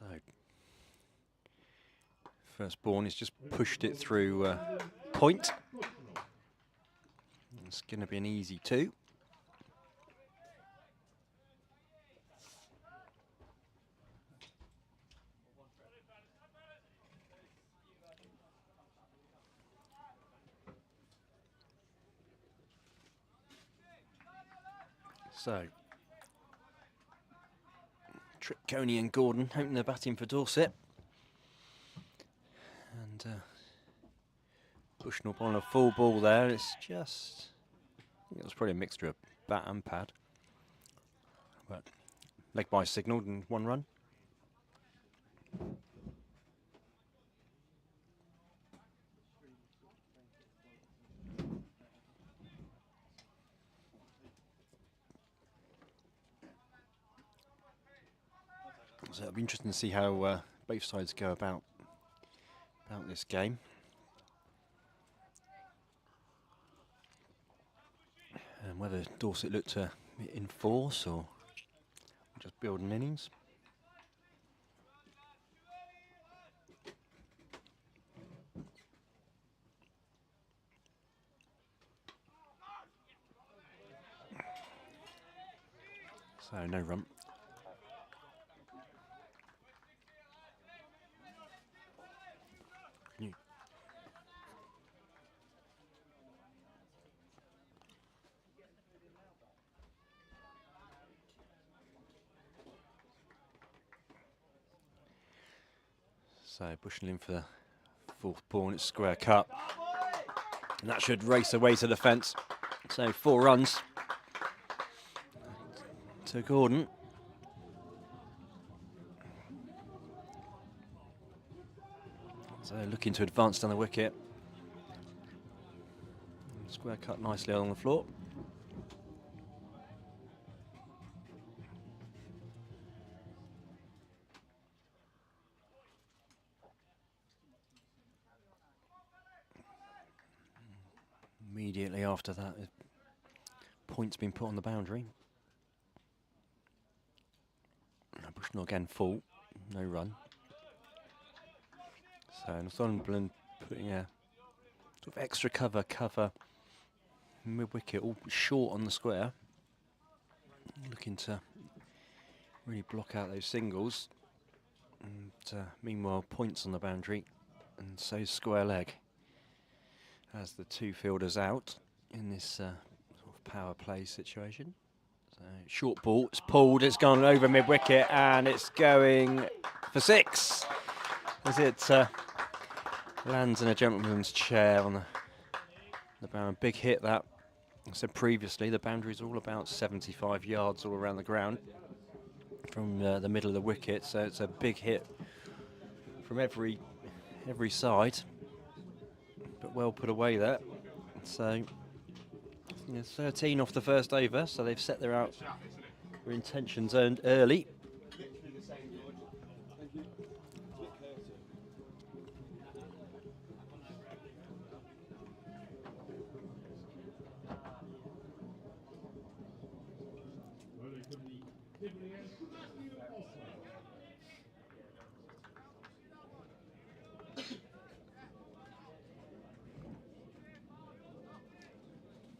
So, firstborn has just pushed it through point. It's going to be an easy 2. So, Coney and Gordon hoping they're batting for Dorset. And Bushnell on a full ball there. It's just, I think it was probably a mixture of bat and pad. But leg by signalled and 1 run. So it'll be interesting to see how both sides go about this game. And whether Dorset look to enforce or just build an innings. So no run. So Bushnell in for the 4th ball, and it's square cut. And that should race away to the fence. So 4 runs to Gordon. So looking to advance down the wicket. Square cut nicely along the floor. Immediately after that, a point's been put on the boundary. Bushnell again full, no run. So Northumberland putting a sort of extra cover mid-wicket, all short on the square. Looking to really block out those singles. And meanwhile, points on the boundary, and so square leg as the 2 fielders out in this sort of power play situation. So short ball, it's pulled, it's gone over mid-wicket, and it's going for 6 as it lands in a gentleman's chair on the boundary. Big hit that. I said previously, the boundary's all about 75 yards all around the ground from the middle of the wicket, so it's a big hit from every side, but well put away there. So 13 off the first over, so they've set their intentions early.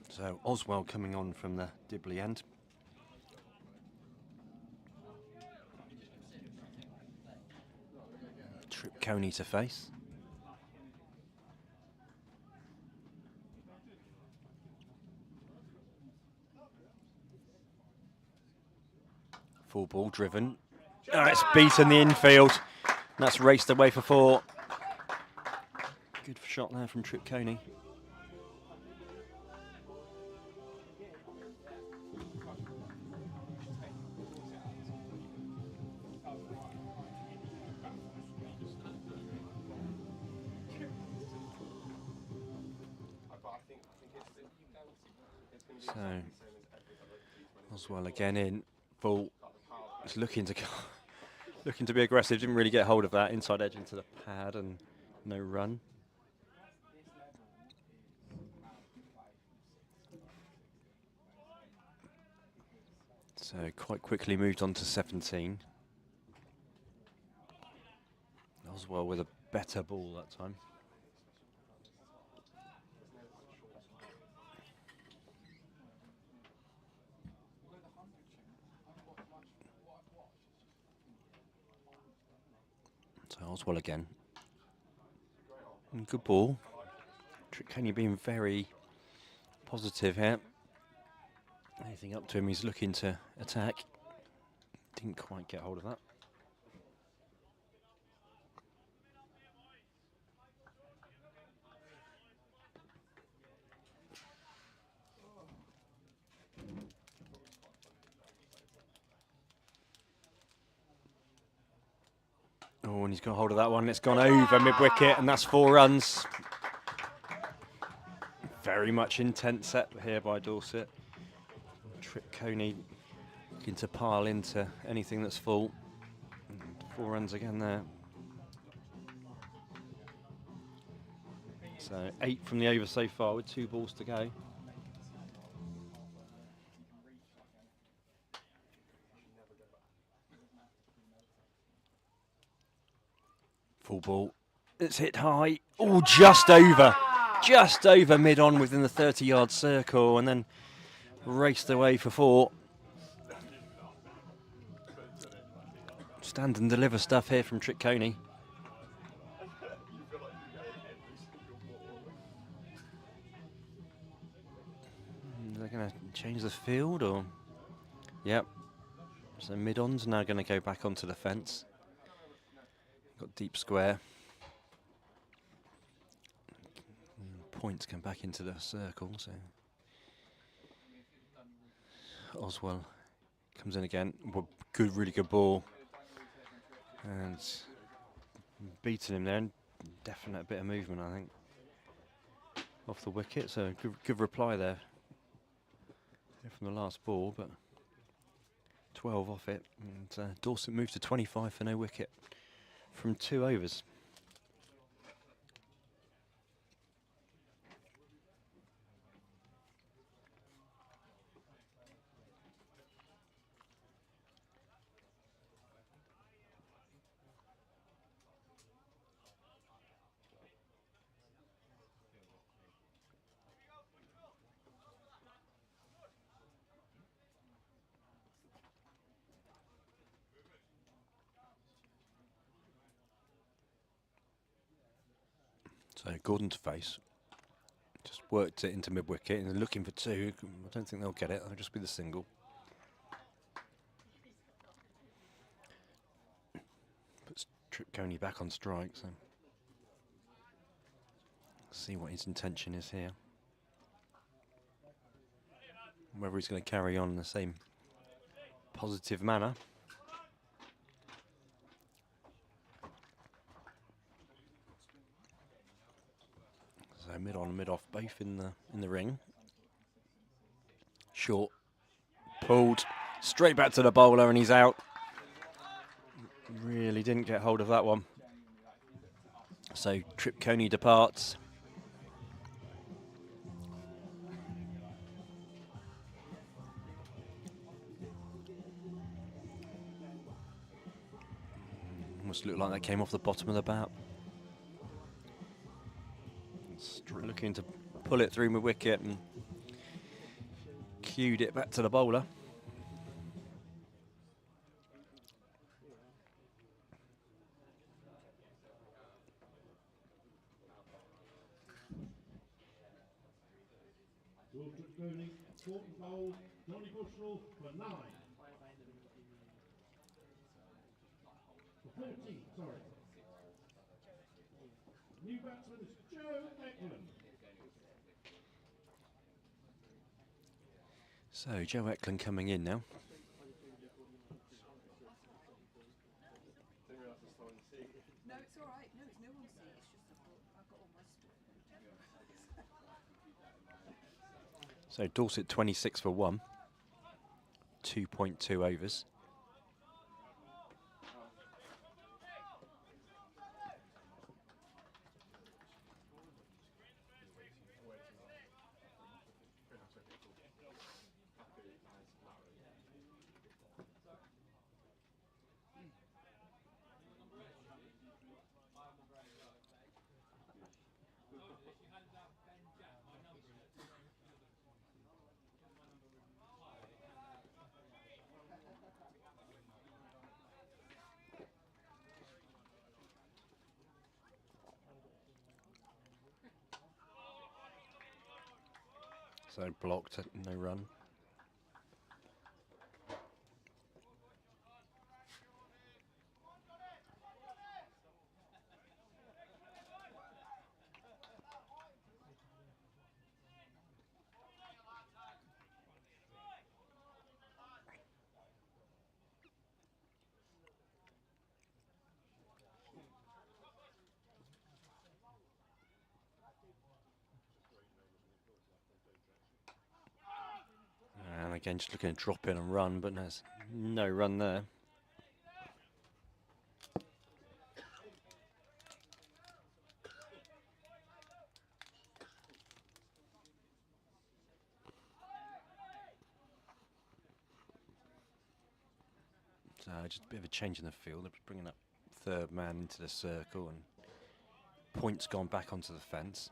So Oswell coming on from the Dibley end. Trip Coney to face. Full ball driven. Oh, it's beaten the infield. That's raced away for 4. Good shot there from Trip Coney. So Oswell again in full. It's looking to be aggressive. Didn't really get hold of that inside edge into the pad, and no run. So quite quickly moved on to 17. Oswell with a better ball that time. So Oswell again. And good ball. Coney being very positive here. Anything up to him, he's looking to attack. Didn't quite get hold of that. Oh, and he's got hold of that one. It's gone over mid-wicket, and that's 4 runs. Very much intense set here by Dorset. Coney looking to pile into anything that's full. And 4 runs again there. So 8 from the over so far with 2 balls to go. Full ball. It's hit high. Oh, just over. Just over mid-on within the 30-yard circle, and then raced away for 4. Stand and deliver stuff here from Coney. They're going to change the field, or? Yep. So mid-on's now going to go back onto the fence. Got deep square. Points come back into the circle, so Oswell comes in again. Good, really good ball, and beating him there. And definite bit of movement, I think, off the wicket. So good reply there from the last ball, but 12 off it, and Dorset moved to 25 for no wicket from 2 overs. So Gordon to face. Just worked it into mid-wicket and looking for 2. I don't think they'll get it. It'll just be the single. Puts Coney back on strike, so see what his intention is here. Whether he's going to carry on in the same positive manner. So mid-on, mid-off, both in the ring. Short, pulled, straight back to the bowler, and he's out. Really didn't get hold of that one. So Coney departs. Almost looked like that came off the bottom of the bat. Looking to pull it through mid-wicket and cued it back to the bowler. New batsman is Ecklland. So Joe Ecklland coming in now. No, it's all right. No, it's no one's seat. It's just I've got all my stuff. So Dorset 26 for 1. 2.2 overs. So blocked, no run. And again, just looking to drop in and run, but there's no run there. So just a bit of a change in the field. They're bringing up third man into the circle, and points gone back onto the fence.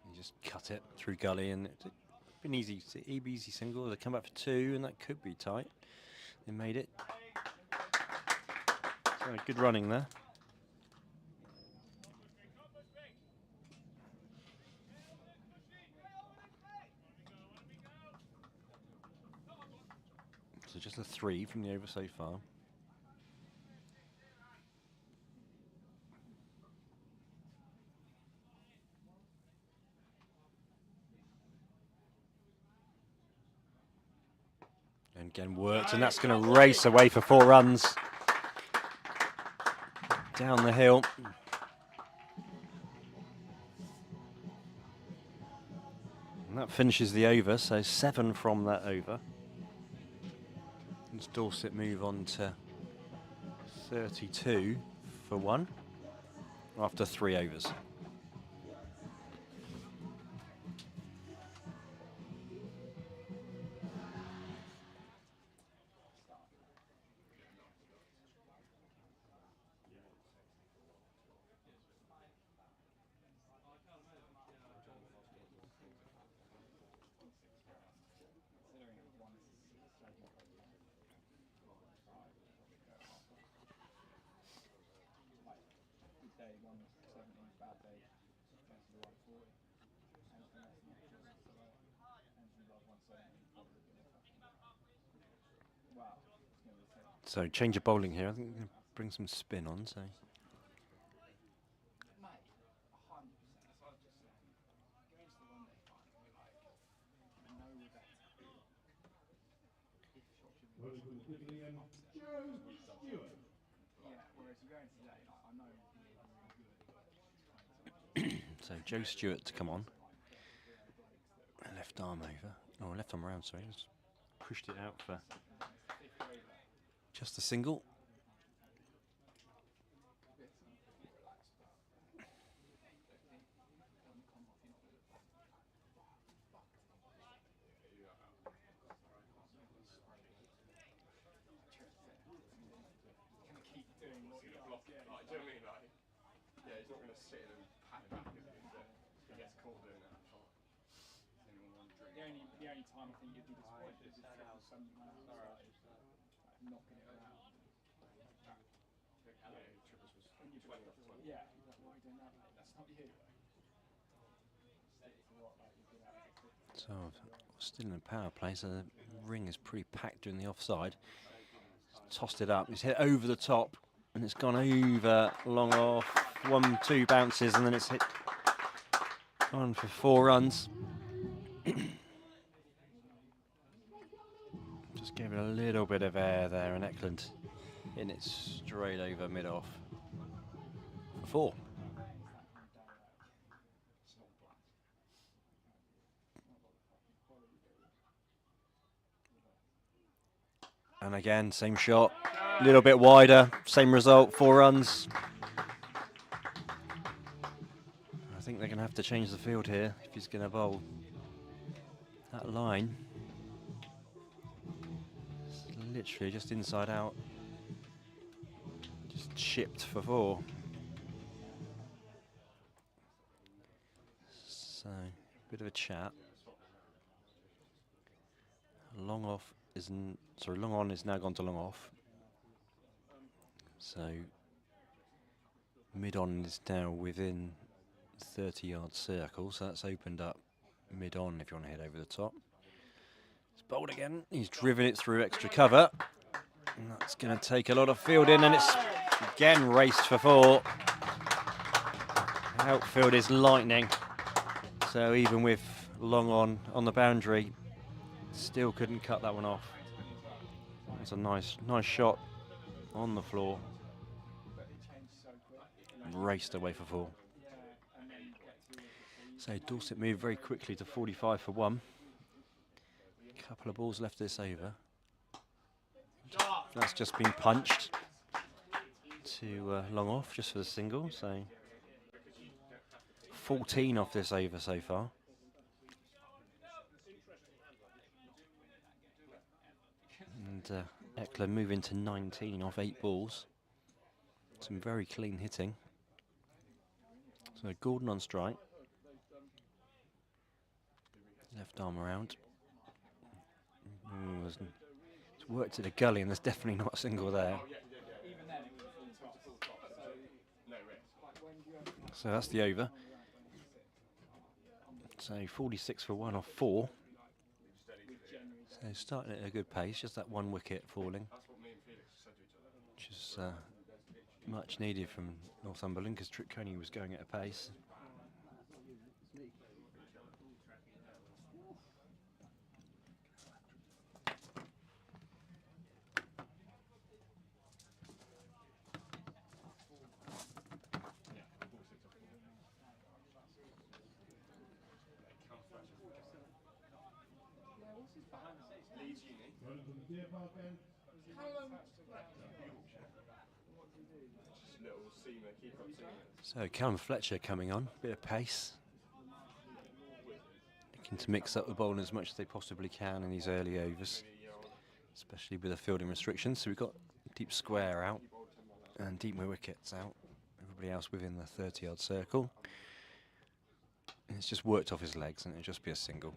You just cut it through gully, and it's been easy single. They come back for two, and that could be tight. They made it. So good running there. So just a 3 from the over so far. And again worked, and that's going to race away for 4 runs. Down the hill. And that finishes the over, so 7 from that over. Does Dorset move on to 32 for 1 after 3 overs? So change of bowling here. I think they're going to bring some spin on. So Welcome quickly and Joe Stewart. so Joe Stewart to come on. Left arm over. Oh, left arm around. Sorry, just pushed it out for just a single. The only time I think you'd be disappointed is if it was some man outside, like knocking it around. Yeah, he's like, why are you doing that, mate? That's not you. Stick to what, like, you've been at it. So still in the power play. So the ring is pretty packed during the offside. Tossed it up. It's hit over the top, and it's gone over long off. 1-2 bounces, and then it's hit on for 4 runs. Just gave it a little bit of air there, and Ecklland in it straight over mid-off for 4. And again, same shot, a little bit wider, same result, 4 runs. I think they're going to have to change the field here if he's going to bowl. That line, it's literally just inside out, just chipped for 4. So, bit of a chat. Long off isn't, sorry, long on is now gone to long off. So, Mid-on is now within 30-yard circle, so that's opened up mid-on if you want to head over the top. It's bowled again. He's driven it through extra cover. And that's going to take a lot of fielding, and it's again raced for 4. Outfield is lightning. So even with long on the boundary, still couldn't cut that one off. That's a nice shot on the floor. Raced away for 4. So Dorset moved very quickly to 45 for 1. Couple of balls left this over. That's just been punched to long off just for the single. So 14 off this over so far. And Ecklland moving to 19 off 8 balls. Some very clean hitting. So Gordon on strike. Left arm around. Ooh, it's worked to the gully, and there's definitely not a single there. So that's the over. So 46 for 1 off 4. So starting at a good pace, just that 1 wicket falling, which is much needed from Northumberland because Coney was going at a pace. So Callum Fletcher coming on, bit of pace. Looking to mix up the bowling as much as they possibly can in these early overs, especially with the fielding restrictions. So we've got deep square out and deep wickets out. Everybody else within the 30-yard circle. And it's just worked off his legs, and it'll just be a single.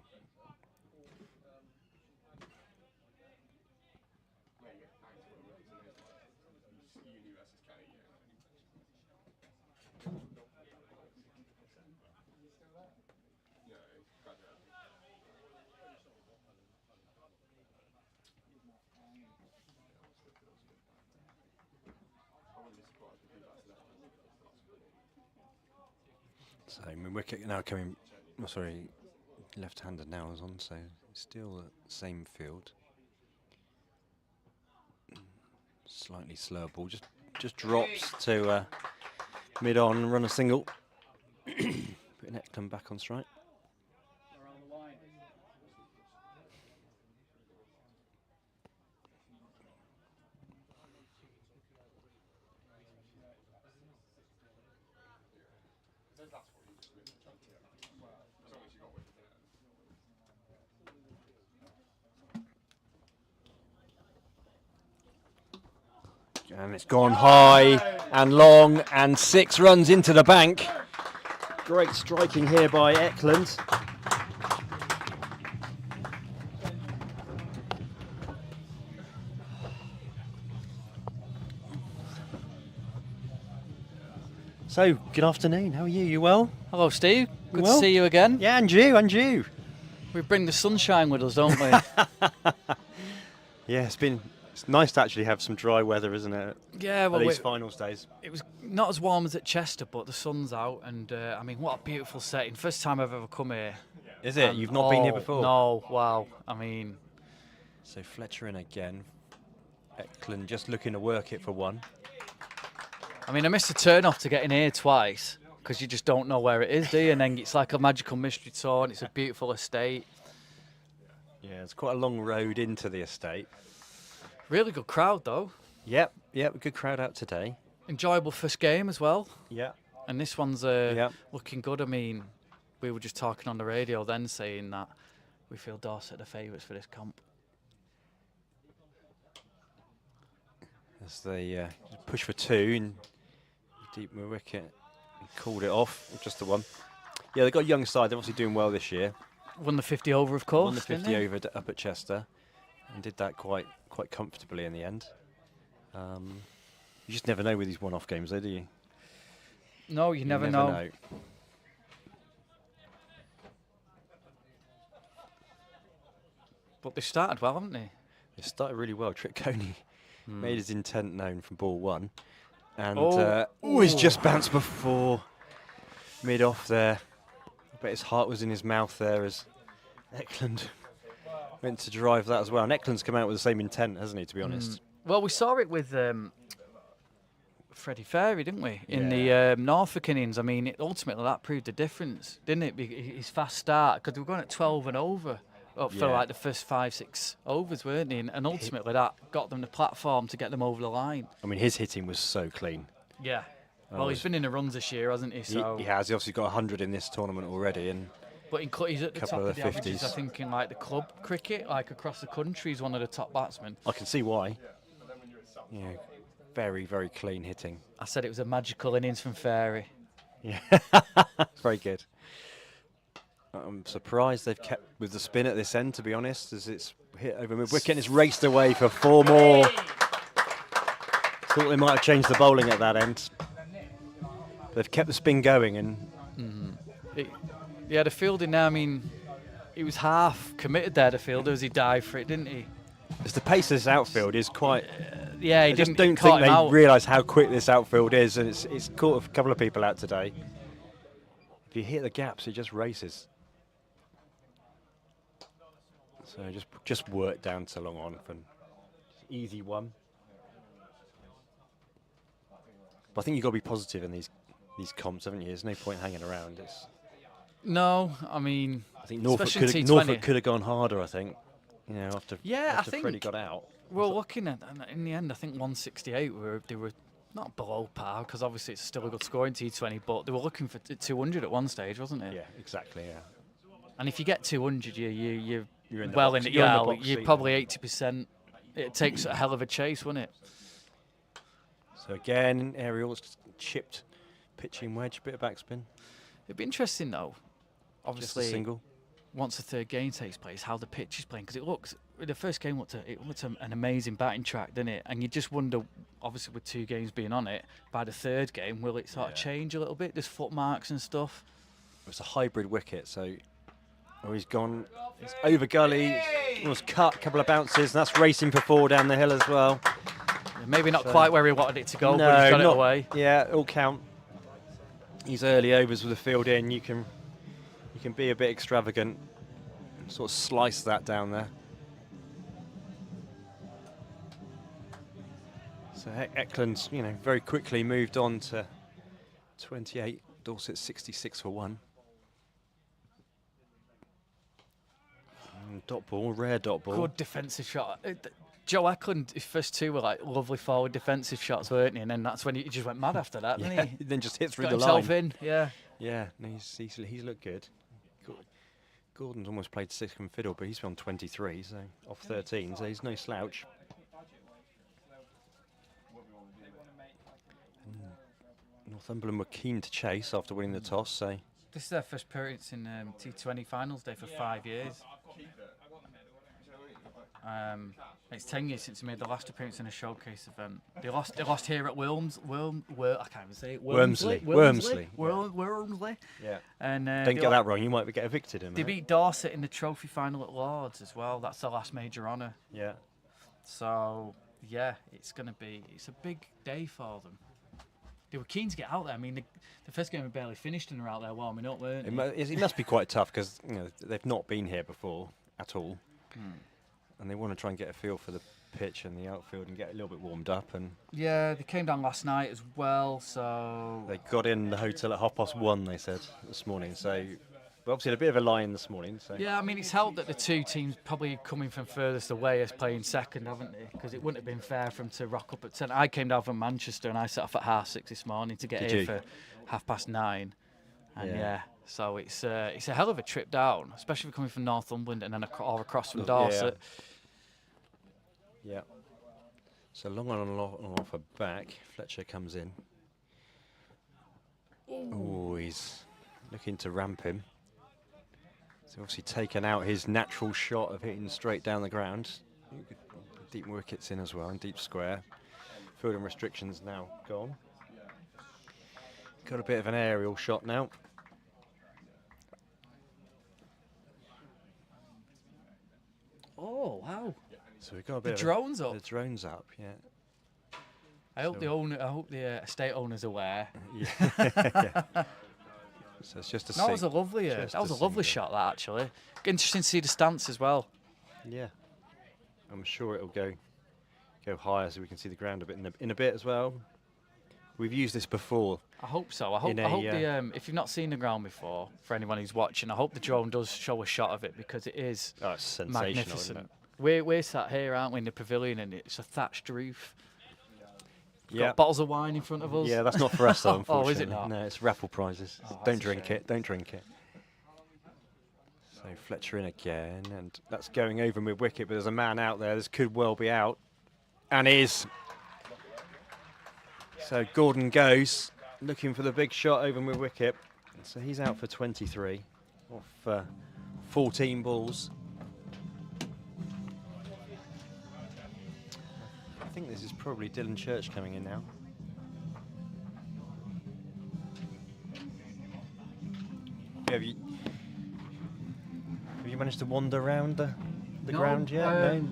So wicket now coming, oh, sorry, left-handed now is on, so still the same field. Slightly slower ball, just drops to mid-on, run a single. Putting Ecklland back on strike. And it's gone high and long, and 6 runs into the bank. Great striking here by Ecklland. So, good afternoon. How are you? You well? Hello, Steve. Good Well? to see you again. Yeah, and you, and you. We bring the sunshine with us, don't we? Yeah, it's nice to actually have some dry weather, isn't it? Yeah, well, these finals days. it was not as warm as at Chester, but the sun's out, and I mean, what a beautiful setting. First time I've ever come here. Is it? And, You've not been here before? No, wow. I mean, So Fletcher in again. Ecklund just looking to work it for 1. I missed a turn off to get in here twice because you just don't know where it is, do you? And then it's like a magical mystery tour, and it's a beautiful estate. Yeah, it's quite a long road into the estate. Really good crowd, though. Yep, good crowd out today. Enjoyable first game as well. Yeah. And this one's looking good. I mean, we were just talking on the radio then saying that we feel Dorset are the favourites for this comp. As they push for 2 and deep wicket, and called it off, just the 1. Yeah, they've got a young side. They're obviously doing well this year. Won the 50 over, of course. Won the 50 didn't they? over up at Chester, and did that quite comfortably in the end. You just never know with these one-off games, though, do you? No, you never know. But they started well, haven't they? They started really well. Coney made his intent known from ball 1. And he's just bounced before mid-off there. I bet his heart was in his mouth there as Ecklland went to drive that as well. And Eckland's come out with the same intent, hasn't he, to be honest? Well, we saw it with Freddie Ferry, didn't we, in the Norfolk innings? I mean, ultimately that proved the difference, didn't it? His fast start, because they were going at 12 and over for like the first 5-6 overs, weren't they? And ultimately that got them the platform to get them over the line. I mean, his hitting was so clean. Yeah. Well, he's been in the runs this year, hasn't he? So he has. He obviously got 100 in this tournament already. And but he's at the top couple of the of averages, 50s. I think, in like the club cricket, like across the country, he's one of the top batsmen. I can see why. Yeah, very, very clean hitting. I said it was a magical innings from Ferry. Yeah, very good. I'm surprised they've kept with the spin at this end, to be honest, as it's hit over mid-wicket and it's raced away for 4 more. Thought they might have changed the bowling at that end. They've kept the spin going and... Yeah, the fielding now, I mean, he was half committed there, the fielder, as he dived for it, didn't he? As the pace of this outfield is quite... Yeah, he I just didn't don't caught think him they out. realise how quick this outfield is, and it's caught a couple of people out today. If you hit the gaps, it just races. So just work down to long on for an easy one. But I think you've got to be positive in these comps, haven't you? There's no point hanging around. No, I mean, I think Norfolk especially could have gone harder, I think. You know, after I think Freddie got out. we're looking at, in the end, I think 168, they were not below par, because obviously it's still a good score in T20, but they were looking for 200 at one stage, wasn't it? Yeah, exactly, yeah. And if you get 200, you're in the well box. in it. You're in the Yeah, box you're seat. probably 80%. It takes a hell of a chase, wouldn't it? So again, Ariel's chipped pitching wedge, bit of backspin. It'd be interesting, though, Just a obviously, single. once the third game takes place, how the pitch is playing, because the first game looked an amazing batting track, didn't it? And you just wonder, obviously with 2 games being on it, by the third game, will it sort of change a little bit? There's footmarks and stuff. It's a hybrid wicket, so he's gone. It's over gully, almost cut, couple of bounces, and that's racing for 4 down the hill as well. Yeah, maybe not So- quite where he wanted it to go, but he's got it away. Yeah, it'll count. These early overs with the field in, you can be a bit extravagant, and sort of slice that down there. So Eckland's, very quickly moved on to 28. Dorset 66 for 1. Dot ball, rare dot ball. Good defensive shot. Joe Ecklland, his first 2 were like lovely forward defensive shots, weren't he? And then that's when he just went mad after that, didn't he? Then just hit through Got the himself line. in, yeah. Yeah, no, he's looked good. Gordon's almost played 2nd fiddle, but he's on 23, so off 13, so he's no slouch. Northumberland were keen to chase after winning the toss, so This is their first appearance in T20 finals day for 5 years. It's 10 years since they made the last appearance in a showcase event. They lost here at I can't even say it. Wormsley. Wormsley. yeah. And Don't get that wrong, you might get evicted in they that. beat Dorset in the trophy final at Lords as well. That's their last major honour. Yeah. So yeah, it's a big day for them. They were keen to get out there. I mean, the first game had barely finished and they're out there warming up, weren't they? It must be quite tough because they've not been here before at all, and they want to try and get a feel for the pitch and the outfield and get a little bit warmed up. And Yeah, they came down last night as well, so they got in the hotel at 1:30. They said this morning. So but obviously had a bit of a line this morning. So yeah, I mean, it's helped that the 2 teams probably coming from furthest away as playing second, haven't they? Because it wouldn't have been fair for them to rock up at 10. I came down from Manchester and I set off at 6:30 this morning to get Did here you? for 9:30. And Yeah. yeah, so it's a hell of a trip down, especially if you're coming from Northumberland and then or across from Yeah. Dorset. Yeah. So long on and off a back. Fletcher comes in. Oh, he's looking to ramp him. He's obviously taken out his natural shot of hitting straight down the ground. Deep wickets in as well, and deep square. Fielding restrictions now gone. got a bit of an aerial shot now. Oh wow! So we've got a The bit drone's of up. The drone's up, yeah. I hope So- the owner. I hope the estate owner's aware. Yeah. So it's just a That was a sing- lovely. just That was a a lovely single. shot. That actually. Interesting to see the stance as well. Yeah. I'm sure it'll go higher so we can see the ground a bit in a bit as well. We've used this before. I hope so. I hope. In I a, hope the. If you've not seen the ground before, for anyone who's watching, I hope the drone does show a shot of it because it is Oh, it's sensational, isn't magnificent. it? We're sat here, aren't we, in the pavilion, and it's a thatched roof. We've Yeah. got bottles of wine in front of us. Yeah, that's not for us though, Oh, unfortunately. is it not? No, it's raffle prizes. Oh, that's Don't a drink shame. it, don't drink it. So Fletcher in again, and that's going over mid wicket, but there's a man out there. This could well be out. And is. So Gordon goes, looking for the big shot over mid wicket. So he's out for 23 off 14 balls. I think this is probably Dylan Church coming in now. Have you managed to wander around the No, ground yet? No.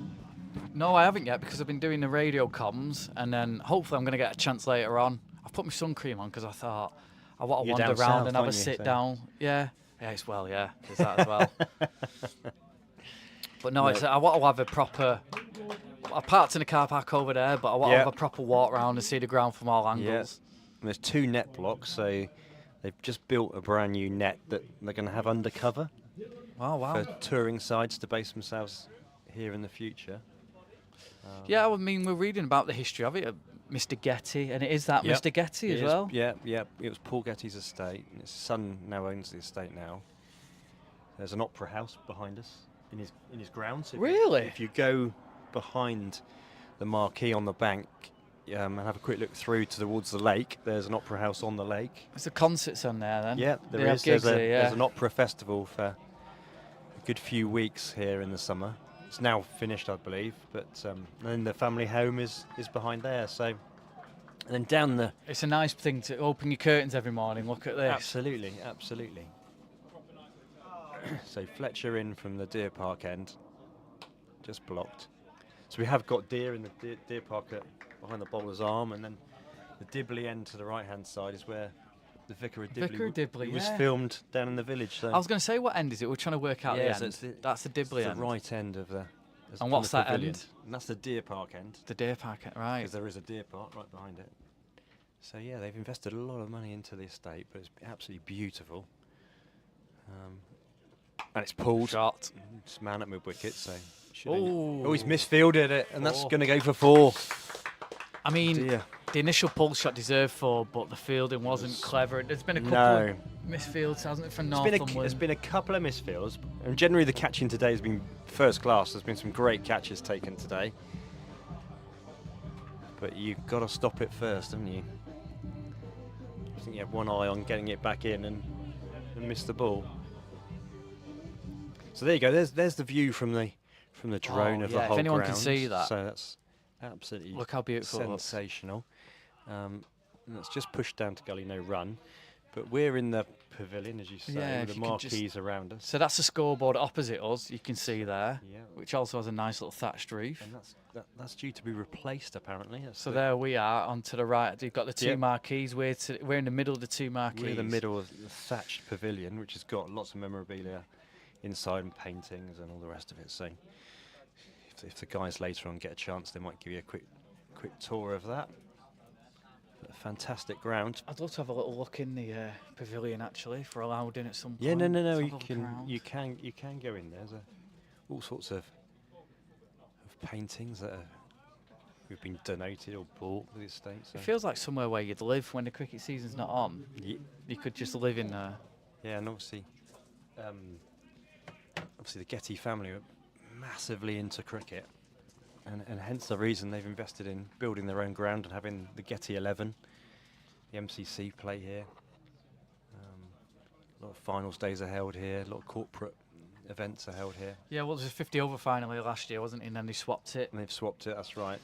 No, I haven't yet because I've been doing the radio comms, and then hopefully I'm going to get a chance later on. I've put my sun cream on because I thought I want to You're wander down around south, and have a aren't you, sit so- down. Yeah, it's well, yeah, there's that as well. But no, No. I want to have a proper. I parked in the car park over there, but I want to Yeah. have a proper walk around and see the ground from all angles. Yes. And there's 2 net blocks, so they've just built a brand new net that they're going to have undercover Oh wow. for touring sides to base themselves here in the future. Yeah, I mean we're reading about the history of it, Mr. Getty, and it is that Yep. Mr. Getty It as is- well. Yeah, yeah. It was Paul Getty's estate, and his son now owns the estate now. There's an opera house behind us in his grounds. Really? If you go behind the marquee on the bank and have a quick look through towards the lake, there's an opera house on the lake. There's a concerts on there then. Yeah, They there have is. There's, gigs here, yeah. there's an opera festival for a good few weeks here in the summer. It's now finished, I believe, but then the family home is behind there. So, and then down the It's a nice thing to open your curtains every morning. Look at this. absolutely. So Fletcher in from the Deer Park end, just blocked. So we have got deer in the deer park behind the bowler's arm, and then the Dibley end to the right-hand side is where the Vicar of Dibley, Vicar of Dibley, was yeah. filmed down in the village. So I was going to say, what end is it? We're trying to work out Yeah, the so end. it's That's the Dibley it's end. the right end of the. And what's that pavilion. end? And that's the Deer Park end, The Deer Park, right? because there is a deer park right behind it. So yeah, they've invested a lot of money into the estate, but it's absolutely beautiful. And it's pulled. Shot. It's man at mid wicket, so. Oh. He's misfielded it, and that's 4. going to go for 4. I mean, Dear. the initial pull shot deserved 4, but the fielding wasn't clever. There's been a couple No. of misfields, hasn't it, from There's been, Northumberland? there's been a couple of misfields, and generally the catching today has been first class. There's been some great catches taken today, but you've got to stop it first, haven't you? I think you have one eye on getting it back in and miss the ball. So there you go. There's the view from the drone Oh, of yeah, the if whole anyone can ground. see that. So that's absolutely Look how beautiful it looks. sensational. And it's just pushed down to gully, no run. But we're in the pavilion, as you say, Yeah, with if the you could just- marquees around us. So that's the scoreboard opposite us, you can see there, Yeah. which also has a nice little thatched roof. And that's due to be replaced, apparently. That's So the- there we are, on to the right. You've got the 2 Yep. marquees. We're in the middle of the 2 marquees. we're in the middle of the thatched pavilion, which has got lots of memorabilia inside and paintings and all the rest of it. So if the guys later on get a chance, they might give you a quick tour of that. But a fantastic ground. I'd love to have a little look in the pavilion, actually, if we're allowed in at some point. Yeah, no. Let's You have a look around. can go in there. There's all sorts of paintings that have been donated or bought for the estate. So. It feels like somewhere where you'd live when the cricket season's not on. You could just live in there. Yeah, and obviously the Getty family are massively into cricket, and hence the reason they've invested in building their own ground and having the Getty 11, the MCC play here. A lot of finals days are held here, a lot of corporate events are held here. Yeah, well, there was a 50 over final here last year, wasn't it? And then they swapped it. And they've swapped it, that's right.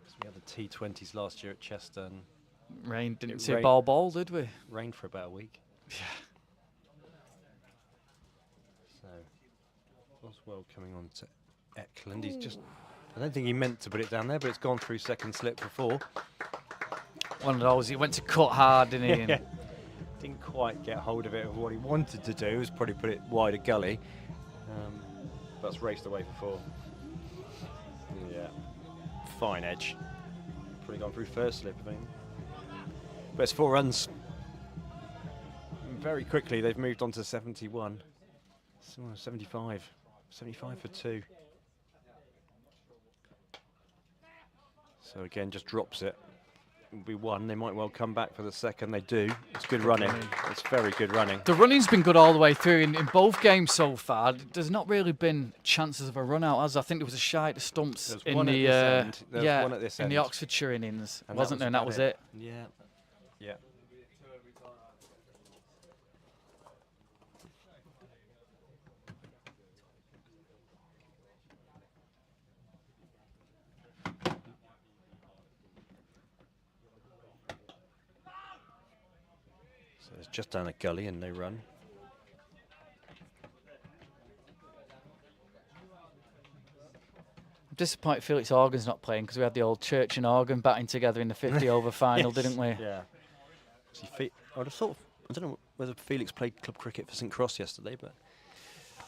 So we had the T20s last year at Chester, and Rain didn't It see a rained- ball, did we? Rained for about a week. Yeah. So, Oswald coming on to Ecklland. He's just, I don't think he meant to put it down there, but it's gone through second slip before. One of those, he went to cut hard, didn't he? Yeah. Didn't quite get hold of it. What he wanted to do was probably put it wider gully. But it's raced away for 4. Yeah. Fine edge. Probably gone through first slip, I think. But it's 4 runs. Very quickly, they've moved on to 71. 75. 75 for 2. So again, just drops it. It'll be 1. They might well come back for the second. They do. It's good running. It's very good running. The running's been good all the way through in both games so far. There's not really been chances of a run out, as I think there was a shy at the stumps There's in one at the this end. There's yeah one at this in the end. Oxfordshire innings, And wasn't there? And that about was it. Yeah. Yeah. So it's just down a gully and no run. I'm disappointed Felix Organ's not playing because we had the old Church and Organ batting together in the 50 over final, Yes. didn't we? Yeah. See, I would have thought. I don't know whether Felix played club cricket for St Cross yesterday, but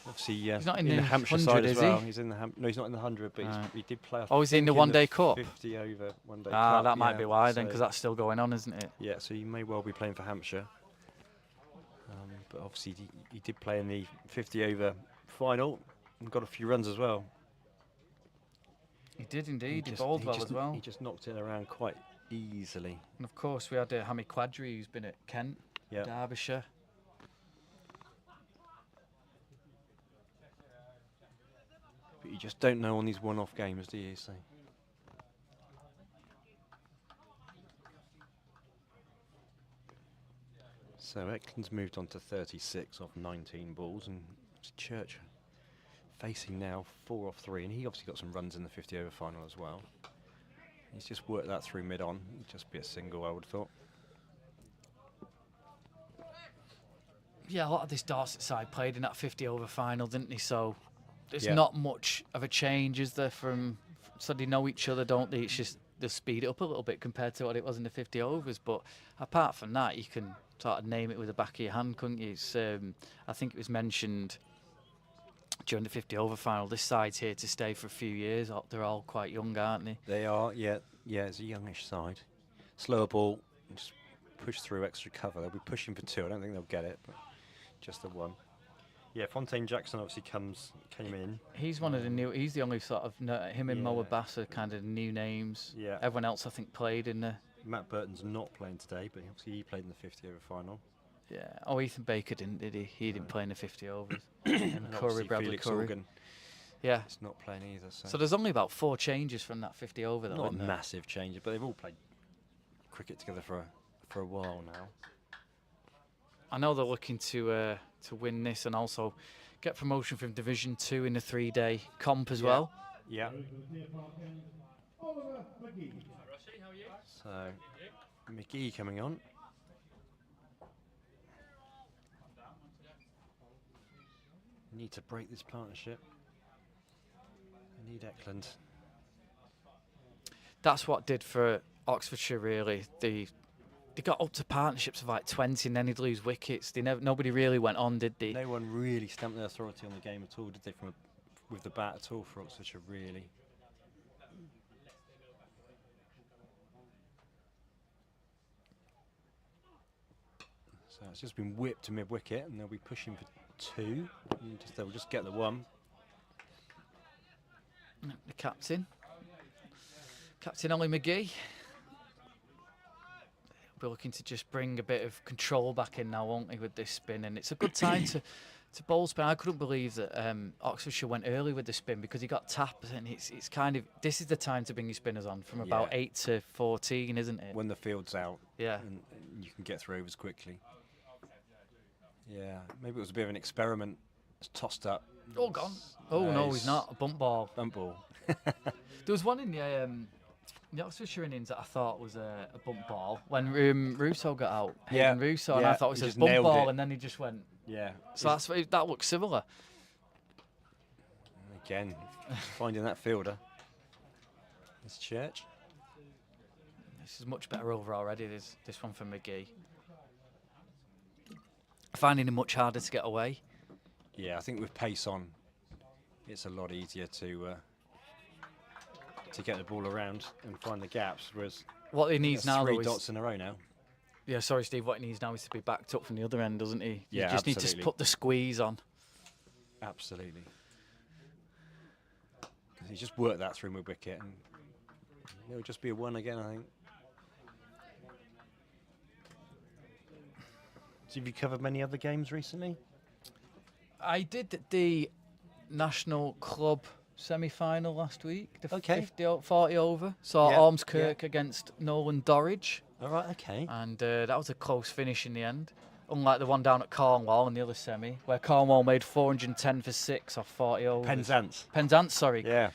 obviously He's not in the the Hampshire 100, side as is well. he? He's in the no, he's not in the 100, but Right. he did play. I Oh, he's in the think one-day cup? 50 over one-day Ah, cup. that might yeah. be why then, So- because that's still going on, isn't it? Yeah, so he may well be playing for Hampshire. But obviously he did play in the 50 over final and got a few runs as well. He did indeed. He just- bowled well just- as well. He just knocked it around quite easily. And of course, we had Hammy Quadri, who's been at Kent, Yeah. Derbyshire. But you just don't know on these one-off games, do you? So Eckland's moved on to 36 off 19 balls, and it's Church facing now 4 off 3, and he obviously got some runs in the 50 over final as well. He's just worked that through mid-on. It'd just be a single, I would have thought. Yeah, a lot of this Dorset side played in that 50 over final, didn't they? So there's Yeah. not much of a change, is there? So they know each other, don't they? It's just they'll speed it up a little bit compared to what it was in the 50 overs. But apart from that, you can sort of name it with the back of your hand, couldn't you? It's, I think it was mentioned during the 50 over final. This side's here to stay for a few years. They're all quite young, aren't they? They are, yeah. Yeah, it's a youngish side. Slower ball, just push through extra cover. They'll be pushing for 2. I don't think they'll get it, but just the 1. Yeah, Fontaine Jackson obviously came in. He's one of the new. He's the only sort of him and Yeah. Moa Bass are kind of new names. Yeah. Everyone else, I think, played in the. Matt Burton's not playing today, but obviously he played in the 50 over final. Yeah. Oh, Ethan Baker didn't, did he? He didn't play in the 50 overs. And Curry, obviously Bradley Felix Curry. Organ Yeah. is not playing either. So there's only about 4 changes from that 50 over, though. Not a isn't there? massive change, but they've all played cricket together for a while now. I know they're looking to win this and also get promotion from Division 2 in the 3-day comp as Yeah. well. Yeah. Oliver McGee. So McGee coming on. Need to break this partnership. Need Ecklland. That's what did for Oxfordshire, really. They got up to partnerships of like 20 and then they'd lose wickets. Nobody really went on, did they? No one really stamped their authority on the game at all, did they? With the bat at all for Oxfordshire, really. So it's just been whipped to mid-wicket, and they'll be pushing for 2. And they'll just get the 1. The captain, Ollie McGee. We're looking to just bring a bit of control back in now, won't we, with this spin? And it's a good time to bowl spin. I couldn't believe that Oxfordshire went early with the spin because he got tapped, and it's kind of, this is the time to bring your spinners on from about 8 to 14, isn't it? When the field's out, Yeah. and you can get through overs quickly. Yeah, maybe it was a bit of an experiment. It's tossed up. Oh, gone. Oh, no, he's not. A bump ball. Bump ball. There was one in the The Oxfordshire innings that I thought was a bump ball when Russo got out. Yeah, Hayden Russo, and yeah, I thought it was he a just bump nailed ball, it. and then he just went. Yeah. So that looks similar. Again, finding that fielder. It's Church. This is much better over already. This one for McGee. Finding it much harder to get away. Yeah, I think with pace on, it's a lot easier to get the ball around and find the gaps. Whereas What he needs now, three though, dots is in a row now. yeah. Sorry, Steve. What he needs now is to be backed up from the other end, doesn't he? Yeah, you just need to absolutely. put the squeeze on. Absolutely. He just worked that through mid-wicket, and it'll just be a 1 again, I think. So have you covered many other games recently? I did the National Club semi-final last week. The Okay. 40 over. Saw Yeah, Ormskirk against Nolan Dorridge. All right, okay. And that was a close finish in the end. Unlike the one down at Cornwall in the other semi, where Cornwall made 410 for 6 off 40 overs. Penzance, sorry. Yeah,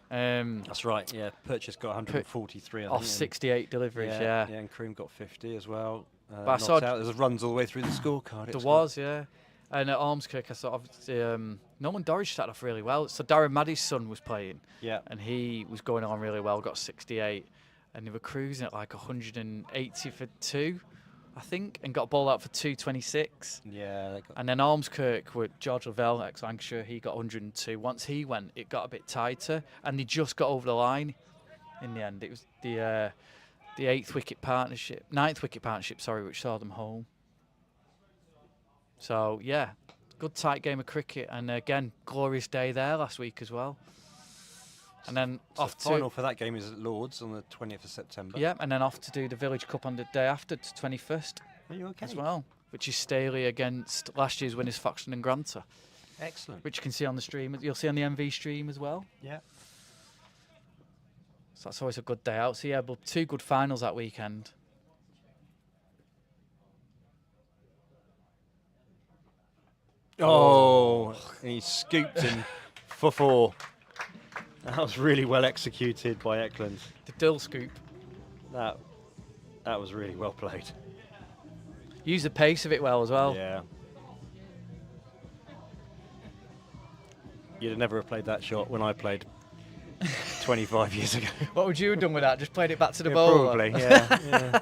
Um, that's right. Yeah, Purchase got 143 I off think, 68 deliveries, yeah. Yeah, and Cream got 50 as well. I Not saw out. There's runs all the way through the scorecard. There was, yeah. And at Ormskirk, I saw obviously Nolan Dorridge started off really well. So Darren Maddy's son was playing, Yeah. and he was going on really well, got 68. And they were cruising at like 180 for 2, I think, and got ball out for 226. Yeah. They got And then Ormskirk with George Lavelle, ex-Lancashire, he got 102. Once he went, it got a bit tighter, and they just got over the line in the end. It was the 9th wicket partnership, sorry, which saw them home. So, yeah, good tight game of cricket. And again, glorious day there last week as well. And then so off the final to... for that game is at Lords on the 20th of September. Yeah, and then off to do the Village Cup on the day after, to 21st Are you okay? as well, which is Staley against last year's winners, Foxton and Granter, Excellent. which you can see on the stream. You'll see on the MV stream as well. Yeah. So that's always a good day out. So, yeah, but 2 good finals that weekend. Oh, and he scooped him for 4. That was really well executed by Ecklland. The Dill scoop. That was really well played. Use the pace of it well as well. Yeah. You'd have never have played that shot when I played 25 years ago. What would you have done with that? Just played it back to the bowler? Probably, yeah.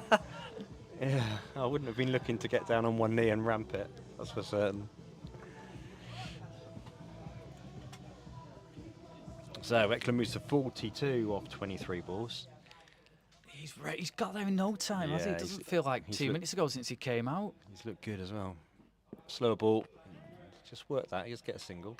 Yeah. I wouldn't have been looking to get down on one knee and ramp it, that's for certain. So Ecklund moves to 42 off 23 balls. He's got there in no time, has he? Yeah, It doesn't feel like he's 2 minutes ago since he came out. He's looked good as well. Slower ball. Just work that. Just get a single.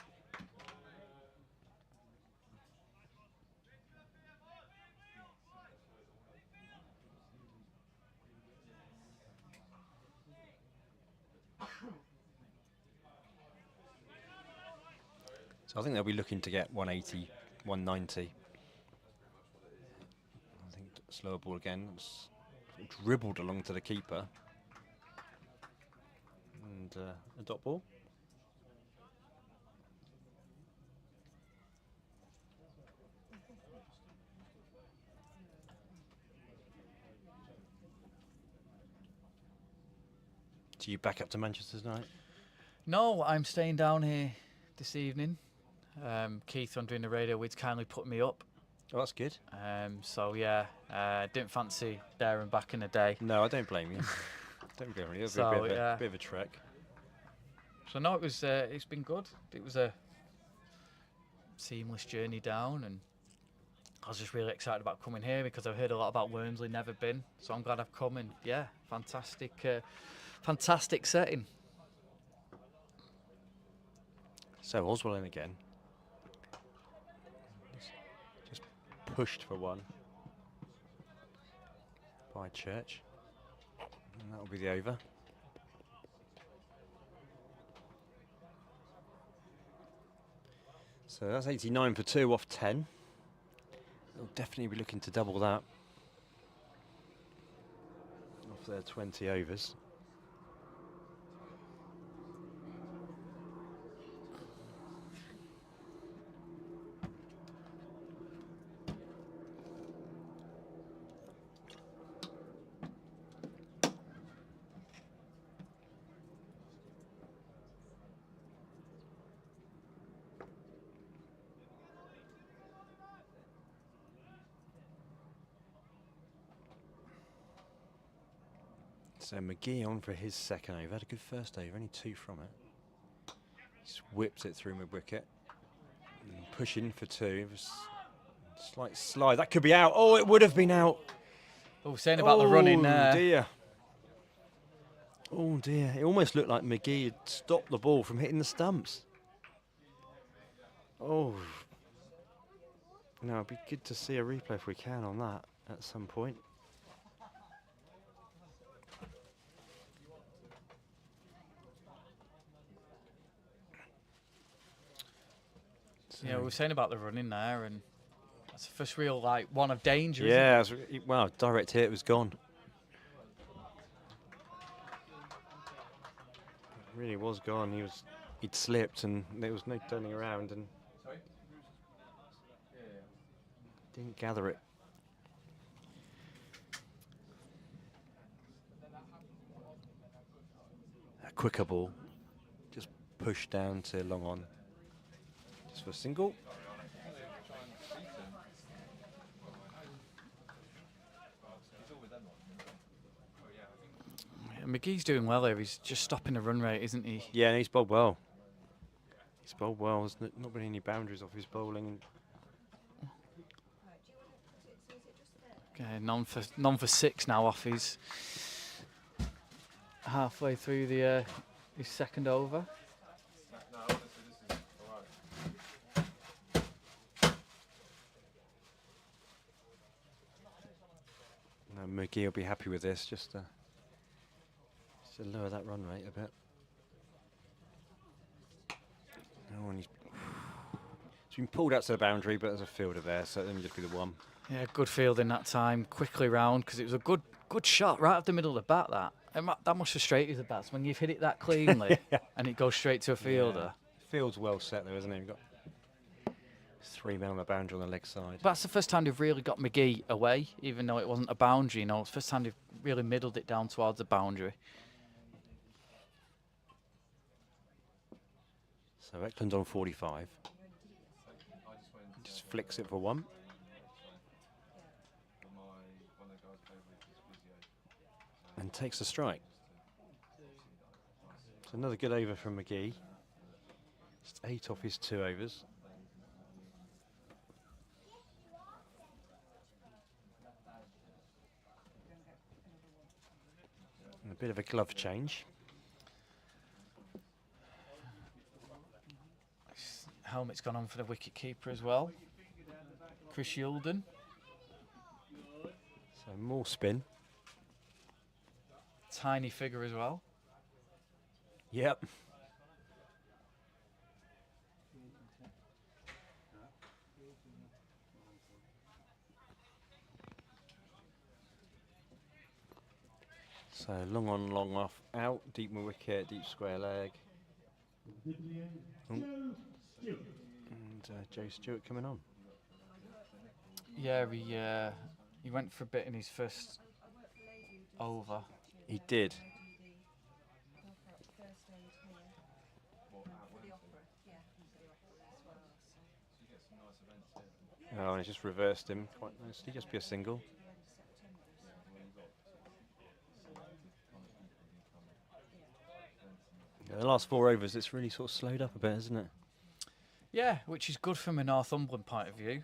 So I think they'll be looking to get 180, 190. I think slower ball again. It's dribbled along to the keeper. And a dot ball. Do you back up to Manchester tonight? No, I'm staying down here this evening. Keith, on doing the radio with, kindly put me up. Oh, that's good. So, yeah, didn't fancy there and back in the day. No, I don't blame you. Don't blame you. It'll So, be a yeah. bit of a trek. So, no, it was. It's been good. It was a seamless journey down, and I was just really excited about coming here because I've heard a lot about Wormsley, never been. So I'm glad I've come, and yeah, fantastic setting. So Oswald in again. Just pushed for 1 by Church. And that'll be the over. So that's 89 for 2 off 10. They'll definitely be looking to double that off their 20 overs. So McGee on for his second over. Had a good first over, only 2 from it. Just whips it through mid-wicket. Pushing for 2. It was slight slide. That could be out. Oh, it would have been out. Oh, saying about the running there. Oh, dear. Oh, dear. It almost looked like McGee had stopped the ball from hitting the stumps. Oh. No, it'd be good to see a replay if we can on that at some point. Yeah, we were saying about the running there, and that's the first real one of danger. Yeah, isn't it? well, direct hit, it was gone. It really was gone. He'd slipped, and there was no turning around, and didn't gather it. A quicker ball, just pushed down to long on. Just for a single. Yeah, McGee's doing well here. He's just stopping the run rate, isn't he? Yeah, and he's bowled well. He's bowled well. There's not been any boundaries off his bowling. Okay, none for 6 now off his halfway through the his second over. No, McGee will be happy with this, just to lower that run rate a bit. Oh, and he's been pulled out to the boundary, but there's a fielder there, so let me just be the one. Yeah, good fielding that time. Quickly round, because it was a good shot right up the middle of the bat. That must frustrate you, the bats, when you've hit it that cleanly and it goes straight to a fielder. Yeah. Field's well set though, isn't it? You've got 3 men on the boundary on the leg side. But that's the first time they've really got McGee away, even though it wasn't a boundary. It's the first time they've really middled it down towards the boundary. So Ecklund on 45. Just flicks it for 1. And takes a strike. So another good over from McGee. Just 8 off his 2 overs. And a bit of a glove change. Helmet's gone on for the wicket keeper as well. Chris Yulden. So more spin. Tiny figure as well. Yep. So long on, long off, out, deep mid wicket, deep square leg. Oh. And Joe Stewart coming on. Yeah, he went for a bit in his first over. He did. Oh, and he just reversed him quite nicely. Just be a single. Yeah, the last 4 overs, it's really sort of slowed up a bit, isn't it? Yeah, which is good from a Northumberland point of view.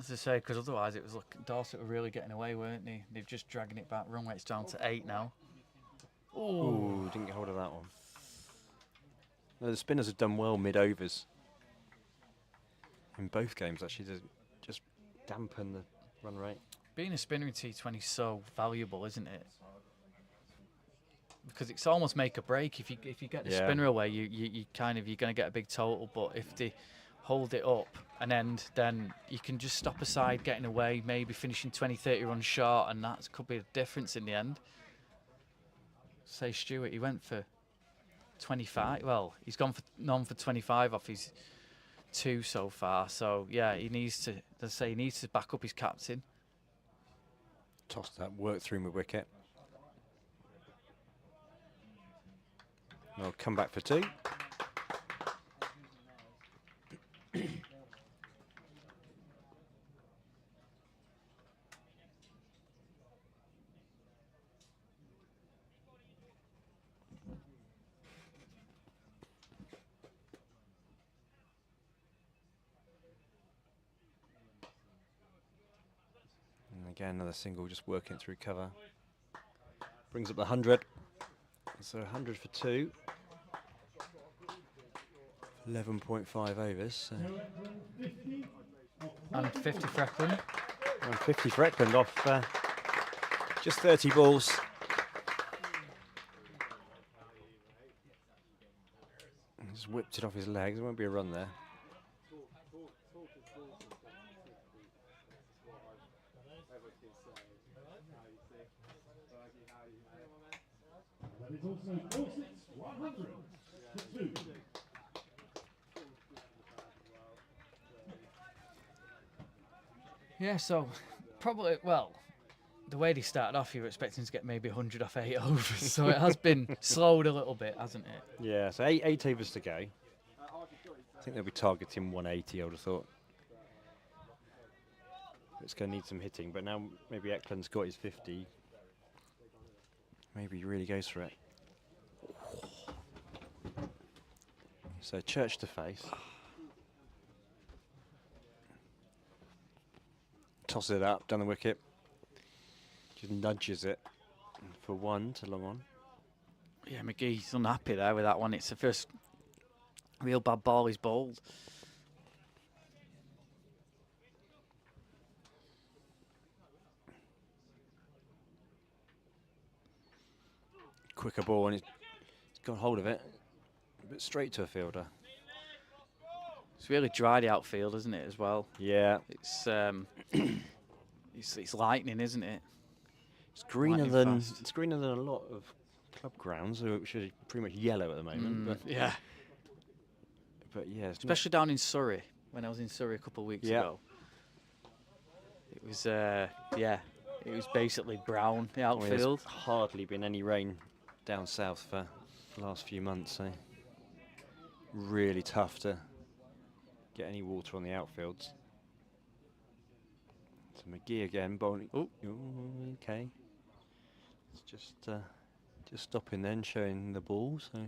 As I say, because otherwise it was Dorset were really getting away, weren't they? They're just dragging it back. Run rate's down to 8 now. Ooh, didn't get hold of that one. No, the spinners have done well mid-overs. In both games, actually, to just dampen the run rate. Being a spinner in T20 is so valuable, isn't it? Because it's almost make or break. If you get the spinner away, you're going to get a big total. But if they hold it up and end, then you can just stop aside getting away, maybe finishing 20-30 runs short, and that could be the difference in the end. Say Stewart, he went for 25. Well, he's gone for none for 25 off his 2 so far. So yeah, he needs to. As I say, he needs to back up his captain. Tossed that, worked through my wicket. I'll come back for 2. Again, another single, just working through cover. Brings up the 100. So 100 for 2. 11.5 overs. So. And 50 for Ecklland. And 50 for Ecklland off just 30 balls. Just whipped it off his legs. There won't be a run there. That is also Dorset's 100 for 2. Yeah, so probably, well, the way they started off, you were expecting to get maybe 100 off 8 overs. So it has been slowed a little bit, hasn't it? Yeah, so eight overs to go. I think they'll be targeting 180, I would have thought. It's going to need some hitting, but now maybe Eckland's got his 50. Maybe he really goes for it. So Church to face. Tosses it up, down the wicket. Just nudges it for 1 to long on. Yeah, McGee's unhappy there with that one. It's the first real bad ball he's bowled. Quicker ball, and he's got hold of it. But straight to a fielder. It's really dry, the outfield, isn't it, as well? Yeah. It's it's lightning, isn't it? It's greener Lightning than fast. it's greener than a lot of club grounds, which are pretty much yellow at the moment. Yeah. But yeah, it's Especially down in Surrey, when I was in Surrey a couple of weeks Yeah. ago. It was, yeah, it was basically brown, the not, there's outfield. hardly been any rain down south for the last few months, so really tough to get any water on the outfields. So McGee again, bowling. Oh, okay. It's just stopping then, showing the ball, so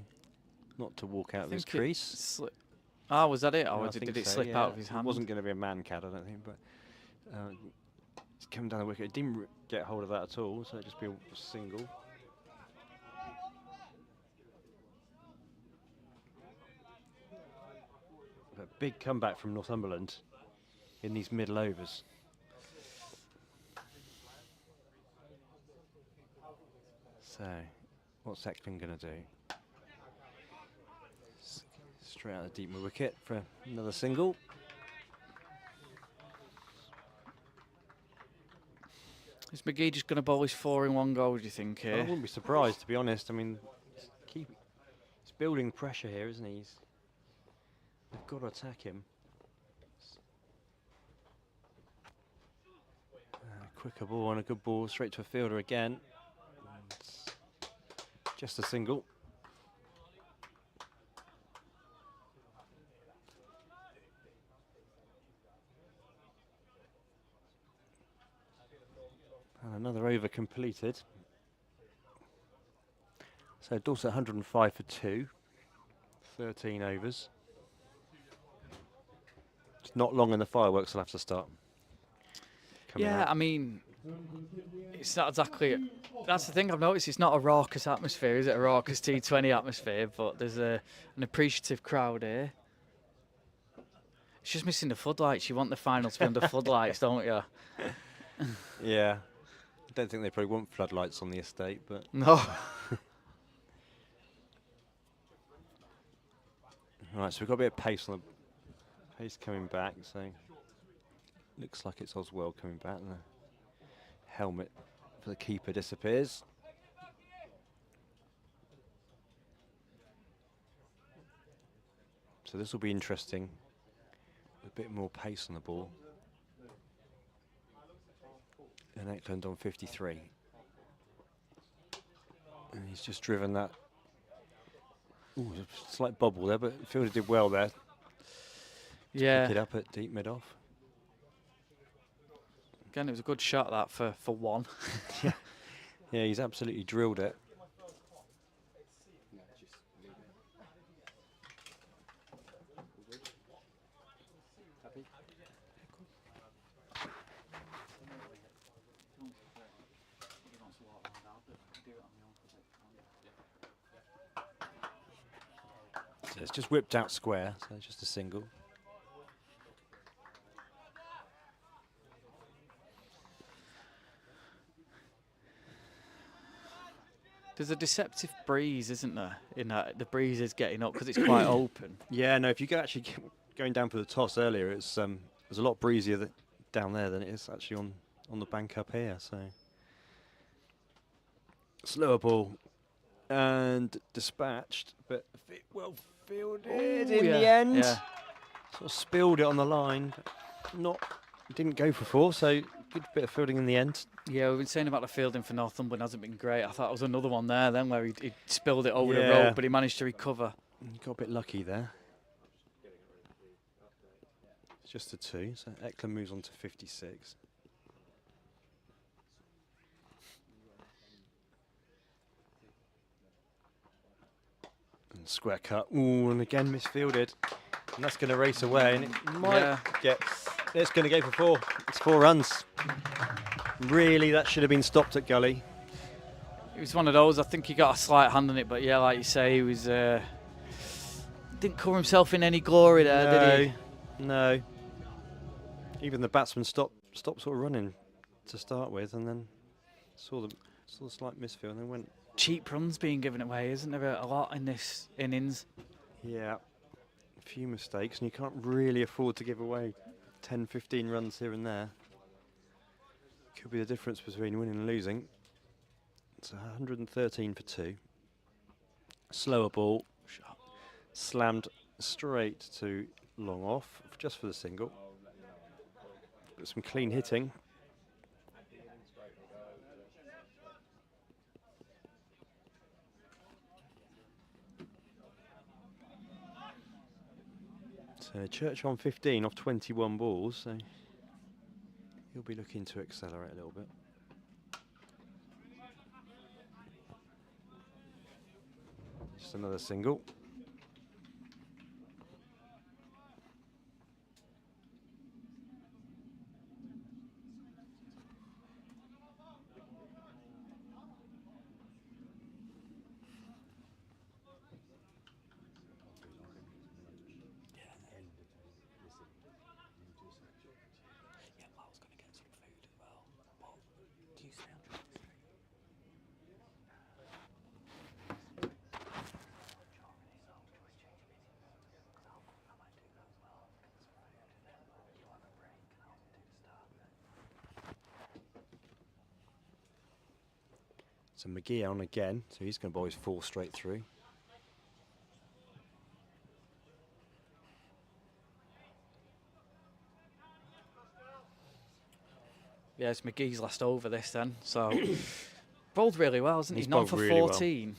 not to walk out of his crease. Ah, was that it? No, Or I did think it so, slip yeah. out of his hand? It wasn't going to be a man cat, I don't think, but it's coming down the wicket. It didn't get hold of that at all, so it'd just be a single. A big comeback from Northumberland in these middle overs. So, what's Ecklland going to do? Straight out the deep mid wicket for another single. Is McGee just going to bowl his 4 in one go, do you think, I here? wouldn't be surprised, to be honest. I mean, he's building pressure here, isn't he? They've got to attack him. Quicker ball and a good ball straight to a fielder again. It's just a single. And another over completed. So Dorset 105 for 2. 13 overs. It's not long and the fireworks will have to start. Yeah, I mean, it's not exactly. That's the thing I've noticed. It's not a raucous atmosphere, is it? A raucous T20 atmosphere, but there's an appreciative crowd here. It's just missing the floodlights. You want the final to be under floodlights, don't you? Yeah. I don't think they probably want floodlights on the estate, but No. right. So we've got a bit of pace on the pace coming back. So looks like it's Oswell coming back, and the helmet for the keeper disappears. So this will be interesting. A bit more pace on the ball. And Ecklland on 53. And he's just driven that. Ooh, a slight bobble there, but Fielder did well there. To Yeah. pick it up at deep mid off. Again, it was a good shot that for 1. Yeah, he's absolutely drilled it. So it's just whipped out square, so just a single. There's a deceptive breeze, isn't there? In that the breeze is getting up because it's quite open. Yeah, no, if you go actually going down for the toss earlier, it's a lot breezier down there than it is actually on the bank up here. So slower ball and dispatched, but well fielded in the end. Yeah. Sort of spilled it on the line. Didn't go for 4, so good bit of fielding in the end. Yeah, we've been saying about the fielding for Northumberland hasn't been great. I thought it was another one there then where he spilled it over the Yeah. road, but he managed to recover. Got a bit lucky there. It's just a 2, so Ecklland moves on to 56. And square cut. Ooh, and again misfielded. And that's going to race away, and it might get. It's going to go for 4. It's 4 runs. Really, that should have been stopped at gully. It was one of those. I think he got a slight hand on it, but yeah, like you say, he was didn't cover himself in any glory there, did he? No. Even the batsman stopped sort of running to start with, and then saw the slight misfield, and then went. Cheap runs being given away, isn't there? A lot in this innings. Yeah, a few mistakes, and you can't really afford to give away 10, 15 runs here and there. Could be the difference between winning and losing. It's 113 for 2. Slower ball, slammed straight to long off, just for the single. But some clean hitting. So Church on 15 off 21 balls, so he'll be looking to accelerate a little bit. Just another single. So McGee on again, so he's going to bowl his 4 straight through. Yeah, it's McGee's last over this then, so bowled really well, isn't he? He's Not bowled for really 14.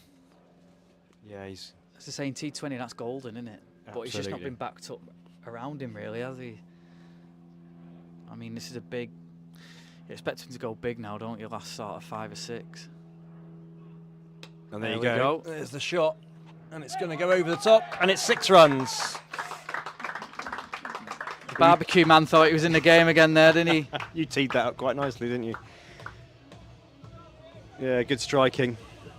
Well. Yeah, he's. As I say, in T20, that's golden, isn't it? But he's just not been backed up around him, really, has he? I mean, this is a big. You expect him to go big now, don't you? Last sort of 5 or 6. And there you we go. There's the shot, and it's going to go over the top, and it's 6 runs. The barbecue man thought he was in the game again there, didn't he? You teed that up quite nicely, didn't you? Yeah, good striking.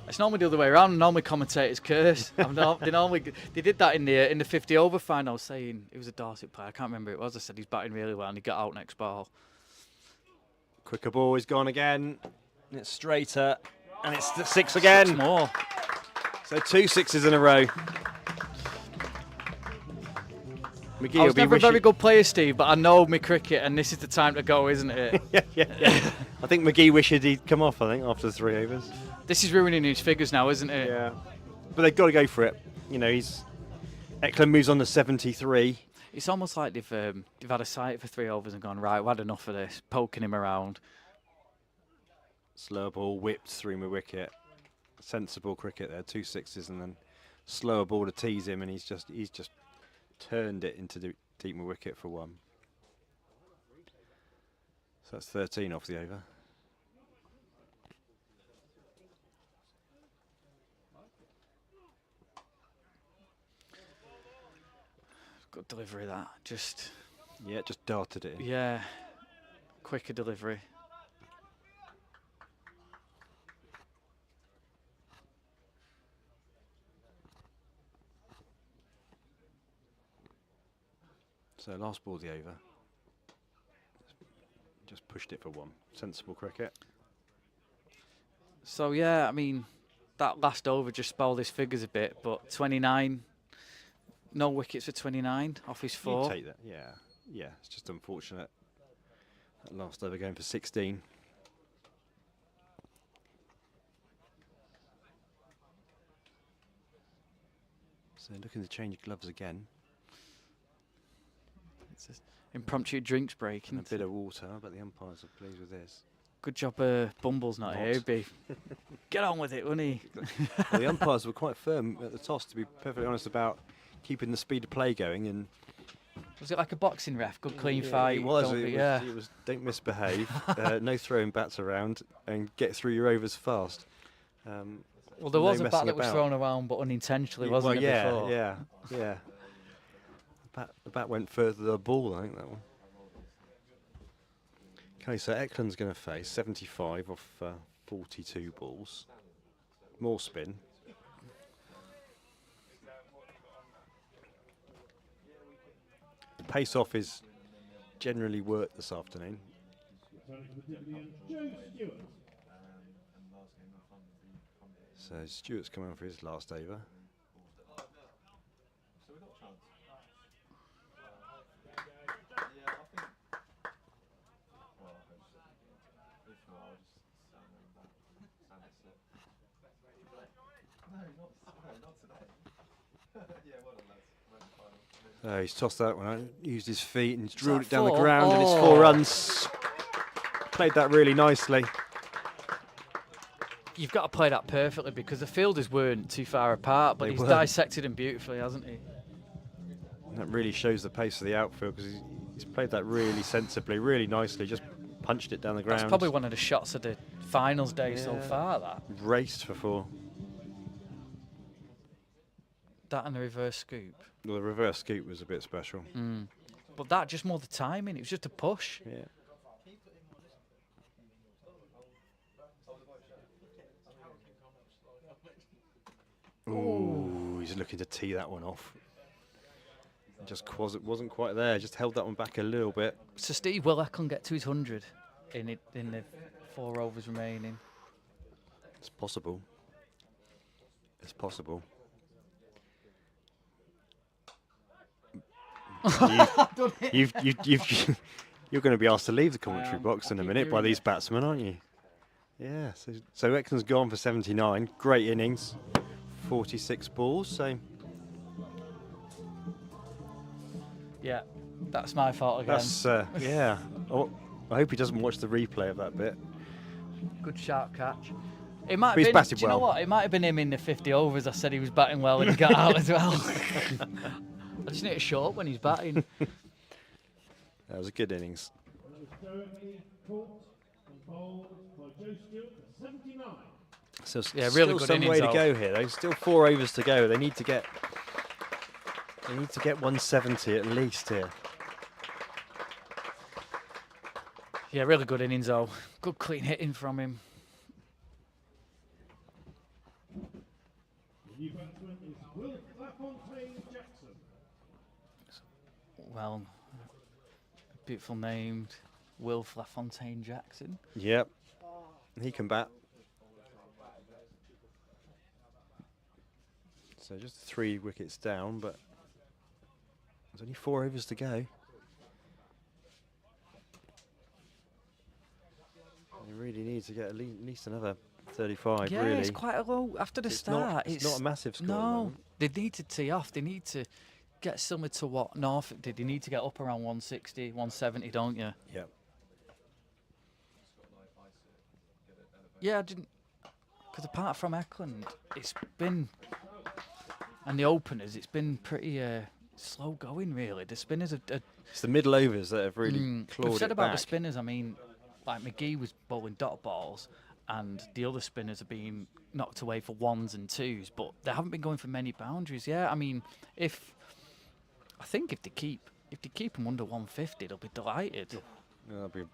It's normally the other way around. Normally commentators curse. They did that in the 50 over final, saying it was a Dorset player. I can't remember who it was. I said he's batting really well, and he got out next ball. Quicker ball is gone again. And it's straighter, and it's 6 again. 6 more. So 2 6s in a row. McGee I was will be never a wishing. very good player, Steve, but I know my cricket, and this is the time to go, isn't it? yeah. I think McGee wished he'd come off, I think, after 3 overs. This is ruining his figures now, isn't it? Yeah. But they've got to go for it. You know, Ecklland moves on to 73. It's almost like they've had a sight for 3 overs and gone, right, we've had enough of this, poking him around. Slower ball whipped through my wicket. Sensible cricket there, 2 6s, and then slower ball to tease him, and he's just turned it into deep my wicket for 1. So that's 13 off the over. Good delivery, that. Yeah, just darted it in. Yeah, quicker delivery. So last ball of the over. Just pushed it for one. Sensible cricket. So yeah, I mean, that last over just spoiled his figures a bit, but 29, no wickets for 29 off his You 4. take that, yeah. Yeah, it's just unfortunate. That last over going for 16. So looking to change gloves again. It's an impromptu drinks break. And a isn't bit it? of water. I bet the umpires are pleased with this. Good job Bumble's not here. He'd be get on with it, wouldn't he? Well, the umpires were quite firm at the toss, to be perfectly honest, about keeping the speed of play going. And Was it like a boxing ref? Good clean yeah, fight. It was. don't It be- was, yeah. it was don't misbehave. No throwing bats around, and get through your overs fast. Well, there no was a bat messing that was about. thrown around, but unintentionally, Well, wasn't it? yeah, Before? yeah, yeah. The bat went further than the ball, I think, that one. Okay, so Ecklund's going to face 75 off 42 balls. More spin. The pace off is generally worked this afternoon. Returning to the pavilion, Joe Stewart. So Stewart's come on for his last over. So he's tossed that one out, used his feet and drilled that it down the 4? ground, and it's 4 Oh. runs. Played that really nicely. You've got to play that perfectly because the fielders weren't too far apart, but They he's weren't. dissected him beautifully, hasn't he? And that really shows the pace of the outfield because he's played that really sensibly, really nicely, just punched it down the ground. That's probably one of the shots of the finals day so Yeah. far, that. Raced for 4. That and the reverse scoop. Well, the reverse scoop was a bit special. But that, just more the timing. It was just a push. Yeah. Ooh, he's looking to tee that one off. Just wasn't quite there. Just held that one back a little bit. So Steve, will Ecklland get to his 100 in the 4 overs remaining? It's possible. It's possible. You're going to be asked to leave the commentary box in a keep minute by doing these batsmen, aren't you? Yeah. So Ecklund's gone for 79. Great innings. 46 balls. So Yeah, that's my fault again. that's yeah. Oh, I hope he doesn't watch the replay of that bit. Good sharp catch. It might But he's have been, batted do you know well. what? It might have been him in the 50 overs. I said he was batting well and he got out as well. I just need to show up when he's batting. That was a good innings. That was Jeremy caught and bowled by Joe Stewart for 79. So Yeah, really still good some innings way to though. go here. Though still 4 overs to go. They need to get 170 at least here. Yeah, really good innings though. Good clean hitting from him. The new batsman is Will LaFontaine Jackson. Well, beautiful named Will LaFontaine Jackson. Yep, he can bat. So just 3 wickets down, but there's only 4 overs to go. They really need to get at least another 35. Yeah, really, it's quite a low after the It's start. not, it's not a massive score. at the No, moment. they need to tee off. They need to get similar to what Norfolk did. They need to get up around 160, 170, don't you? Yep. Yeah, I didn't. Because apart from Ecklland, it's been, and the openers, it's been pretty slow going, really. The spinners are. It's the middle overs that have really clawed We've said it about back. the spinners, I mean, like McGee was bowling dot balls, and the other spinners are being knocked away for 1s and 2s, but they haven't been going for many boundaries. Yeah, I mean, I think if they keep them under 150, they'll be delighted. Yeah, that'll be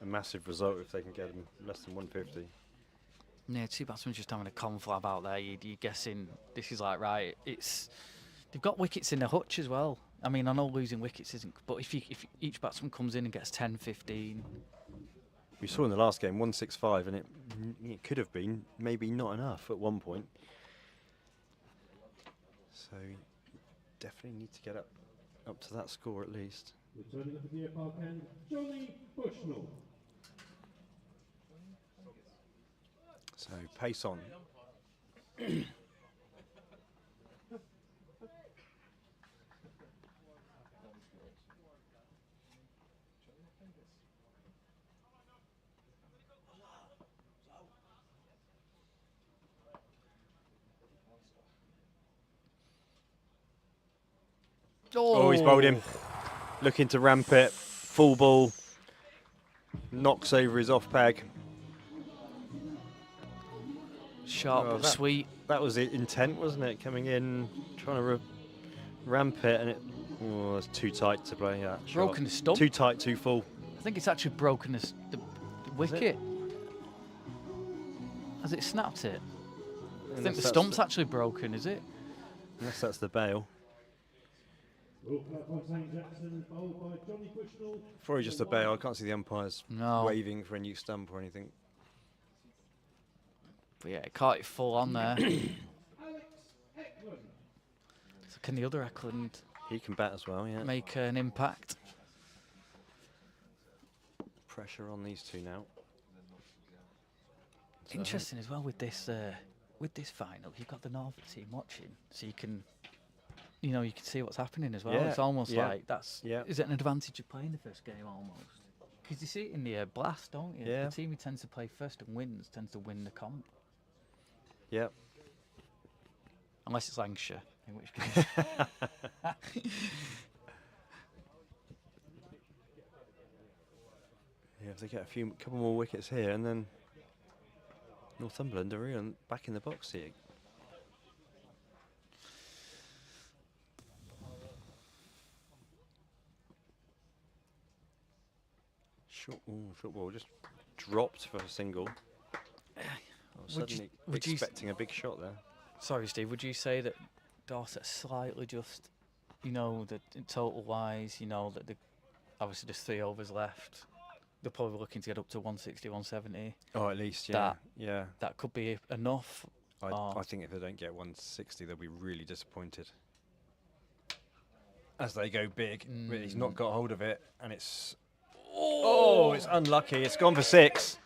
a massive result if they can get them less than 150. Yeah, 2 batsmen just having a conflab out there. You're guessing this is like right. They've got wickets in the hutch as well. I mean, I know losing wickets isn't, but if each batsman comes in and gets 10, 15, We saw in the last game 165, and it could have been maybe not enough at one point. So definitely need to get up to that score at least. Returning at the Deer Park end, Johnny Bushnell. So pace on. Oh, he's bowled him. Looking to ramp it. Full ball. Knocks over his off peg. sharp Oh, but sweet. That was the intent, wasn't it? Coming in, trying to ramp it, and it's too tight to play that shot. Broken the stump. Too tight, too full. I think it's actually broken the wicket. Has it snapped it? I think the stump's actually broken, is it? Unless that's the bail. Probably just a bail. I can't see the umpires waving for a new stump or anything. But yeah, it caught it full on there. So can the other Ecklland He can bat as well, yeah. make an impact? Pressure on these two now. Interesting as well with this final. You've got the Northern team watching, so you can see what's happening as well. Yeah, It's almost yeah, like that's. yeah. Is it an advantage of playing the first game almost? Because you see it in the blast, don't you? Yeah. The team who tends to play first and wins tends to win the comp. Yep. Unless it's Lancashire, in which case. Yeah, if they get a couple more wickets here, and then Northumberland are really back in the box here. Short ball just dropped for a single. Suddenly expecting a big shot there. Sorry, Steve. Would you say that Dorset slightly just, that in total wise, that obviously there's 3 overs left. They're probably looking to get up to 160, 170. Oh, at least, yeah. That could be enough. I think if they don't get 160, they'll be really disappointed. As they go big, but he's not got hold of it, and it's... Oh, it's unlucky. It's gone for 6.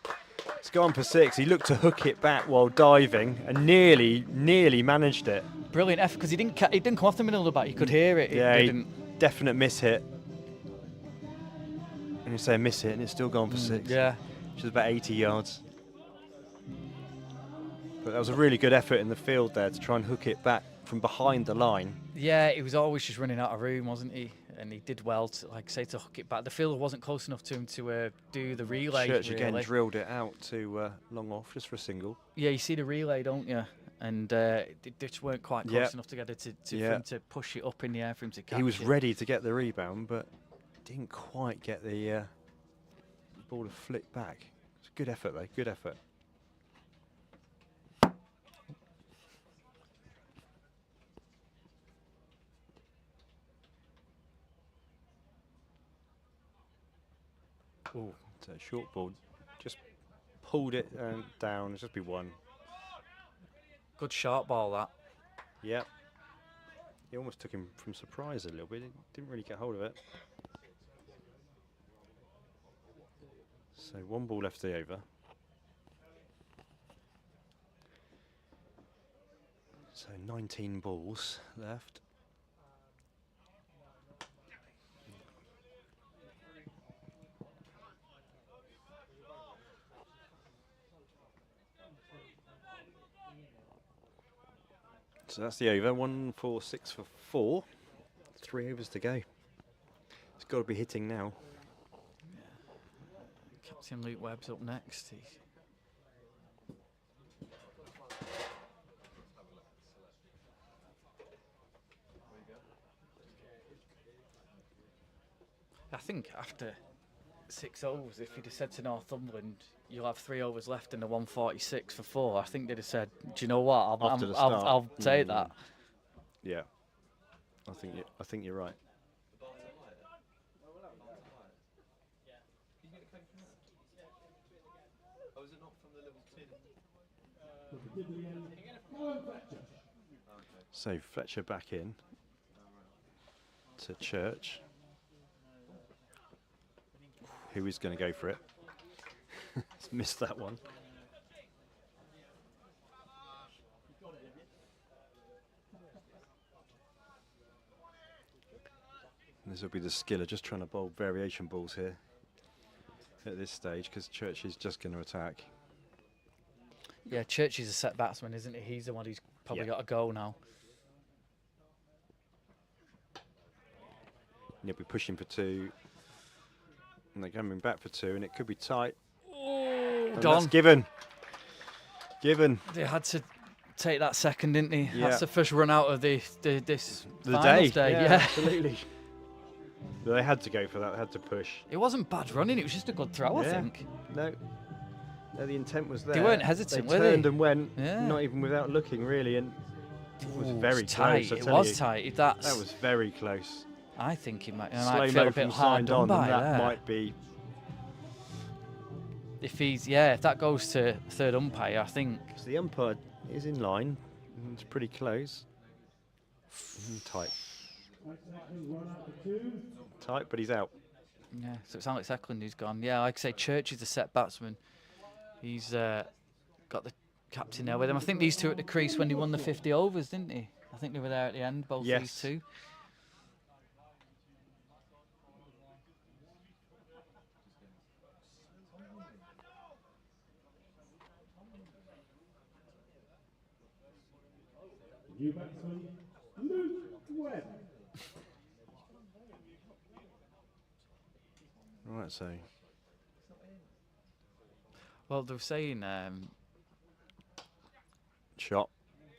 It's gone for 6. He looked to hook it back while diving, and nearly managed it. Brilliant effort, because he didn't come off the middle of the bat. You could hear it. Yeah, definite miss hit. And you say miss hit, and it's still gone for 6. Yeah. Which is about 80 yards. But that was a really good effort in the field there to try and hook it back from behind the line. Yeah, he was always just running out of room, wasn't he? And he did well to, to hook it back. The fielder wasn't close enough to him to do the relay. Church again drilled it out to long off just for a single. Yeah, you see the relay, don't you? And they just weren't quite close enough together for him to push it up in the air for him to catch it. He was ready to get the rebound, but didn't quite get the ball to flick back. It's a good effort, though. Good effort. Oh, it's a short ball. Just pulled it down. It'll just be 1. Good sharp ball, that. Yep. He almost took him from surprise a little bit. He didn't really get hold of it. So 1 ball left the over. So 19 balls left. So that's the over. 1, 4, 6 for 4. 3 overs to go. It's got to be hitting now. Captain Luke Webb's up next. I think after 6 overs, if you'd have said to Northumberland, you'll have 3 overs left in the 146 for 4, I think they'd have said, do you know what, I'll take that. Yeah, I think you're right. So Fletcher back in to Church, who is going to go for it. He's missed that one. This will be the skiller just trying to bowl variation balls here at this stage because Church is just going to attack. Yeah, Church is a set batsman, isn't he? He's the one who's probably got to go now. And he'll be pushing for 2. And they're coming back for 2, and it could be tight. Oh, And gone. that's given. Given. They had to take that second, didn't they? Yeah. That's the first run out of this The finals day. Yeah, Yeah. absolutely. But they had to go for that. They had to push. It wasn't bad running. It was just a good throw, I Yeah. think. No, the intent was there. They weren't hesitant, they were they? turned and went, Yeah. not even without looking, really, and it was Ooh, very it's tight. close. I It tell was you. tight. That was very close. I think he might Slow feel mo a bit from hard signed done on, by and that there. might be. If if that goes to third umpire, I think. So the umpire is in line. And it's pretty close. Tight. Tight, but he's out. Yeah, so it's Alex Ecklland who's gone. Yeah, like I say, Church is a set batsman. He's got the captain there with him. I think these two at the crease when he won the 50 overs, didn't he? I think they were there at the end, both Yes. these two. New batsman, Luke Webb. Right, so Well, they were saying shot,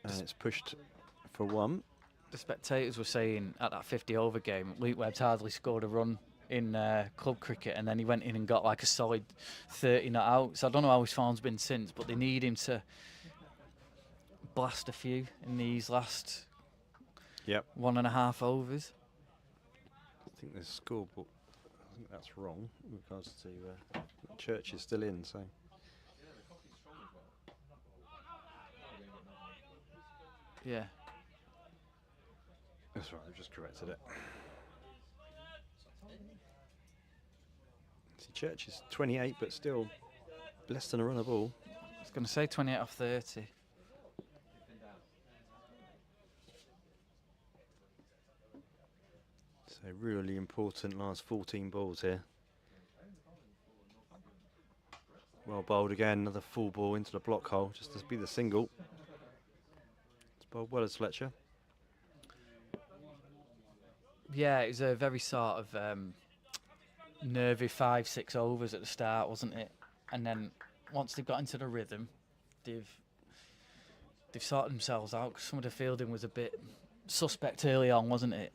and it's pushed for 1. the spectators were saying at that 50 over game, Luke Webb's hardly scored a run in club cricket, and then he went in and got like a solid 30 not out. So I don't know how his form's been since, but they need him to blast a few in these last Yep. 1.5 overs. I think the scoreboard. I think that's wrong in regards to Church is still in. So Yeah. that's right. I've just corrected it. See, Church is 28, but still less than a run a ball. I was going to say 28 off 30. So really important last 14 balls here. Well bowled again, another full ball into the block hole, just to be the single. It's bowled well as Fletcher. Yeah, it was a very sort of nervy 5-6 overs at the start, wasn't it? And then once they've got into the rhythm, they've sorted themselves out. 'Cause some of the fielding was a bit suspect early on, wasn't it?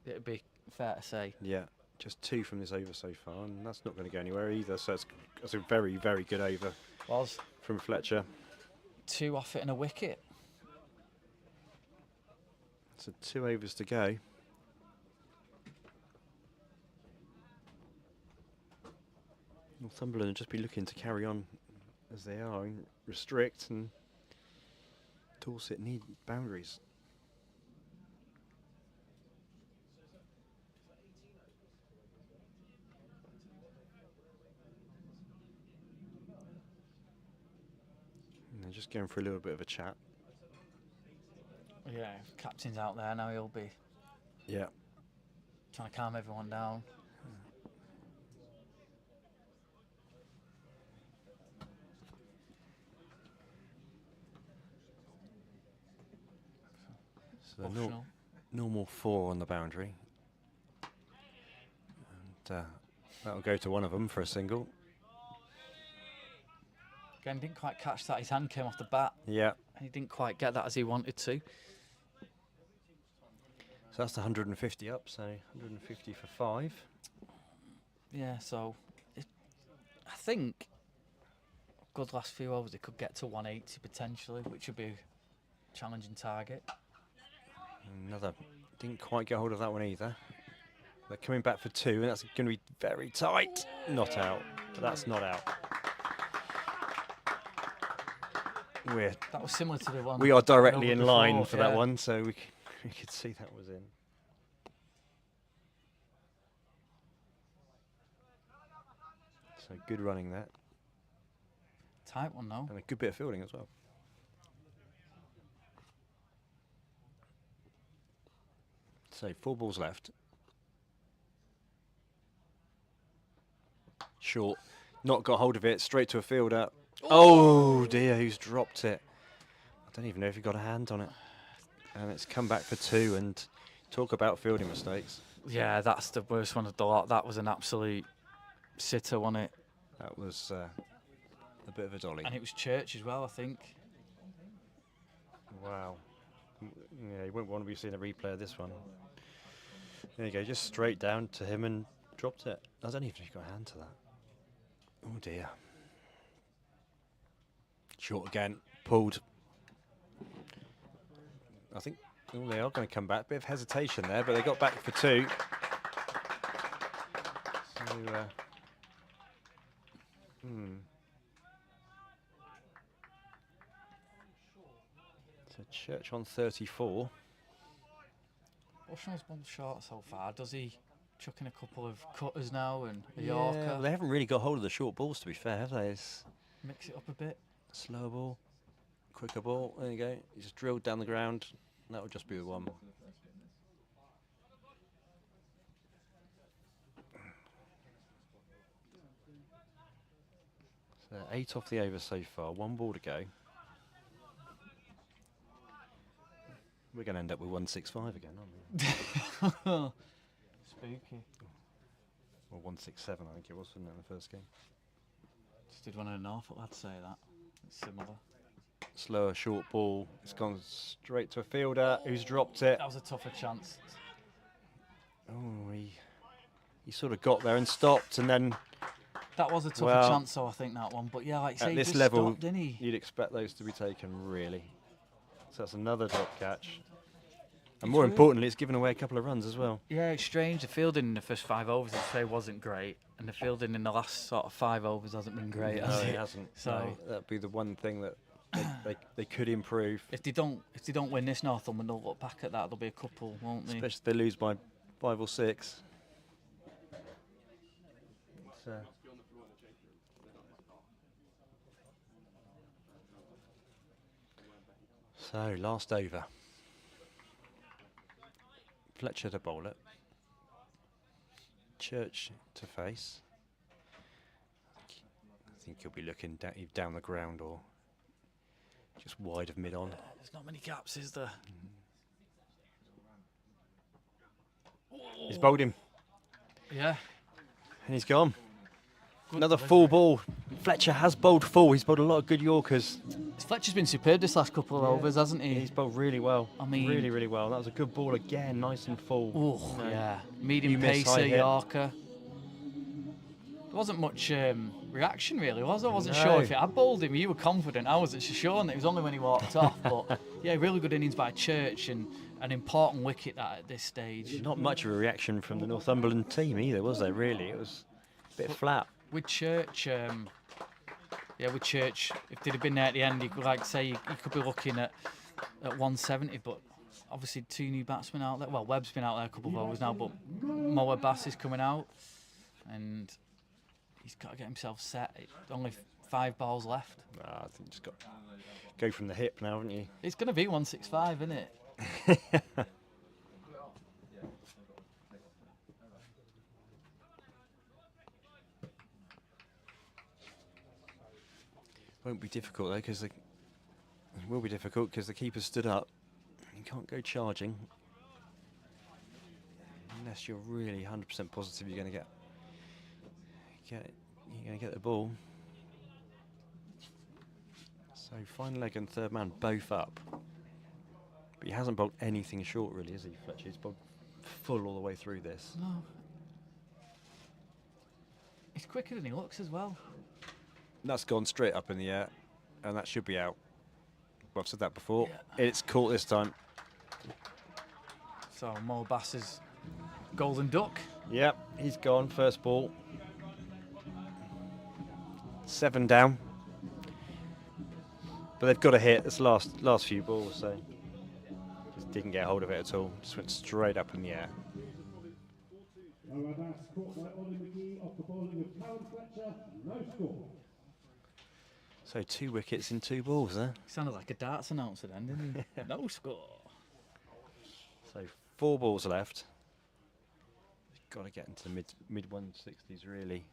It'd be fair to say. Yeah, just 2 from this over so far, and that's not going to go anywhere either. So it's a very, very good over Was from Fletcher. 2 off it and a wicket. So 2 overs to go. Northumberland will just be looking to carry on as they are and restrict, and Dorset need boundaries. And they're just going for a little bit of a chat. Yeah, captain's out there now. He'll be Yeah. trying to calm everyone down. So the Optional. normal 4 on the boundary. And that'll go to one of them for a single. Again, didn't quite catch that. His hand came off the bat. Yeah. And he didn't quite get that as he wanted to. So that's the 150 up, so 150 for 5. Yeah, so I think good last few overs, they could get to 180 potentially, which would be a challenging target. Another, didn't quite get hold of that one either. They're coming back for 2, and that's going to be very tight. Not out, but that's not out. That was similar to the one. We are directly over in line before, for yeah. that one, so we could see that was in. So good running there, Tight one though. and a good bit of fielding as well. So 4 balls left. Short, not got hold of it, straight to a fielder. Oh dear, who's dropped it? I don't even know if he got a hand on it. And it's come back for 2, and talk about fielding mistakes. Yeah, that's the worst one of the lot. That was an absolute sitter, wasn't it? That was a bit of a dolly. And it was Church as well, I think. Wow. Yeah, you won't want to be seeing a replay of this one. There you go, just straight down to him and dropped it. I don't even think he got a hand to that. Oh dear. Short again, pulled. I think they are going to come back. Bit of hesitation there, but they got back for 2. So Church on 34. Bushnell's ball short so far. Does he chuck in a couple of cutters now and a Yeah, Yorker? they haven't really got hold of the short balls, to be fair, have they? It's Mix it up a bit. slower ball, quicker ball. There you go. He just drilled down the ground. That would just be the one. So 8 off the over so far. 1 ball to go. We're going to end up with 165 again, aren't we? Spooky. Or 167, I think it was, wasn't it, in the first game? Just did one of the Norfolk lads say that. It's similar. Slower, short ball. It's gone straight to a fielder who's dropped it. That was a tougher chance. Oh, he sort of got there and stopped, and then That was a tougher Well, chance, though, I think, that one. But yeah, like I say, at he this just level, stopped, didn't he? you'd expect those to be taken, really. So that's another drop catch. And more importantly, it's given away a couple of runs as well. Yeah, it's strange. The fielding in the first 5 overs, I'd say, wasn't great. And the fielding in the last sort of 5 overs hasn't been great, has No, it? it hasn't. So No, that'd be the one thing that they could improve. if they don't win this Northumberland, they'll look back at that. There'll be a couple, won't they? Especially if they lose by 5 or 6. So, last over. Fletcher to bowl it. Church to face. I think he'll be looking down the ground or just wide of mid-on. There's not many gaps, is there? He's bowled him Yeah. and he's gone. Another full ball. Fletcher has bowled full. He's bowled a lot of good Yorkers. Fletcher's been superb this last couple of overs, hasn't he? He's bowled really well. I mean, really, really well. That was a good ball again, nice and full. Oh, No. yeah. Medium You miss high pacer, hit. Yorker. There wasn't much reaction, really, was there? I wasn't No. sure if it had bowled him. You were confident. I wasn't so sure, and it was only when he walked off. But, yeah, really good innings by Church and an important wicket that at this stage. Not much of a reaction from the Northumberland team either, was there, really? It was a bit flat. With Church, with Church, if they'd have been there at the end, you could, like say, you could be looking at 170, but obviously 2 new batsmen out there. Well, Webb's been out there a couple of overs now, but Moa Bass is coming out, and he's got to get himself set. Only 5 balls left. I think you just got to go from the hip now, haven't you? It's going to be 165, isn't it? Won't be difficult though, because it will be difficult because the keeper stood up. You can't go charging unless you're really 100% positive you're going to get the ball. So final leg and third man both up, but he hasn't bowled anything short really, has he, Fletcher? He's bowled full all the way through this. No. He's quicker than he looks as well. That's gone straight up in the air, and that should be out. Well, I've said that before. It's caught this time. So Mo Bass's golden duck. Yep, he's gone. First ball. 7 down. But they've got a hit. It's the last few balls, so just didn't get hold of it at all. Just went straight up in the air. That's caught by Ollie McGee off the bowling of Callum Fletcher. No score. So 2 wickets in 2 balls there. Sounded like a darts announcer then, didn't he? No score. So 4 balls left. Got to get into the mid 160s really.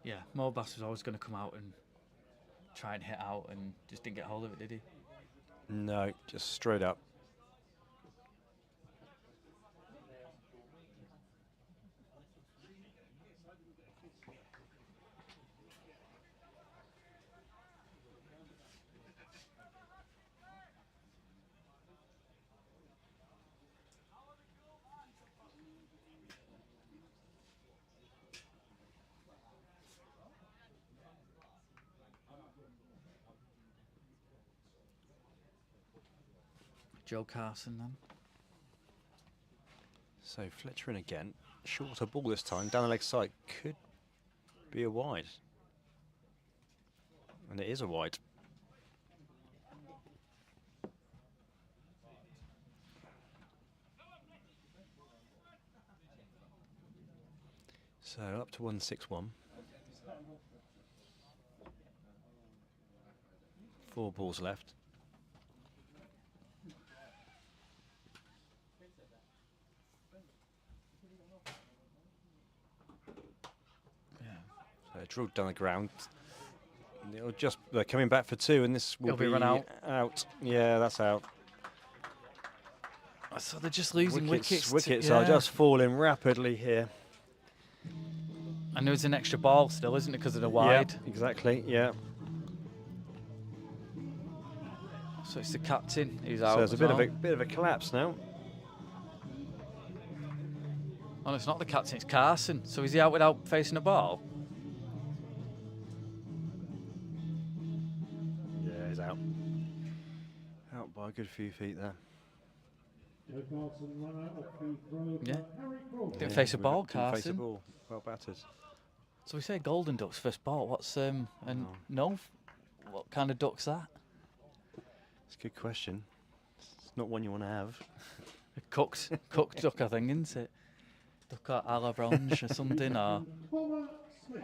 Yeah, Morbass was always going to come out and try and hit out and just didn't get hold of it, did he? No, just straight up. Joe Carson then. So Fletcher in again. Shorter ball this time. Down the leg side. Could be a wide. And it is a wide. So up to 161. 4 balls left. Drilled down the ground. It'll just they're coming back for 2, and this will It'll be run out. Out. Yeah, that's out. So they're just losing wickets. Wickets are just falling rapidly here. And there was an extra ball still, isn't it, because of the wide? Yeah, exactly. Yeah. So it's the captain who's out. So there's as a well. bit of a collapse now. Oh, no, it's not the captain, it's Carson. So is he out without facing the ball? Yeah, he's out. Out by a good few feet there. Joe Carson run out of the throw. Yeah. Harry Crawley. Didn't face a ball, Didn't face a Carson. ball. Well battered. So we say golden duck's first ball. What's and no? What kind of duck's that? It's a good question. It's not one you want to have. A cooked duck, I think, isn't it? Duck à la blanche or something, or Homer Smith.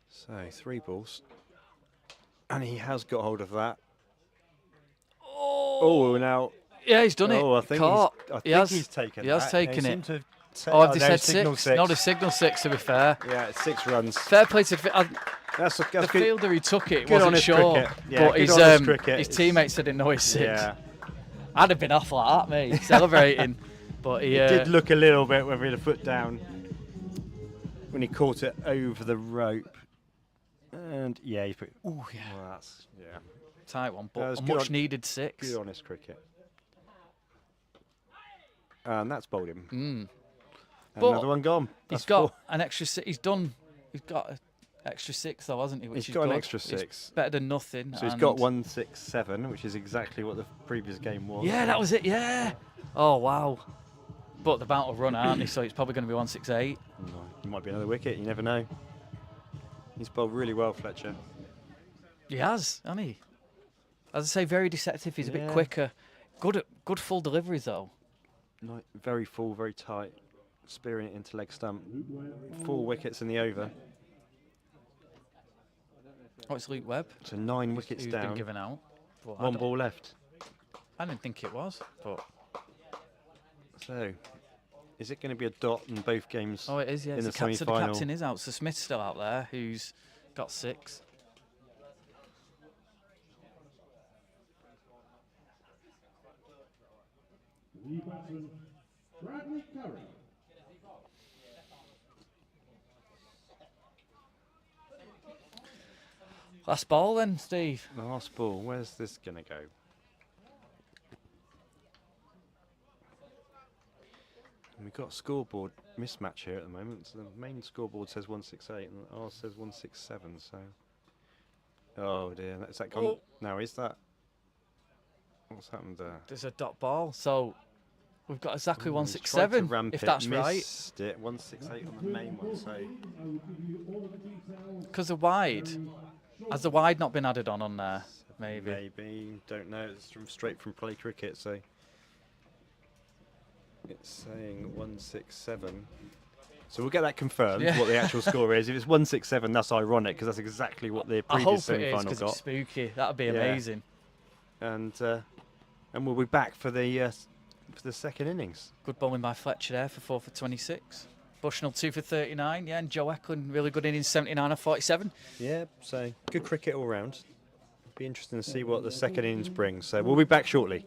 So 3 balls. And he has got hold of that. Oh, now. yeah, he's done Oh, it. I think Caught. he's taken He has that. taken They it. seem to have Oh, have they no, said signal 6? No, the signal 6, to be fair. Yeah, it's 6 runs. Fair play to That's the good. fielder who took it Good wasn't honest sure. cricket. Yeah, but good his, honest cricket. his It's- teammates said didn't know he's 6. Yeah. I'd have been off like that, mate, celebrating. But he It did look a little bit whether he had a foot down when he caught it over the rope. And yeah, he put. Ooh, yeah. Well, that's Tight one, That but was a good much on- needed 6. good honest cricket. And that's bowled him. Mm. But Another one gone. He's That's got 4. an extra 6. He's got an extra 6 though, hasn't he? Which He's is got an good. extra It's 6. better than nothing. So he's got 167, which is exactly what the previous game was. Yeah, that was it. Yeah. Oh wow. But they're about to run, aren't they? So it's probably going to be 168. It might be another wicket. You never know. He's bowled really well, Fletcher. He has, hasn't he? As I say, very deceptive. He's a bit Yeah. quicker. Good full deliveries though. Very full, very tight. Spearing it into leg stump. 4 wickets in the over. Oh, it's Luke Webb. So 9 wickets Who's been down. given out. But 1 ball left. I didn't think it was, but So, is it going to be a dot in both games? oh, it is. Yeah, in it's the so the semi-final? captain is out. So Smith's still out there, who's got 6. New batsman Bradley Curry. Last ball then, Steve. Last ball. Where's this going to go? And we've got a scoreboard mismatch here at the moment. So the main scoreboard says 168 and ours says 167. So, oh dear, is that gone? Oh. Now is that? What's happened there? There's a dot ball, so we've got exactly Ooh, he's tried to 167, ramp if it, that's right. missed it. 168 on the main one. So Because the wide, has the wide not been added on there? Maybe. maybe, don't know. It's straight from play cricket. So it's saying 167. So we'll get that confirmed, Yeah. what the actual score is. If it's 167, that's ironic because that's exactly what the I hope previous it is semi-final because got. it's spooky. That would be Yeah. amazing. And we'll be back for the second innings. Good bowling by Fletcher there for 4 for 26. Bushnell 2 for 39. Yeah, and Joe Ecklland really good innings, 79 and 47. Yeah, so good cricket all round. Be interesting to see what the second innings brings. So we'll be back shortly.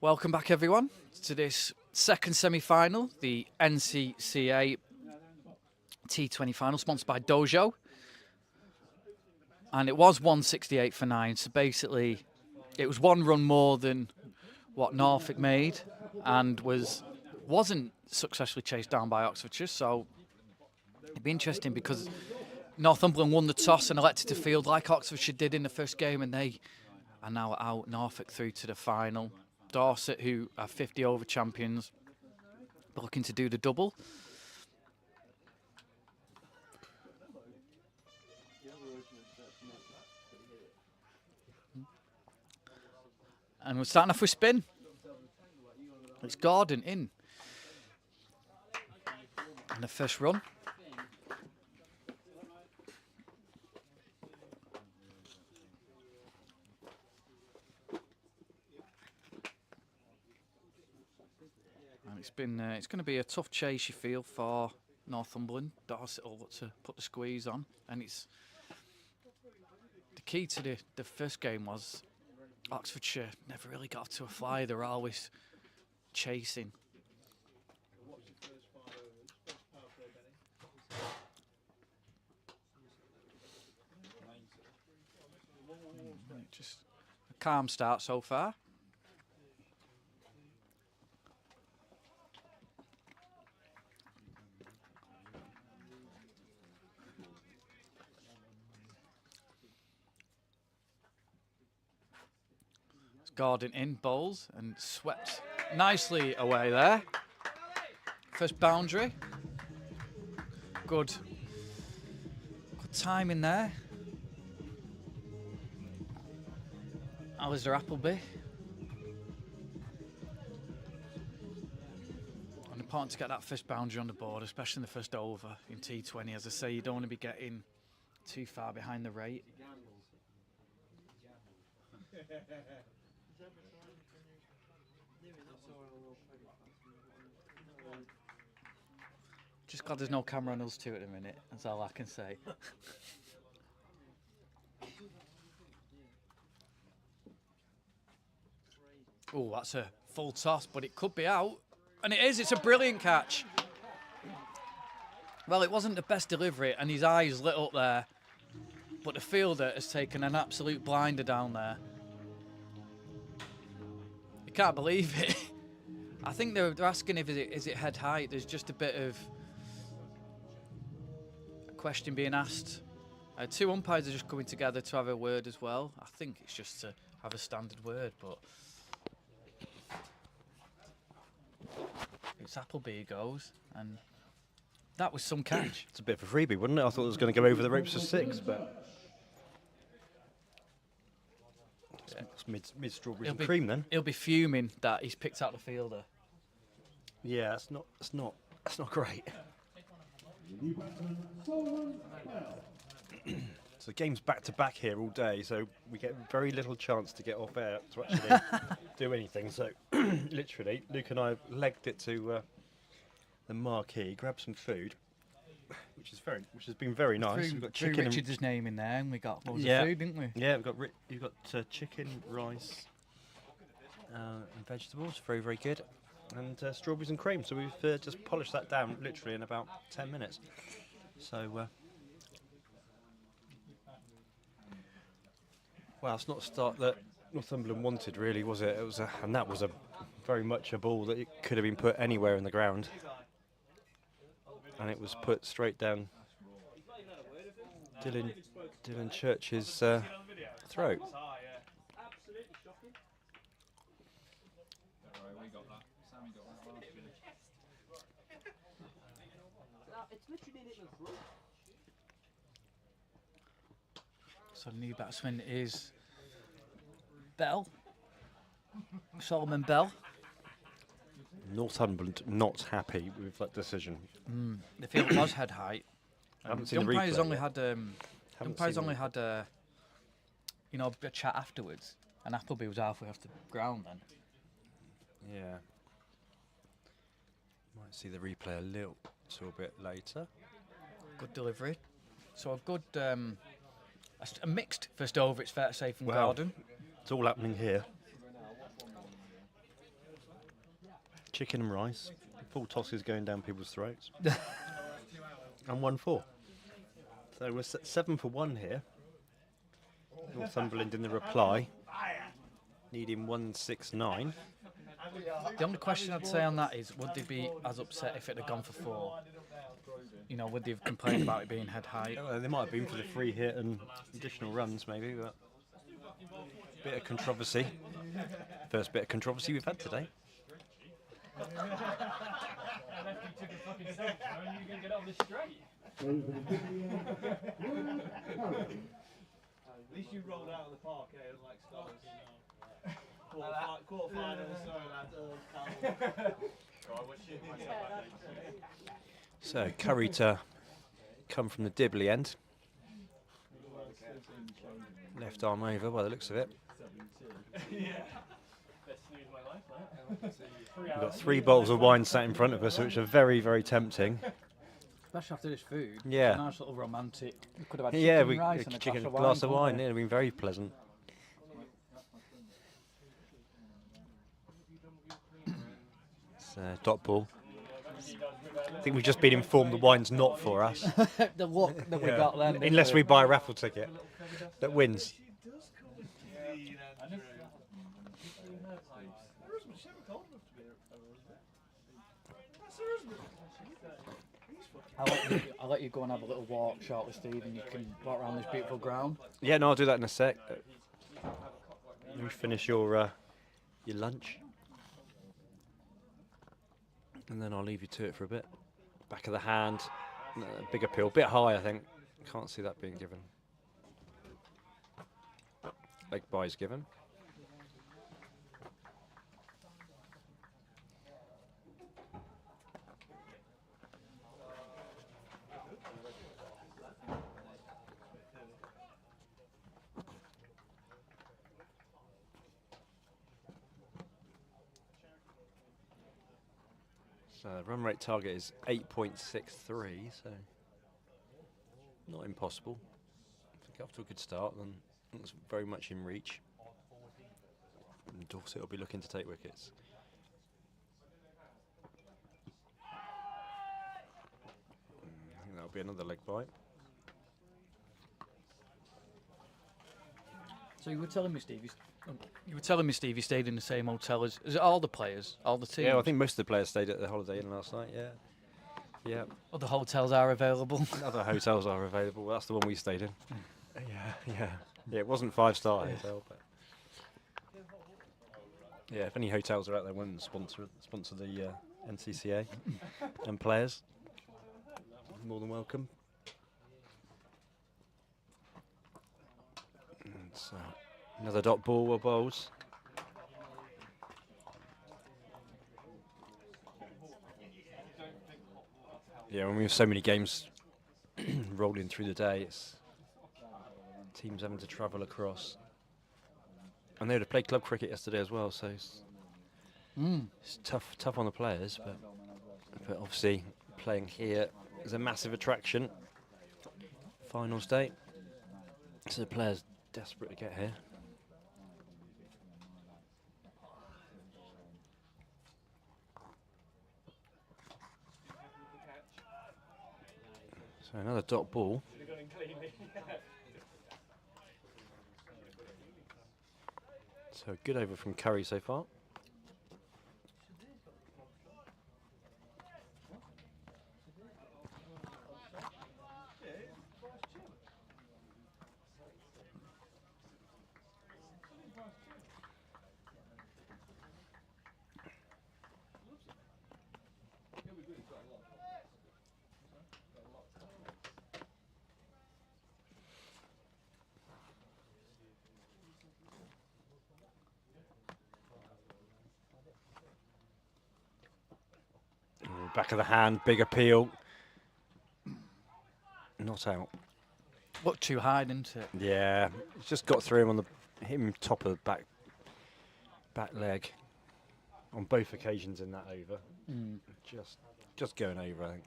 Welcome back, everyone, to this second semi-final, the NCCA T20 final, sponsored by Dojo. And it was 168 for 9, so basically it was one run more than what Norfolk made and wasn't successfully chased down by Oxfordshire, so it'd be interesting because Northumberland won the toss and elected to field like Oxfordshire did in the first game, and they are now out. Norfolk through to the final. Dorset, who are 50-over champions, looking to do the double. And we're starting off with spin. It's Gordon in the first run. And it's going to be a tough chase, you feel, for Northumberland. Dorset will look to put the squeeze on, and it's the key to the first game was Oxfordshire never really got off to a fly. They were always chasing. Just a calm start so far. Gordon in, bowls, and swept nicely away there. First boundary. Good timing there. Alistair Appleby. And important to get that first boundary on the board, especially in the first over in T20. As I say, you don't want to be getting too far behind the rate. Just glad there's no camera on us two at the minute, that's all I can say. Oh, that's a full toss, but it could be out. And it is, it's a brilliant catch. Well, it wasn't the best delivery, and his eyes lit up there. But the fielder has taken an absolute blinder down there. You can't believe it. I think they're asking if is it head height. There's just a bit of a question being asked. Two umpires are just coming together to have a word as well. I think it's just to have a standard word, but it's Appleby who goes, and that was some catch. It's a bit of a freebie, wasn't it? I thought it was going to go over the ropes for 6, but it's mid strawberries and cream then. He'll be fuming that he's picked out the fielder. Yeah, that's not great. So the game's back to back here all day, so we get very little chance to get off air to actually do anything. So literally, Luke and I have legged it to the marquee, grabbed some food, which has been very nice. We've got chicken. Richard's name in there, and we got loads of food, didn't we? Yeah, you've got chicken, rice, and vegetables. Very, very good. And strawberries and cream. So we've just polished that down literally in about 10 minutes. So, well, it's not a start that Northumberland wanted, really, was it? And that was very much a ball that it could have been put anywhere in the ground, and it was put straight down Dylan Church's throat. So the new batsman is Bell, Solomon Bell. Northumberland not happy with that decision. The field was head height. The umpires replay only yet. had a chat afterwards, and Appleby was halfway off the ground then. Yeah. Might see the replay a little bit later. Good delivery. So a good, a mixed first over, it's fair to say, from Wow. Gordon. It's all happening here. chicken and rice, full tosses going down people's throats, and 1-4. So we're 7 for 1 here. Northumberland in the reply, needing 169. The only question I'd say on that is, would they be as upset if it had gone for 4? You know, would they have complained about it being head height? Well, they might have been for the free hit and additional runs, maybe, but bit of controversy. First bit of controversy we've had today. Over the diddly end. Curry. At least you rolled out of the park, eh? Unlike Scotland. Quarter final, sorry lads. So Curry to come from the Dibley end. Left arm over by the looks of it. We've got 3 bottles of wine sat in front of us, which are very, very tempting. Especially after this food. Yeah. It's a nice little romantic. We could have had Yeah, chicken, rice, and a glass of wine. couldn't Yeah, it'd been very pleasant. It's dot ball. I think we've just been informed the wine's not for us. we? The luck that we got then. didn't Unless we buy a raffle ticket that wins. I'll let you go and have a little walk shortly, Steve, and you can walk around this beautiful ground. Yeah, no, I'll do that in a sec. You finish your lunch, and then I'll leave you to it for a bit. Back of the hand, big appeal, bit high, I think. Can't see that being given. Leg bye's given. So run rate target is 8.63, so not impossible. If we get off to a good start, then it's very much in reach. And Dorset will be looking to take wickets. I think that'll be another leg bite. So you were telling me, Steve, you stayed in the same hotel as is it all the players, all the teams? Yeah, I think most of the players stayed at the Holiday Inn last night, yeah. Yeah. Other hotels are available. Other hotels are available. Well, that's the one we stayed in. Yeah. It wasn't 5-star hotel, but yeah, if any hotels are out there wanting to sponsor the NCCA and players, more than welcome. And so another dot ball or bowls. Yeah, when we have so many games rolling through the day, it's teams having to travel across. And they would have played club cricket yesterday as well, so it's tough on the players. But obviously playing here is a massive attraction. Finals day, so the players desperate to get here. So another dot ball. So good over from Curry so far. Back of the hand, big appeal. Not out. Looked too high, didn't it? Yeah, it's just got through him on hit him top of the back leg on both occasions in that over. Just going over, I think.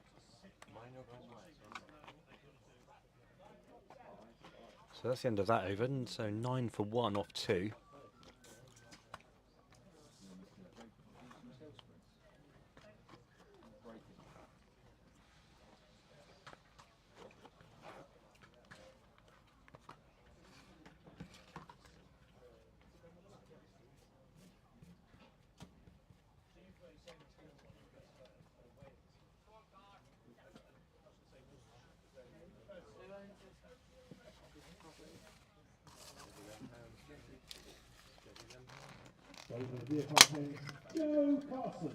So that's the end of that over, and so 9 for 1 off 2. Over the veer captain, Joe Carson.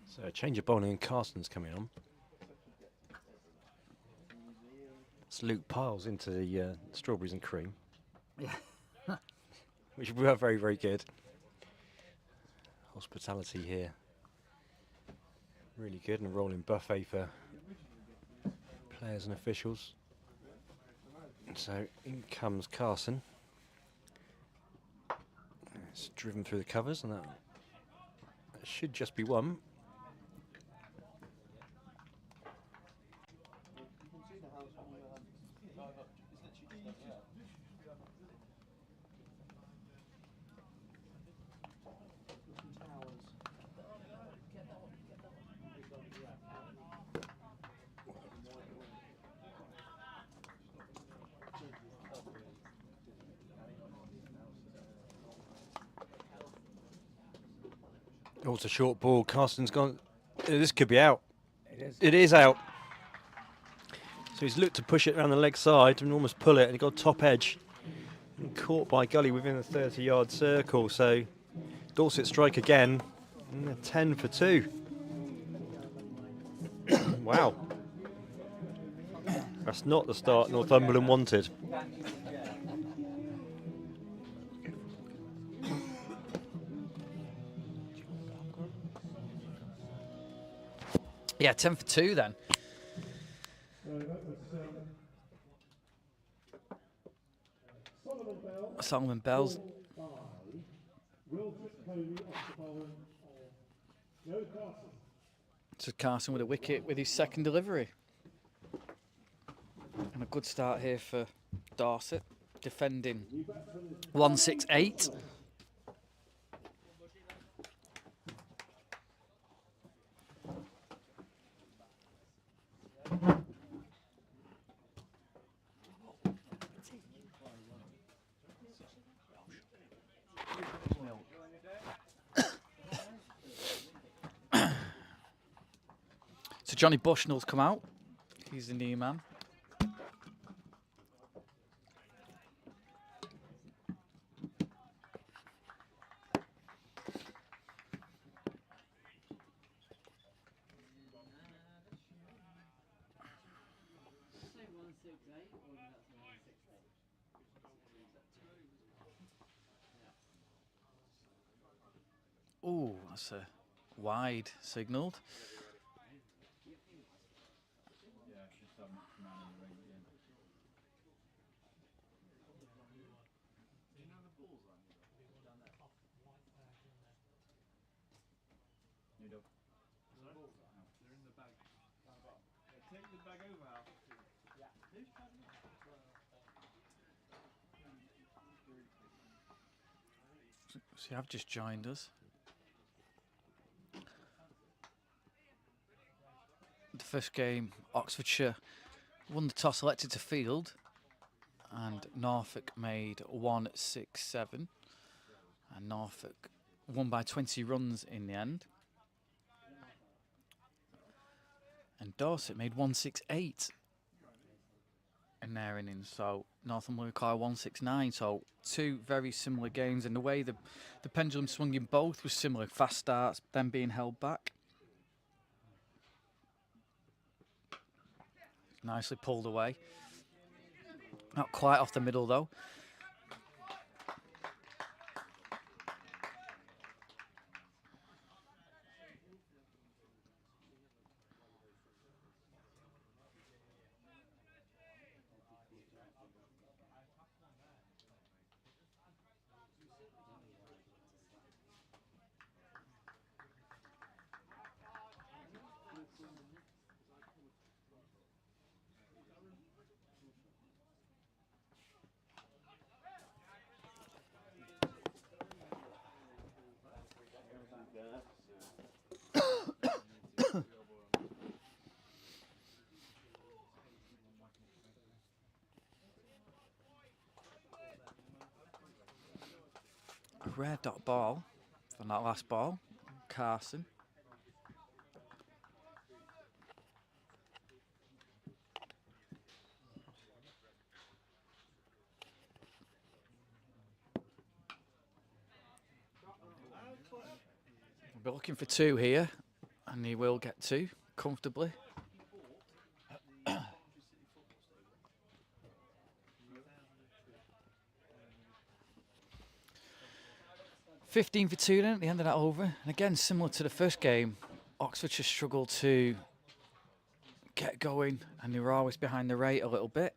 So a change of bowling and Carson's coming on. It's Luke Piles into the strawberries and cream. Yeah. Which were very, very good. Hospitality here. Really good, and a rolling buffet for players and officials. So in comes Carson. It's driven through the covers, and that should just be one. Oh, it's a short ball. Carson's gone. This could be out. It is out. So he's looked to push it around the leg side and almost pull it, and he got top edge. And caught by Gully within the 30-yard circle. So Dorset strike again. And they're 10 for 2. Wow. That's not the start Northumberland wanted. Yeah, 10 for 2 then. So that was Solomon Bell's. by Wilfred Coney off the bowling of Joe Carson. To Carson with a wicket with his second delivery. And a good start here for Dorset, defending 168. So Johnny Bushnell's come out. He's the new man. Oh, that's a wide signalled. Take the bag over, Al. So you have just joined us. The first game, Oxfordshire won the toss, elected to field, and Norfolk made 167, and Norfolk won by 20 runs in the end. And Dorset made 168 in their innings, so Northumberland require 169. So two very similar games, and the way the pendulum swung in both was similar. Fast starts, then being held back. Nicely pulled away. Not quite off the middle though. A rare dot ball from that last ball, Carson. We're looking for 2 here, and he will get 2 comfortably. 15 for 2 then at the end of that over. And again, similar to the first game, Oxfordshire struggled to get going, and they were always behind the rate a little bit.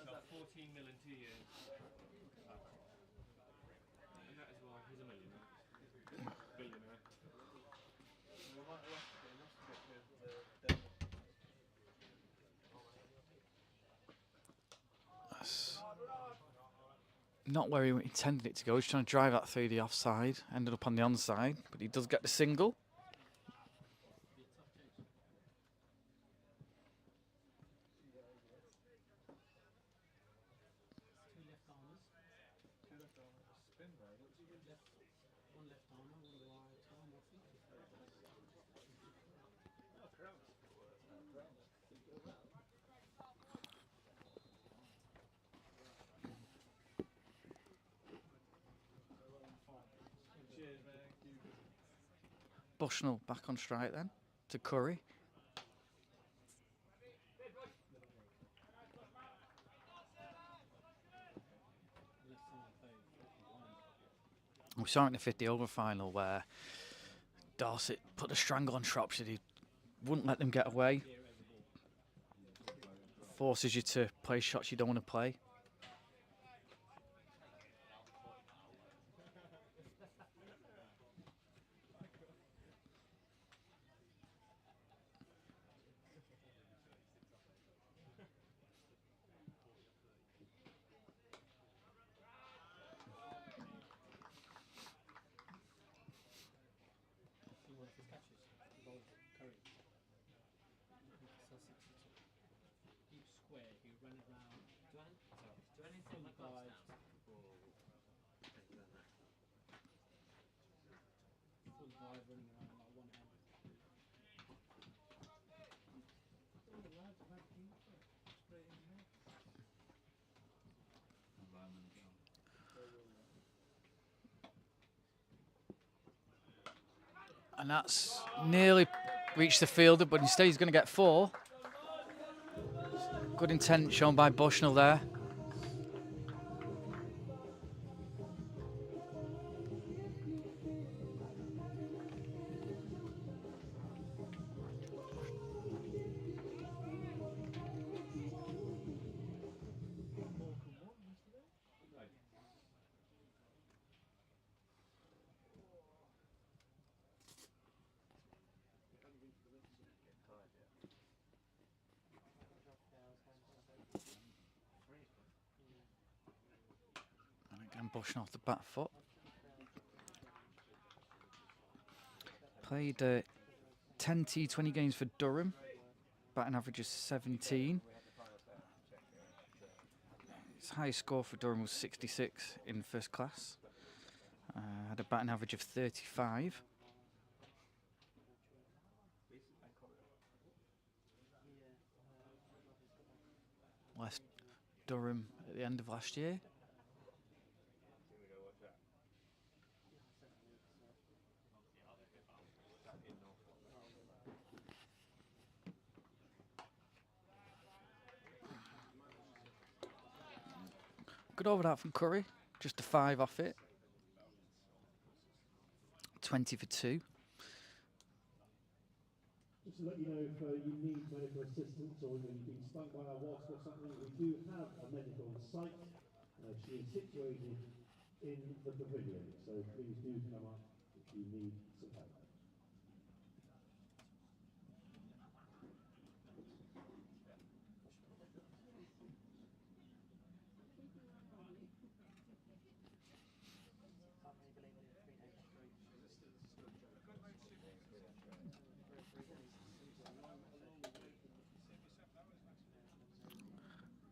About 14 mil in 2 years. And that is why he's a millionaire. Billionaire. That's not where he intended it to go. He's trying to drive that through the offside. Ended up on the onside, but he does get the single. Bushnell back on strike then to Curry. We saw it in the 50 over final where Dorset put a strangle on Shropshire. He wouldn't let them get away. Forces you to play shots you don't want to play. And that's nearly reached the fielder, but instead he's going to get 4. Good intent shown by Bushnell there. Bushnell off the back foot. Played 10 T20 games for Durham, batting average of 17. His highest score for Durham was 66 in first class. Had a batting average of 35. Left Durham at the end of last year. Good over that from Curry, just a 5 off it. 20 for 2. Just to let you know, if you need medical assistance or you've been stung by a wasp or something, we do have a medical site. She is situated in the pavilion, so please do come up if you need some help.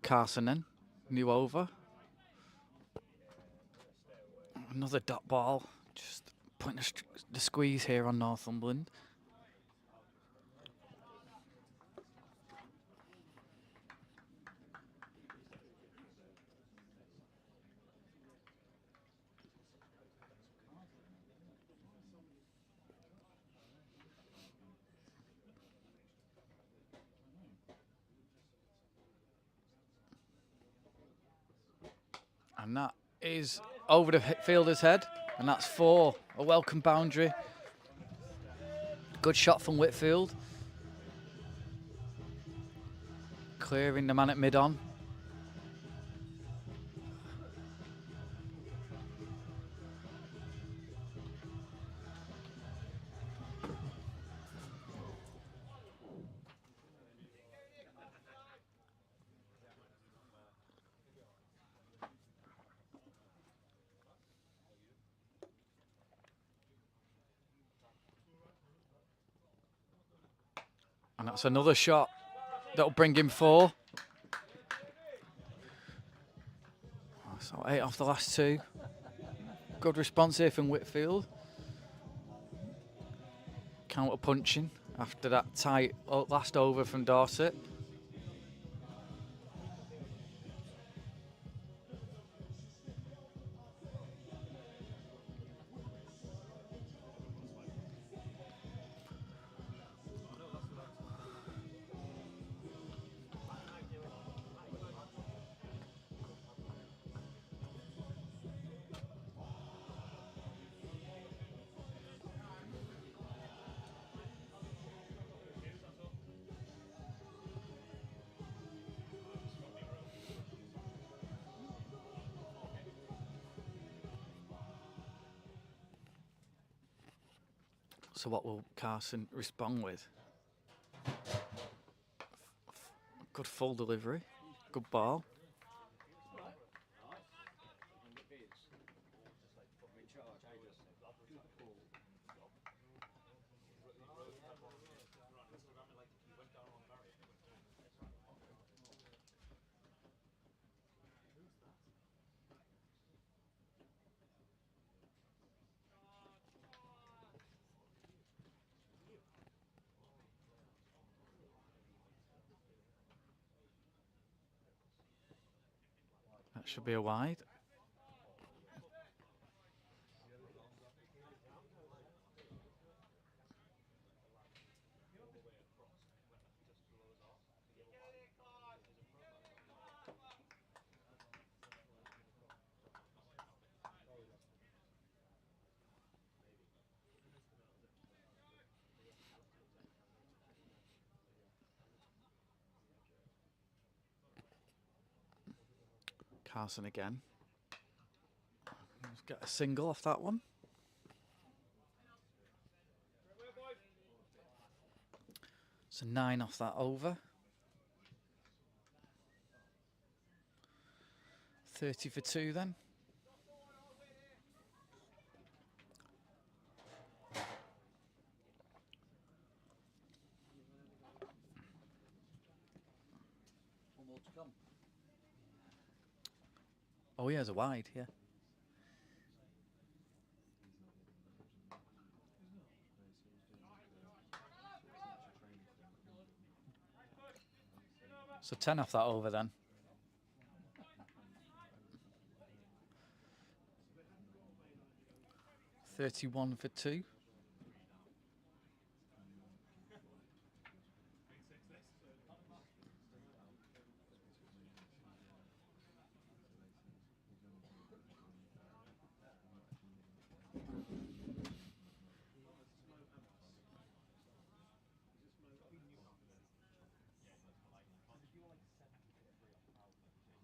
Carson then, new over. Another dot ball, just putting the squeeze here on Northumberland. And that is over the fielder's head, and that's 4. A welcome boundary. Good shot from Whitfield. Clearing the man at mid-on. And that's another shot that'll bring him 4. So 8 off the last 2. Good response here from Whitfield. Counter punching after that tight last over from Dorset. So what will Carson respond with? Good full delivery, good ball. That should be a wide. Carson again. Let's get a single off that one. So 9 off that over. 30 for 2 then. One more to come. Oh, he has a wide, yeah. So 10 off that over then. $31 for 2.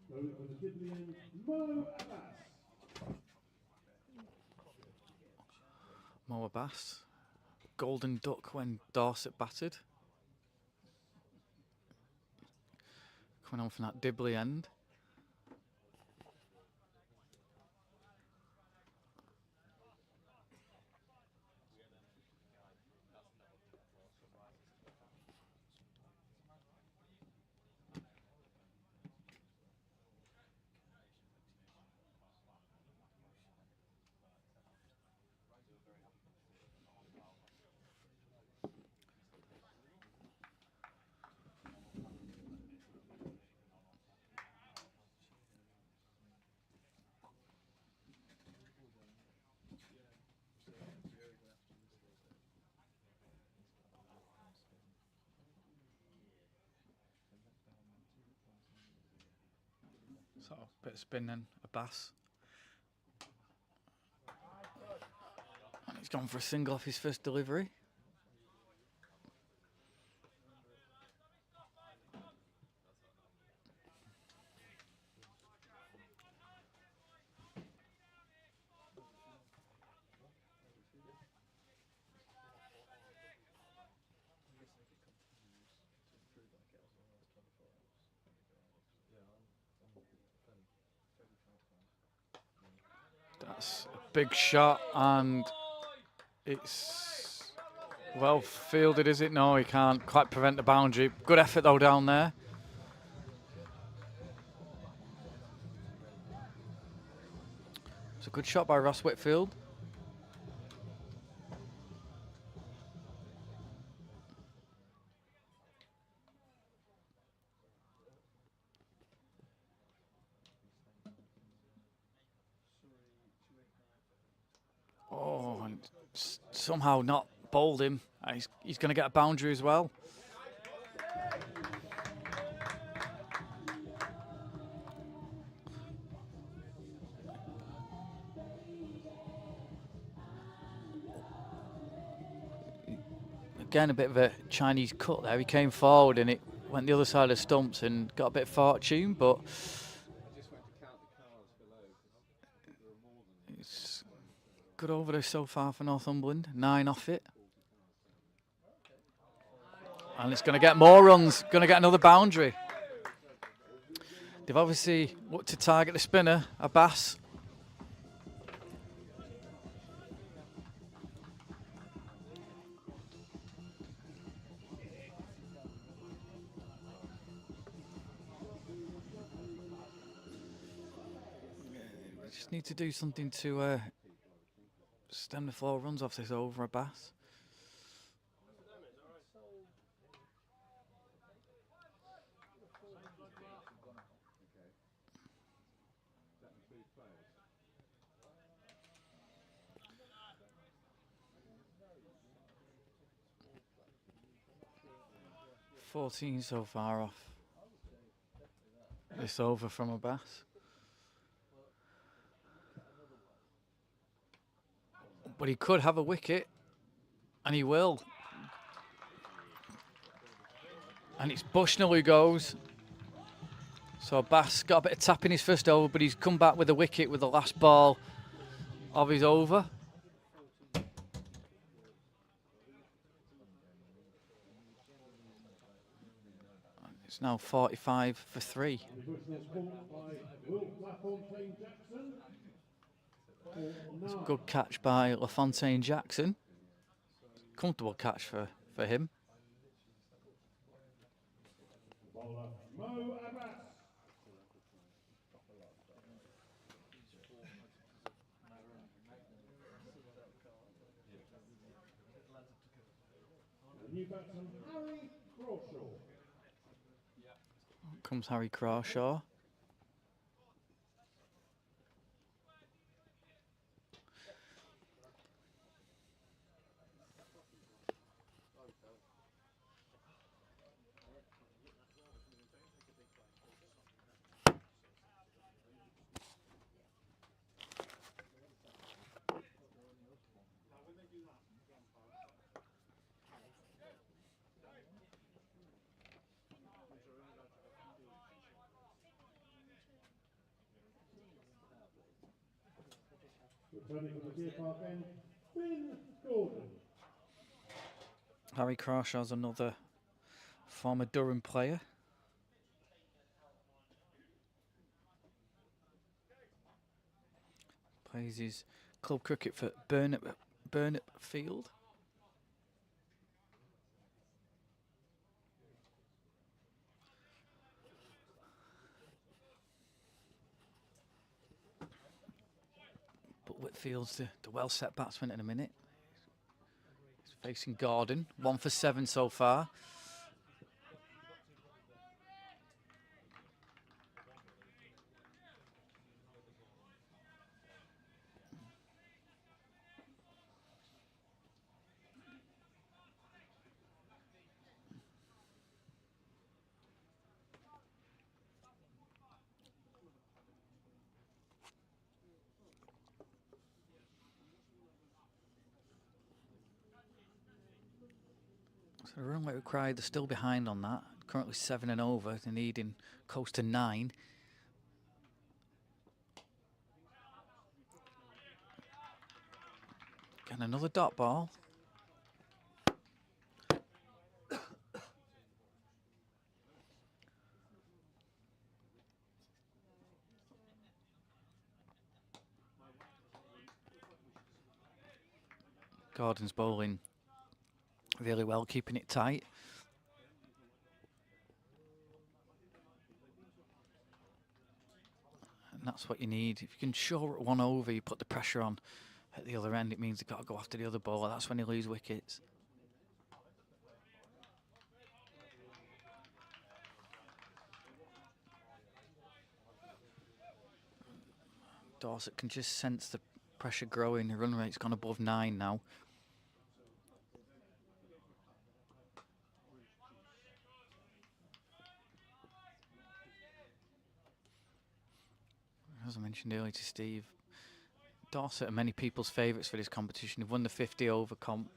Going for the Dibley end, Mo Abbas. Mo Abbas. Golden duck when Dorset battered. Coming on from that Dibley end. So a bit of spin then, a Bass. And he's gone for a single off his first delivery. That's a big shot, and it's well fielded, is it? No, he can't quite prevent the boundary. Good effort though down there. It's a good shot by Ross Whitfield. Oh, and somehow not bowled him. He's going to get a boundary as well. Again, a bit of a Chinese cut there. He came forward and it went the other side of the stumps and got a bit of fortune, but it's good over there so far for Northumberland. 9 off it. And it's going to get more runs, going to get another boundary. They've obviously looked to target the spinner, a Bass. Just need to do something to stem the flow of runs off this over, a Bass. $14 so far off this over from a Bass. But he could have a wicket, and he will. And it's Bushnell who goes. So Bass got a bit of tap in his first over, but he's come back with a wicket with the last ball of his over. It's now 45 for 3. It's a good catch by LaFontaine Jackson. Comfortable catch for him. Comes Harry Crawshaw. Returning from the Deer Park end, Finn Gordon. Harry Crawshaw's another former Durham player. Plays his club cricket for Burnett Field. But Whitfield's the well-set batsman in a minute. He's facing Gordon. 1 for 7 so far. So the run rate required, they're still behind on that. Currently 7 and over. They're needing close to 9. And another dot ball. Gordon's bowling really well, keeping it tight. And that's what you need. If you can shore one over, you put the pressure on at the other end, it means they've got to go after the other bowler. That's when you lose wickets. Dorset can just sense the pressure growing. The run rate's gone above 9 now. As I mentioned earlier to Steve, Dorset are many people's favourites for this competition. They've won the 50 over comp.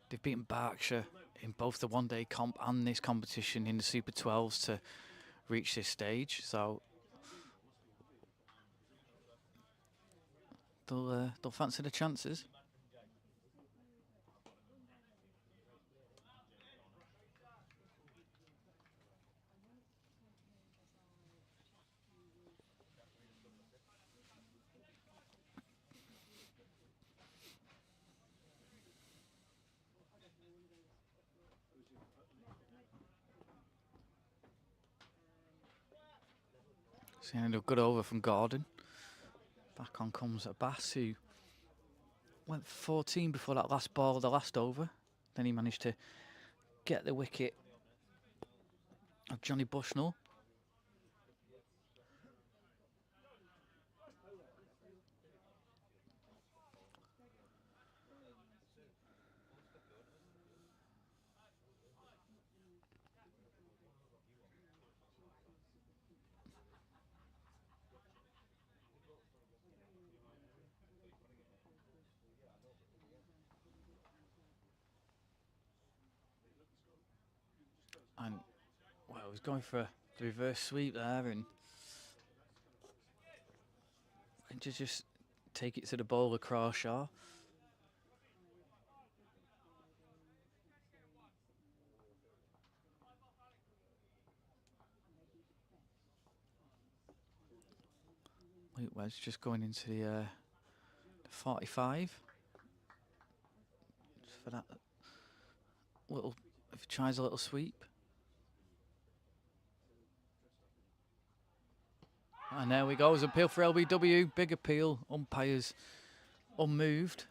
They've beaten Berkshire in both the one-day comp and this competition in the Super 12s to reach this stage. So they'll fancy the chances. Seeing a good over from Gordon. Back on comes Abbas, who went 14 before that last ball, the last over. Then he managed to get the wicket of Johnny Bushnell. And, well, he was going for the reverse sweep there and to just take it to the bowler, Crawshaw. Luke Wes just going into the 45. Just for that little, if he tries a little sweep. And there we go, as appeal for LBW, big appeal, umpires unmoved.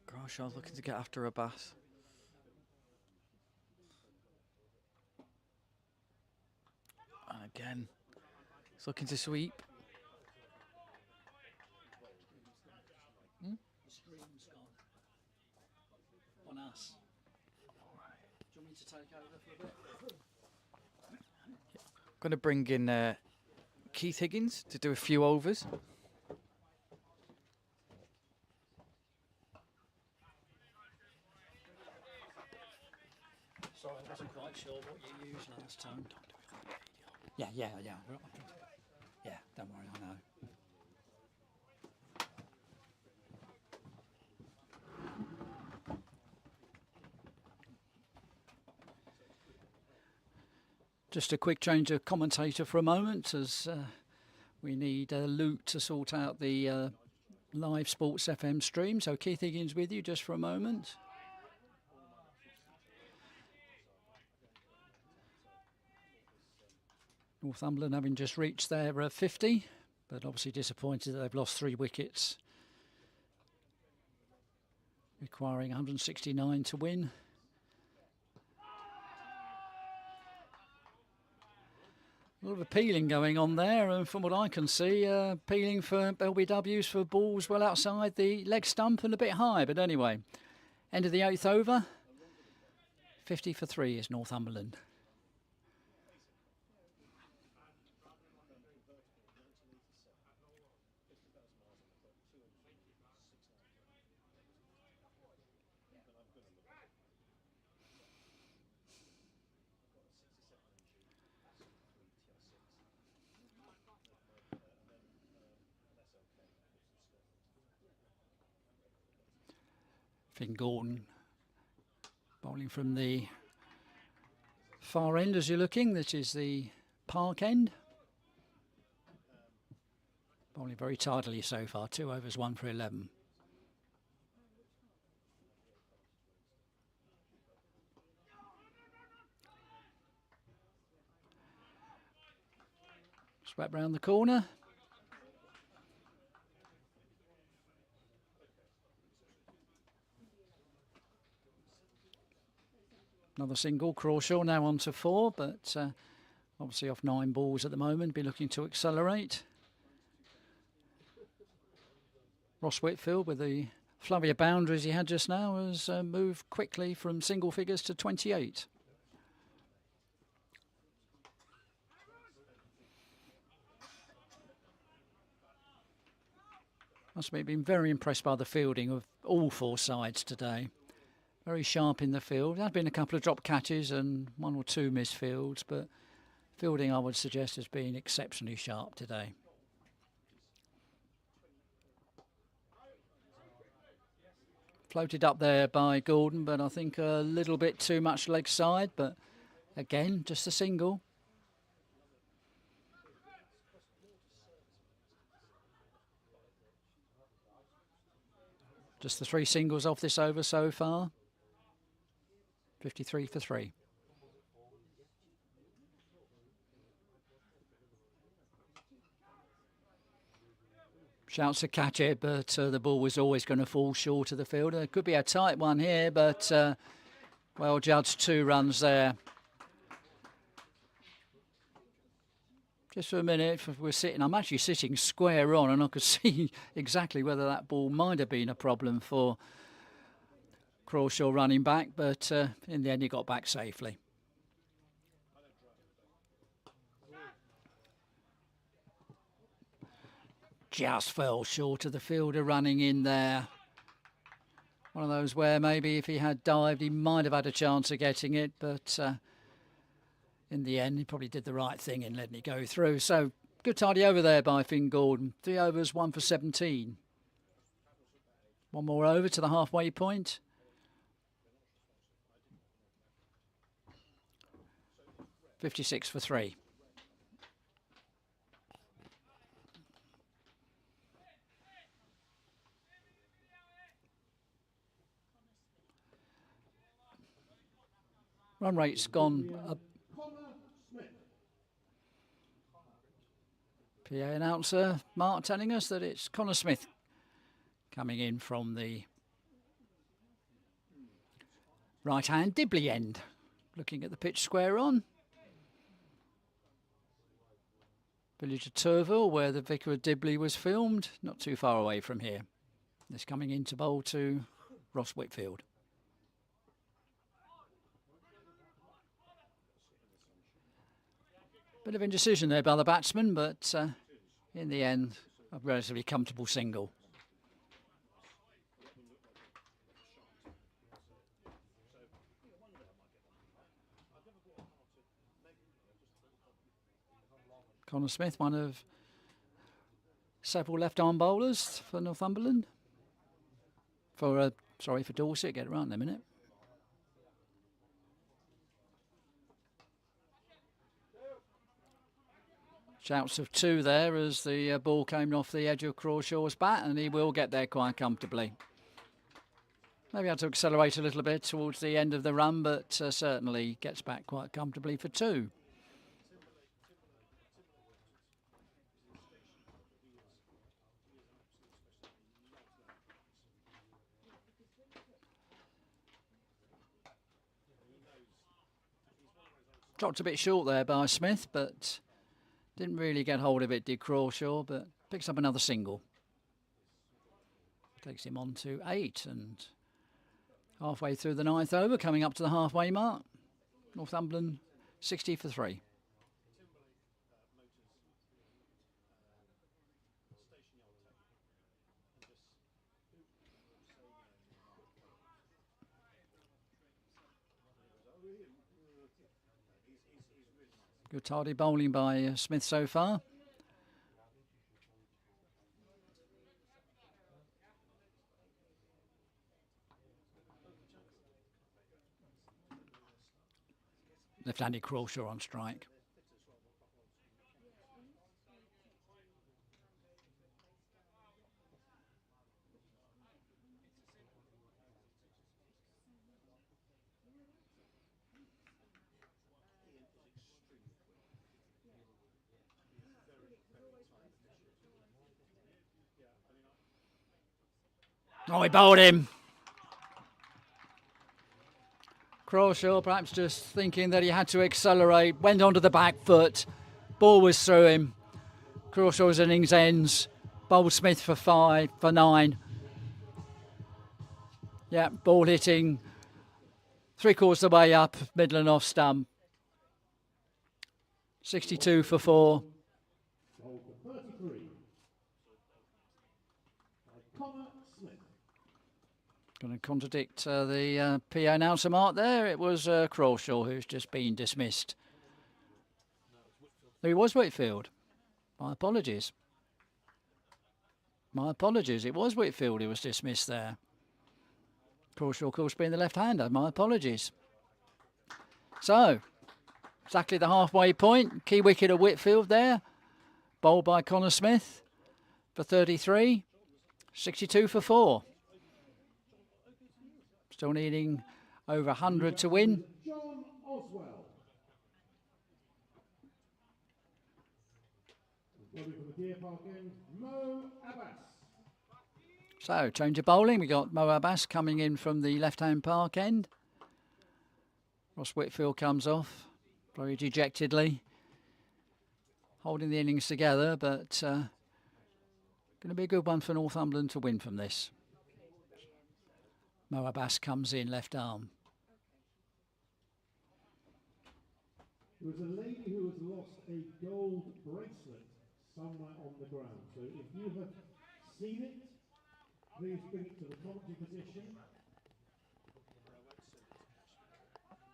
Crawshaw's looking to get after Abbas. And again, he's looking to sweep. On us. Do you want me to take over for a bit? Going to bring in Keith Higgins to do a few overs. Sorry, I wasn't quite sure what you used last time. Yeah. Yeah, don't worry, I know. Just a quick change of commentator for a moment, as we need Luke to sort out the live Sports FM stream. So Keith Higgins with you just for a moment. Northumberland having just reached their 50, but obviously disappointed that they've lost 3 wickets, requiring 169 to win. A lot of appealing going on there, and from what I can see, appealing for LBWs for balls well outside the leg stump and a bit high. But anyway, end of the 8th over. 50 for 3 is Northumberland. Finn Gordon bowling from the far end as you're looking, that is the park end. Bowling very tidily so far, 2 overs, 1 for 11. Swept round the corner. Another single, Crawshaw now on to 4, but obviously off 9 balls at the moment, be looking to accelerate. Ross Whitfield, with the flurry of boundaries he had just now, has moved quickly from single figures to 28. Must have been very impressed by the fielding of all 4 sides today. Very sharp in the field. There have been a couple of drop catches and 1 or 2 missed fields, but fielding, I would suggest, has been exceptionally sharp today. Floated up there by Gordon, but I think a little bit too much leg side, but again, just a single. Just the 3 singles off this over so far. 53 for 3. Shouts to catch it, but the ball was always going to fall short of the fielder. It could be a tight one here, but well judged 2 runs there. Just for a minute, I'm actually sitting square on, and I could see exactly whether that ball might have been a problem for Crawshaw running back, but in the end he got back safely. Just fell short of the fielder running in there. One of those where maybe if he had dived he might have had a chance of getting it, but in the end he probably did the right thing in letting it go through. So good tidy over there by Finn Gordon. 3 overs, 1 for 17. 1 more over to the halfway point. .56 for 3. Run rate's gone up. PA announcer Mark telling us that it's Connor Smith coming in from the right-hand Dibley end. Looking at the pitch square on. Village of Turville, where the Vicar of Dibley was filmed, not too far away from here. This coming into bowl to Ross Whitfield. Bit of indecision there by the batsman, but in the end, a relatively comfortable single. Connor Smith, one of several left-arm bowlers for Northumberland. For Dorset, get it right in a minute. Shouts of 2 there as the ball came off the edge of Crawshaw's bat, and he will get there quite comfortably. Maybe had to accelerate a little bit towards the end of the run, but certainly gets back quite comfortably for 2. Dropped a bit short there by Smith, but didn't really get hold of it, did Crawshaw, but picks up another single. Takes him on to 8, and halfway through the 9th over, coming up to the halfway mark. Northumberland 60 for 3. Good tidy bowling by Smith so far. Left-handed Crawshaw on strike. Oh, he bowled him. Crawshaw perhaps just thinking that he had to accelerate, went onto the back foot, ball was through him. Crawshaw's innings ends, bowled Smith for 9. Yeah, ball hitting 3/4 of the way up, middle and off stump. 62 for 4. Ball for 33. By Connor Smith. Going to contradict the PA announcer mark there. It was Crawshaw who's just been dismissed. No, it was Whitfield. My apologies. My apologies. It was Whitfield who was dismissed there. Crawshaw, of course, being the left-hander. My apologies. So, exactly the halfway point. Key wicket of Whitfield there. Bowled by Connor Smith for 33. 62 for 4. Still needing over 100 to win. John Oswell. Bowling for the Deer Park end, Mo Abbas. So, change of bowling. We got Mo Abbas coming in from the left-hand park end. Ross Whitfield comes off very dejectedly, holding the innings together, but going to be a good one for Northumberland to win from this. Mo Abbas comes in left arm. There was a lady who has lost a gold bracelet somewhere on the ground. So if you have seen it, please bring it to the commentary position.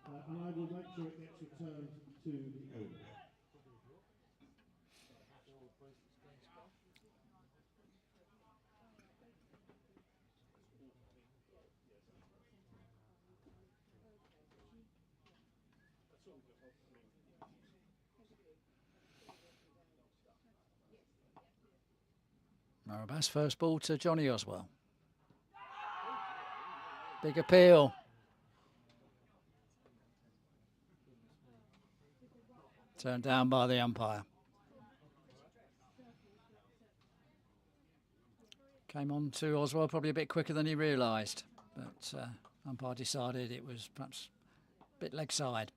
And I will make sure it gets returned to the owner. Mo Abbas first ball to Johnny Oswell. Big appeal. Turned down by the umpire. Came on to Oswell probably a bit quicker than he realised, but umpire decided it was perhaps a bit leg side.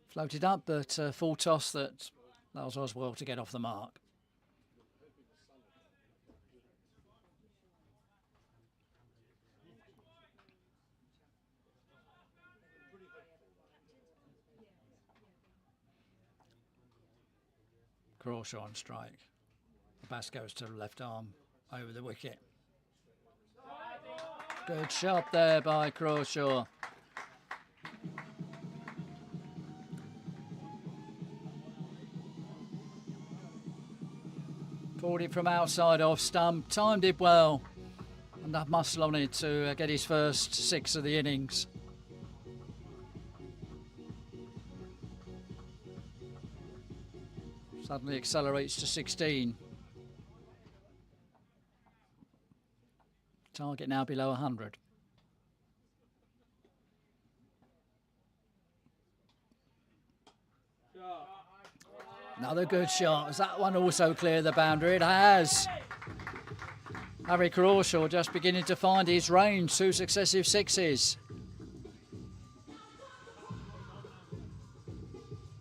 Floated up, but full toss that allows Oswell to get off the mark. Crawshaw on strike. Abbas goes to the left arm over the wicket. Good shot there by Crawshaw. Pulled it from outside off stump, timed it well, and that muscle on it to get his first 6 of the innings. Suddenly accelerates to 16. Target now below 100. Another good shot. Has that one also cleared the boundary? It has. Harry Crawshaw just beginning to find his range. 2 successive 6s.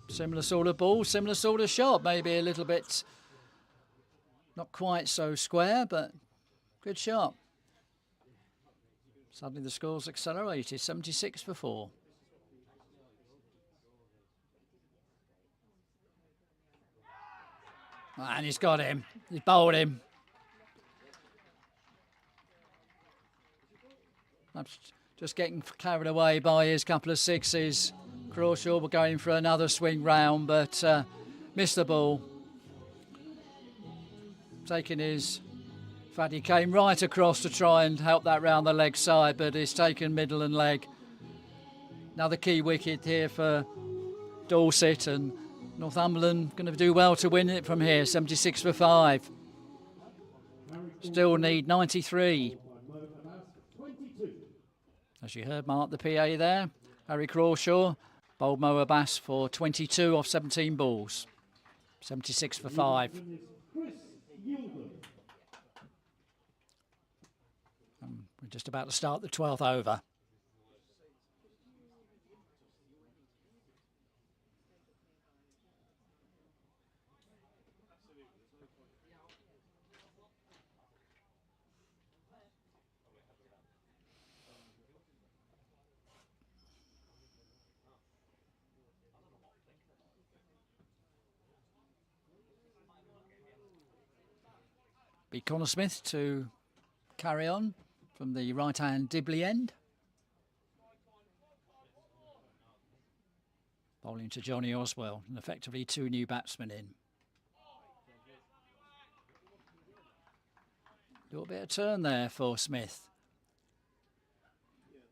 Similar sort of ball, similar sort of shot. Maybe a little bit not quite so square, but good shot. Suddenly the score's accelerated. 76 for 4. And he's got him. He's bowled him. Perhaps just getting carried away by his couple of 6s. Crawshaw were going for another swing round, but missed the ball. Taking his In fact, he came right across to try and help that round the leg side, but he's taken middle and leg. Another key wicket here for Dorset, and Northumberland going to do well to win it from here. 76 for 5. Still need 93. As you heard, Mark, the PA there. Harry Crawshaw bowled Mo Abbas for 22 off 17 balls. 76 for 5. We're just about to start the 12th over. Be Connor Smith to carry on from the right-hand Dibley end. Bowling to Johnny Oswell, and effectively 2 new batsmen in. Little bit of turn there for Smith.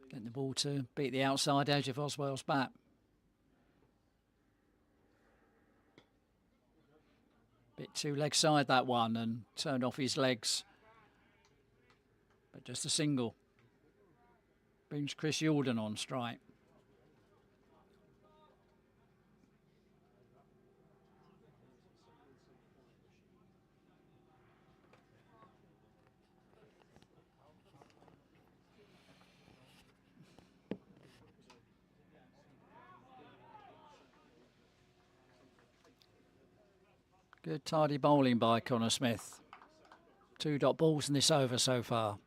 Getting the ball to beat the outside edge of Oswell's bat. Bit too leg side that one, and turned off his legs. But just a single. Brings Chris Youlden on strike. Good tidy bowling by Connor Smith. 2 dot balls in this over so far.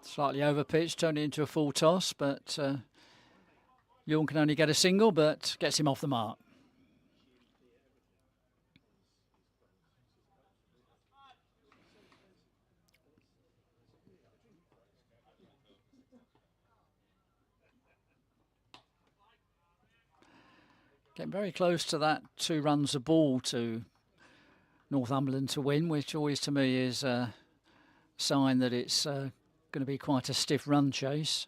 Slightly over pitch, turned it into a full toss, but Young can only get a single, but gets him off the mark. Getting very close to that 2 runs a ball to Northumberland to win, which always to me is a sign that it's going to be quite a stiff run chase.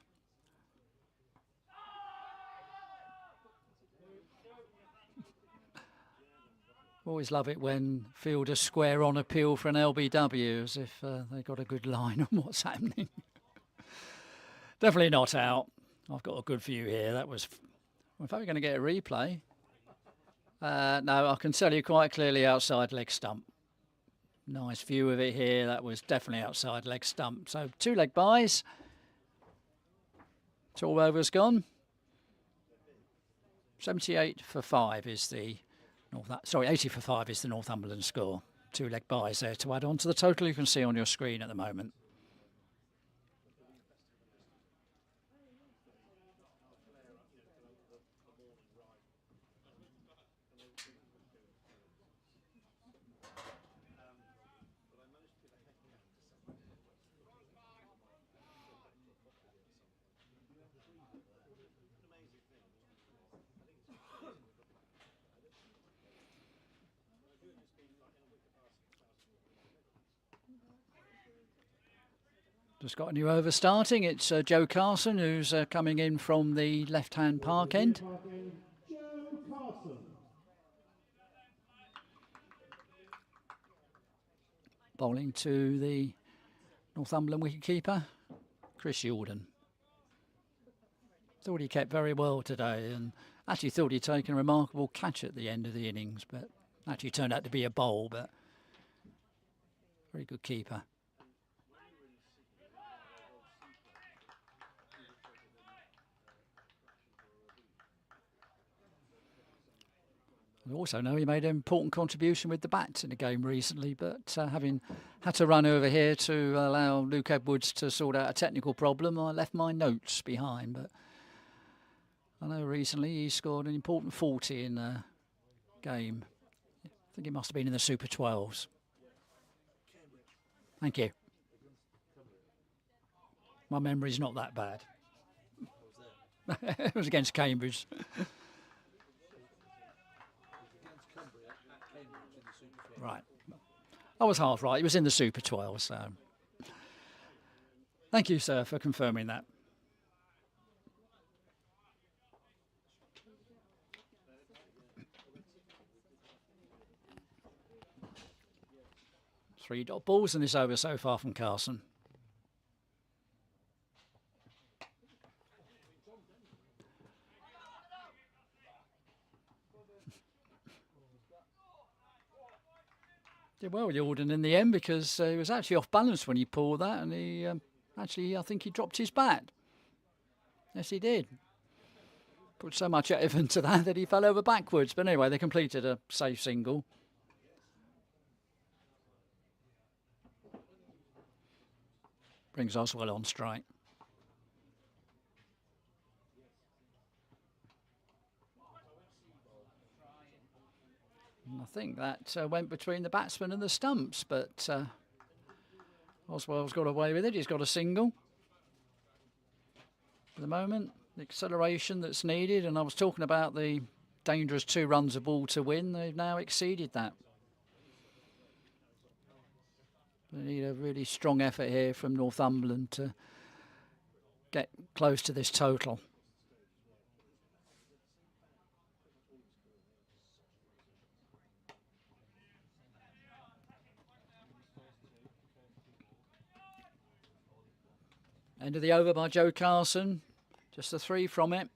Always love it when fielders square on appeal for an LBW as if they got a good line on what's happening. Definitely not out. I've got a good view here. That was, in fact, we're going to get a replay. No, I can tell you quite clearly outside leg stump. Nice view of it here. That was definitely outside leg stump. So 2 leg byes. 12 overs gone. 78 for 5 is the 80 for 5 is the Northumberland score. 2 leg byes there to add on to the total you can see on your screen at the moment. Just got a new over starting. It's Joe Carson who's coming in from the left-hand park end. Joe Carson. Bowling to the Northumberland wicketkeeper, Chris Youlden. Thought he kept very well today, and actually thought he'd taken a remarkable catch at the end of the innings, but actually turned out to be a bowl, but very good keeper. We also know he made an important contribution with the bats in the game recently, but having had to run over here to allow Luke Edwards to sort out a technical problem, I left my notes behind. But I know recently he scored an important 40 in a game. I think it must have been in the Super 12s. Thank you. My memory's not that bad. It was against Cambridge. Right. I was half right. It was in the Super 12, so... Thank you, sir, for confirming that. Three dot balls in this over so far from Carson. Did well, Jordan, in the end, because he was actually off balance when he pulled that, and he actually, I think he dropped his bat. Yes, he did. Put so much effort into that he fell over backwards. But anyway, they completed a safe single. Brings Oswell on strike. And I think that went between the batsman and the stumps, but Oswell's got away with it. He's got a single. At the moment, the acceleration that's needed, and I was talking about the dangerous 2 runs a ball to win. They've now exceeded that. They need a really strong effort here from Northumberland to get close to this total. End of the over by Joe Carson. Just a 3 from it.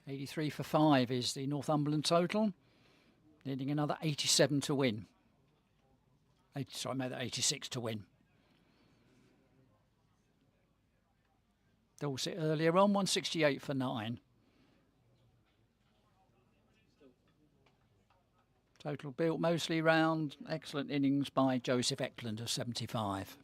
83 for 5 is the Northumberland total. Needing another 87 to win. Sorry, I made that 86 to win. Dorset earlier on, 168 for 9. Total built mostly round excellent innings by Joseph Ecklland of 75.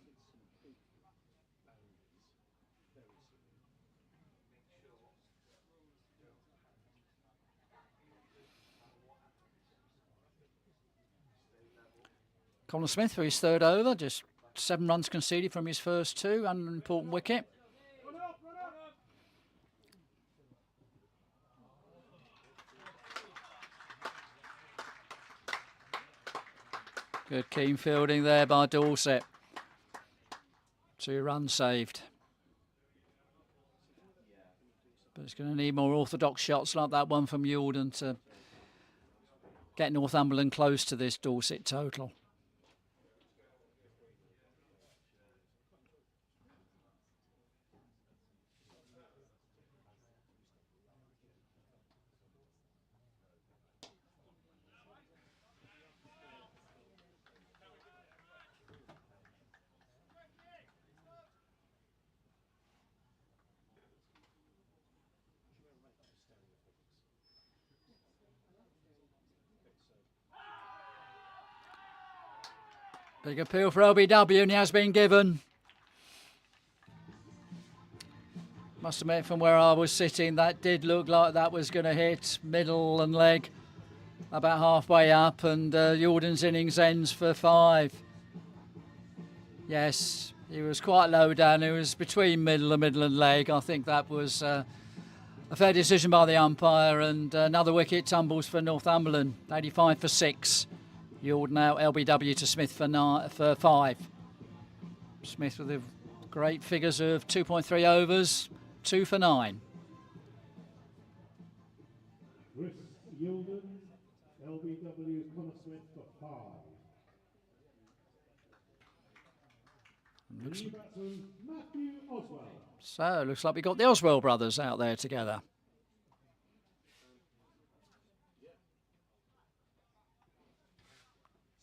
Conor Smith for his 3rd over, just 7 runs conceded from his first 2, and an important wicket. Good keen fielding there by Dorset. 2 runs saved. But it's going to need more orthodox shots like that one from Jordan to get Northumberland close to this Dorset total. Big appeal for LBW, and he has been given. Must admit, from where I was sitting, that did look like that was going to hit middle and leg about halfway up, and Jordan's innings ends for 5. Yes, he was quite low down. It was between middle and leg. I think that was a fair decision by the umpire, and another wicket tumbles for Northumberland. 85 for 6. Jordan out, LBW to Smith for 5. Smith with the great figures of 2.3 overs, 2 for 9. Chris Jordan, LBW, Conor Smith for 5. New batsman, Matthew Oswell. So, looks like we got the Oswell brothers out there together.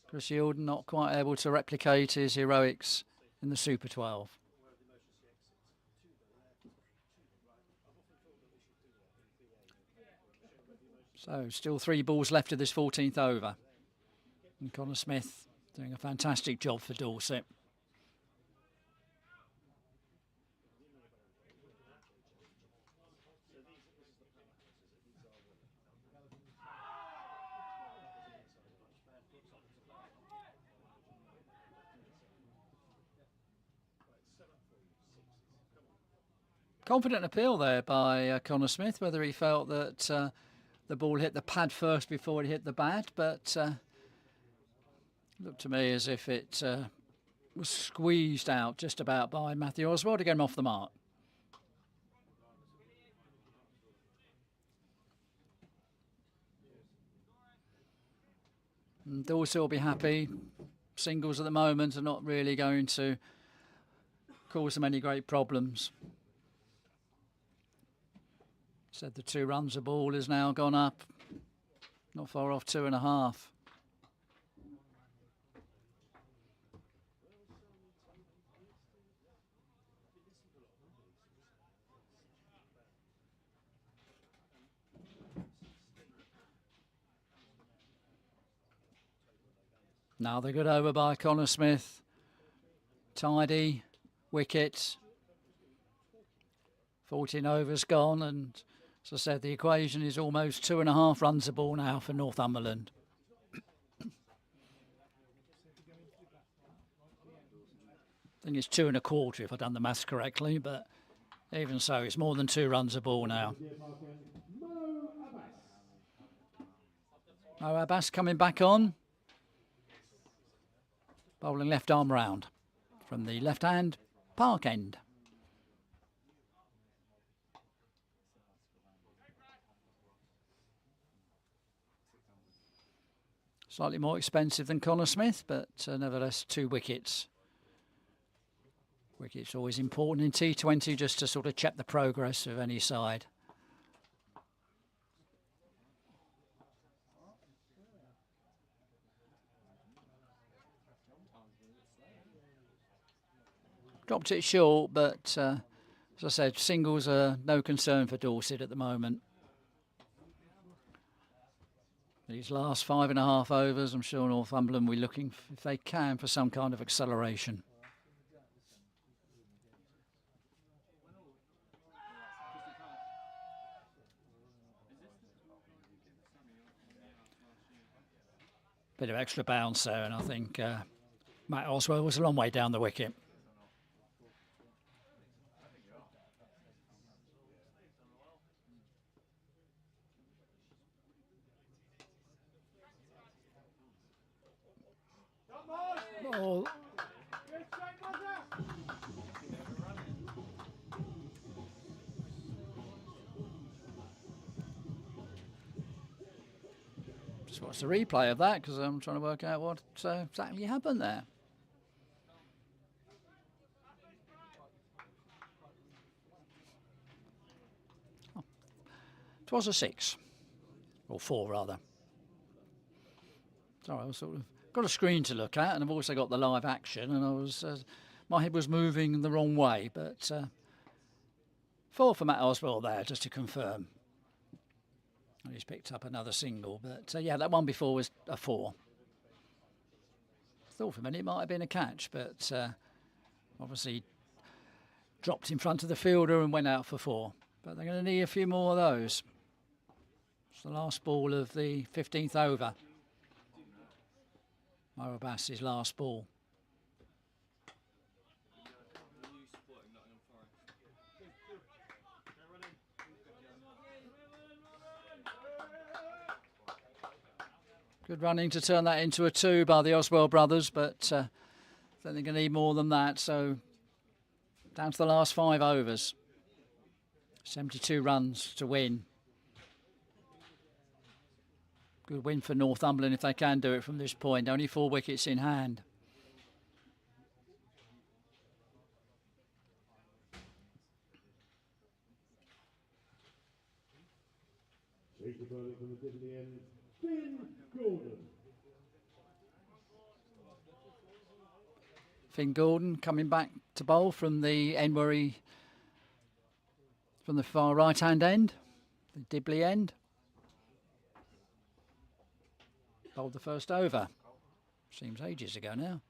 Chris Jordan not quite able to replicate his heroics in the Super 12. So, still 3 balls left of this 14th over. And Conor Smith doing a fantastic job for Dorset. Confident appeal there by Conor Smith, whether he felt that the ball hit the pad first before it hit the bat, but Looked to me as if it was squeezed out just about by Matthew Oswald to get him off the mark. And Dorset will be happy. Singles at the moment are not really going to cause them any great problems. Said the 2 runs a ball has now gone up, not far off 2.5. Now the good over by Connor Smith. Tidy, wicket. 14 overs gone, and as I said, the equation is almost 2.5 runs a ball now for Northumberland. I think it's 2.25 if I've done the maths correctly, but even so, it's more than 2 runs a ball now. Mo Abbas coming back on. Bowling left arm round from the left hand park end. Slightly more expensive than Connor Smith, but nevertheless 2 wickets. Wickets always important in T20 just to sort of check the progress of any side. Dropped it short, but as I said, singles are no concern for Dorset at the moment. These last 5.5 overs, I'm sure Northumberland will be looking, if they can, for some kind of acceleration. Bit of extra bounce there, and I think Matt Oswald was a long way down the wicket. Oh. Just watch the replay of that because I'm trying to work out what exactly happened there. Oh. It was a 6, or 4 rather. Sorry, I was sort of got a screen to look at, and I've also got the live action, and I was my head was moving the wrong way, but 4 for Matt Oswald there, just to confirm. And he's picked up another single, but yeah, that one before was a 4. Thought for a minute it might have been a catch, but obviously dropped in front of the fielder and went out for 4. But they're going to need a few more of those. It's the last ball of the 15th over. Mo Abbas's last ball. Good running to turn that into a 2 by the Oswald brothers, but I think they're going to need more than that. So down to the last 5 overs. 72 runs to win. Good win for Northumberland if they can do it from this point. Only 4 wickets in hand. Finn Gordon coming back to bowl from the end where from the far right hand end, the Dibley end. Bowled the first over. Seems ages ago now.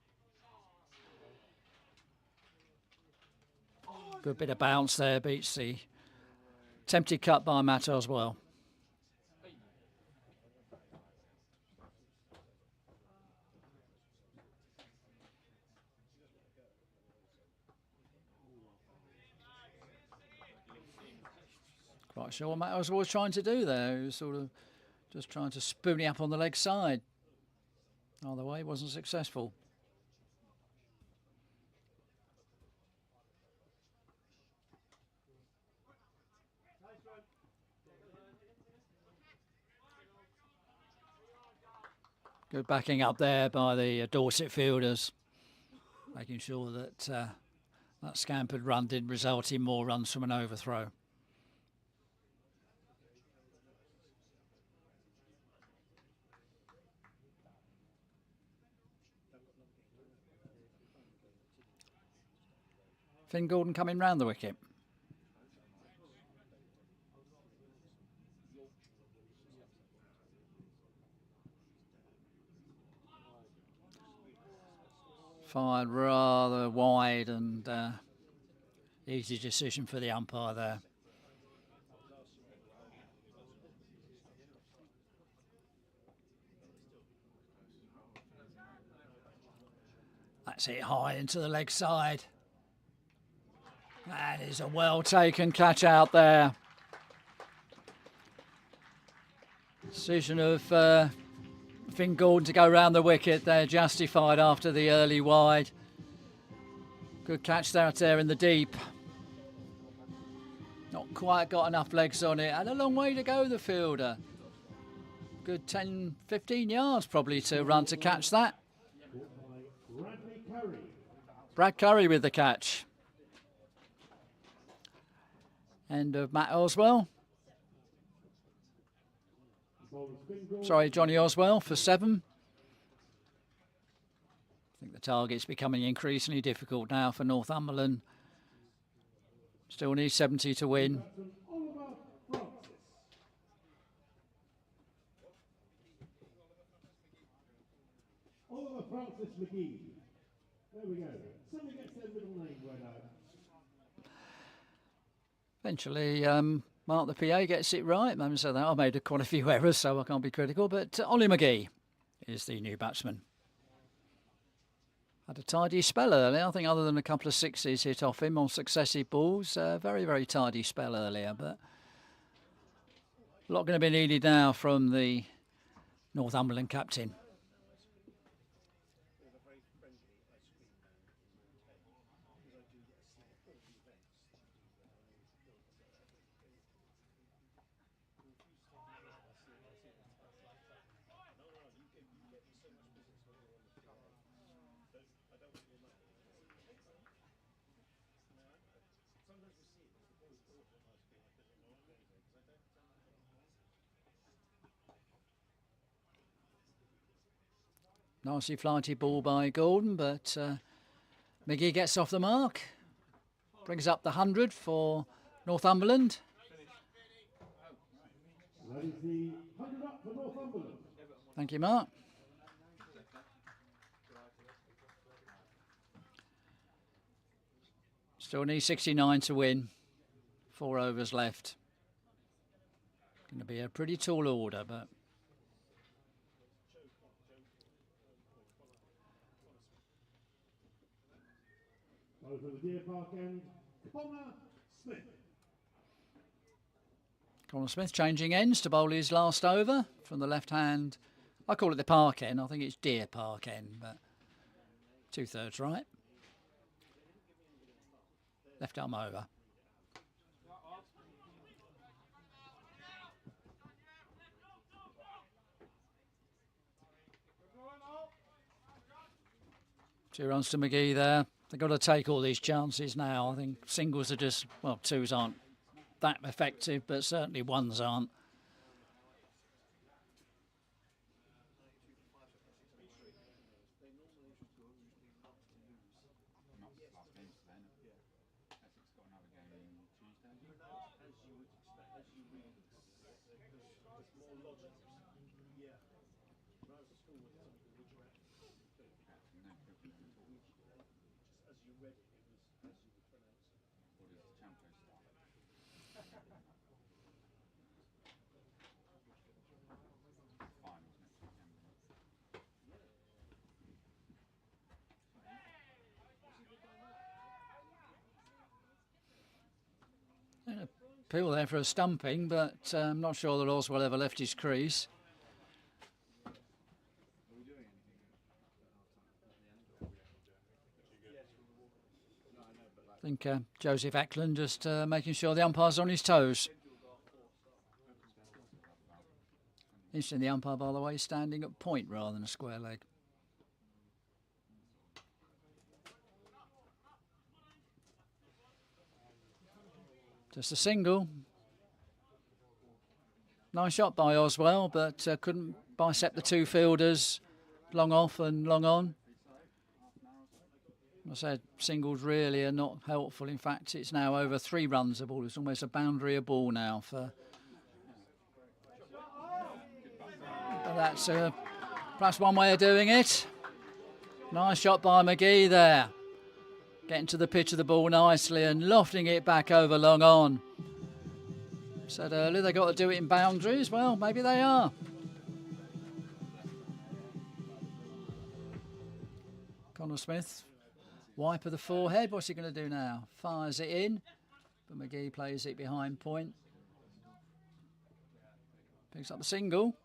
Good bit of bounce there, beats the attempted cut by Matt Oswald. Quite sure what Matt Oswald was trying to do there. He was sort of just trying to spoon it up on the leg side. Either way, wasn't successful. Good backing up there by the Dorset fielders, making sure that that scampered run did result in more runs from an overthrow. Finn Gordon coming round the wicket. Fired rather wide and easy decision for the umpire there. That's it high into the leg side. That is a well taken catch out there. Decision of Finn Gordon to go round the wicket there, justified after the early wide. Good catch out there in the deep. Not quite got enough legs on it. Had a long way to go, the fielder. Good 10, 15 yards probably to run to catch that. Brad Curry with the catch. End of Matt Oswell. Sorry, Johnny Oswell for 7. I think the target's becoming increasingly difficult now for Northumberland. Still need 70 to win. Oliver Francis McGee. There we go. Somebody gets their middle name read out. Eventually, Mark the PA gets it right. So that I made quite a few errors, so I can't be critical. But Ollie McGee is the new batsman. Had a tidy spell earlier. I think other than a couple of sixes hit off him on successive balls. Very, very tidy spell earlier. But a lot going to be needed now from the Northumberland captain. Nicely flighty ball by Gordon, but McGee gets off the mark. Brings up the 100 for Northumberland. That is the 100 up for Northumberland. Thank you, Mark. Still need 69 to win. 4 overs left. Going to be a pretty tall order, but... Over the Deer Park end, Connor Smith. Connor Smith changing ends to bowl his last over from the left hand. I call it the Park end. I think it's Deer Park end, but 2/3 right. Left arm over. Two runs to McGee there. They've got to take all these chances now. I think singles are just, well, 2s aren't that effective, but certainly 1s aren't. Appeal there for a stumping, but I'm not sure that Oswell ever left his crease. I think Joseph Ecklland just making sure the umpire's on his toes. Interesting, the umpire, by the way, standing at point rather than a square leg. Just a single. Nice shot by Oswell, but couldn't bicep the two fielders. Long off and long on. I said singles really are not helpful. In fact, it's now over 3 runs a ball. It's almost a boundary a ball now. But that's perhaps one way of doing it. Nice shot by McGee there. Getting to the pitch of the ball nicely and lofting it back over long on. Said earlier they got to do it in boundaries. Well, maybe they are. Connor Smith, wipe of the forehead. What's he going to do now? Fires it in, but McGee plays it behind point. Picks up the single.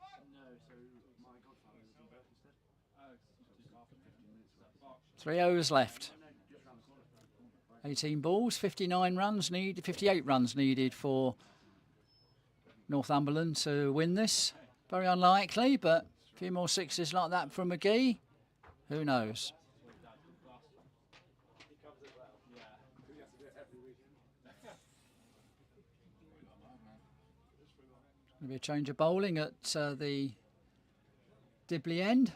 3 overs left. 18 balls, 59 runs needed, 58 runs needed for Northumberland to win this. Very unlikely, but a few more sixes like that from McGee. Who knows? Going to be a change of bowling at the Dibley end.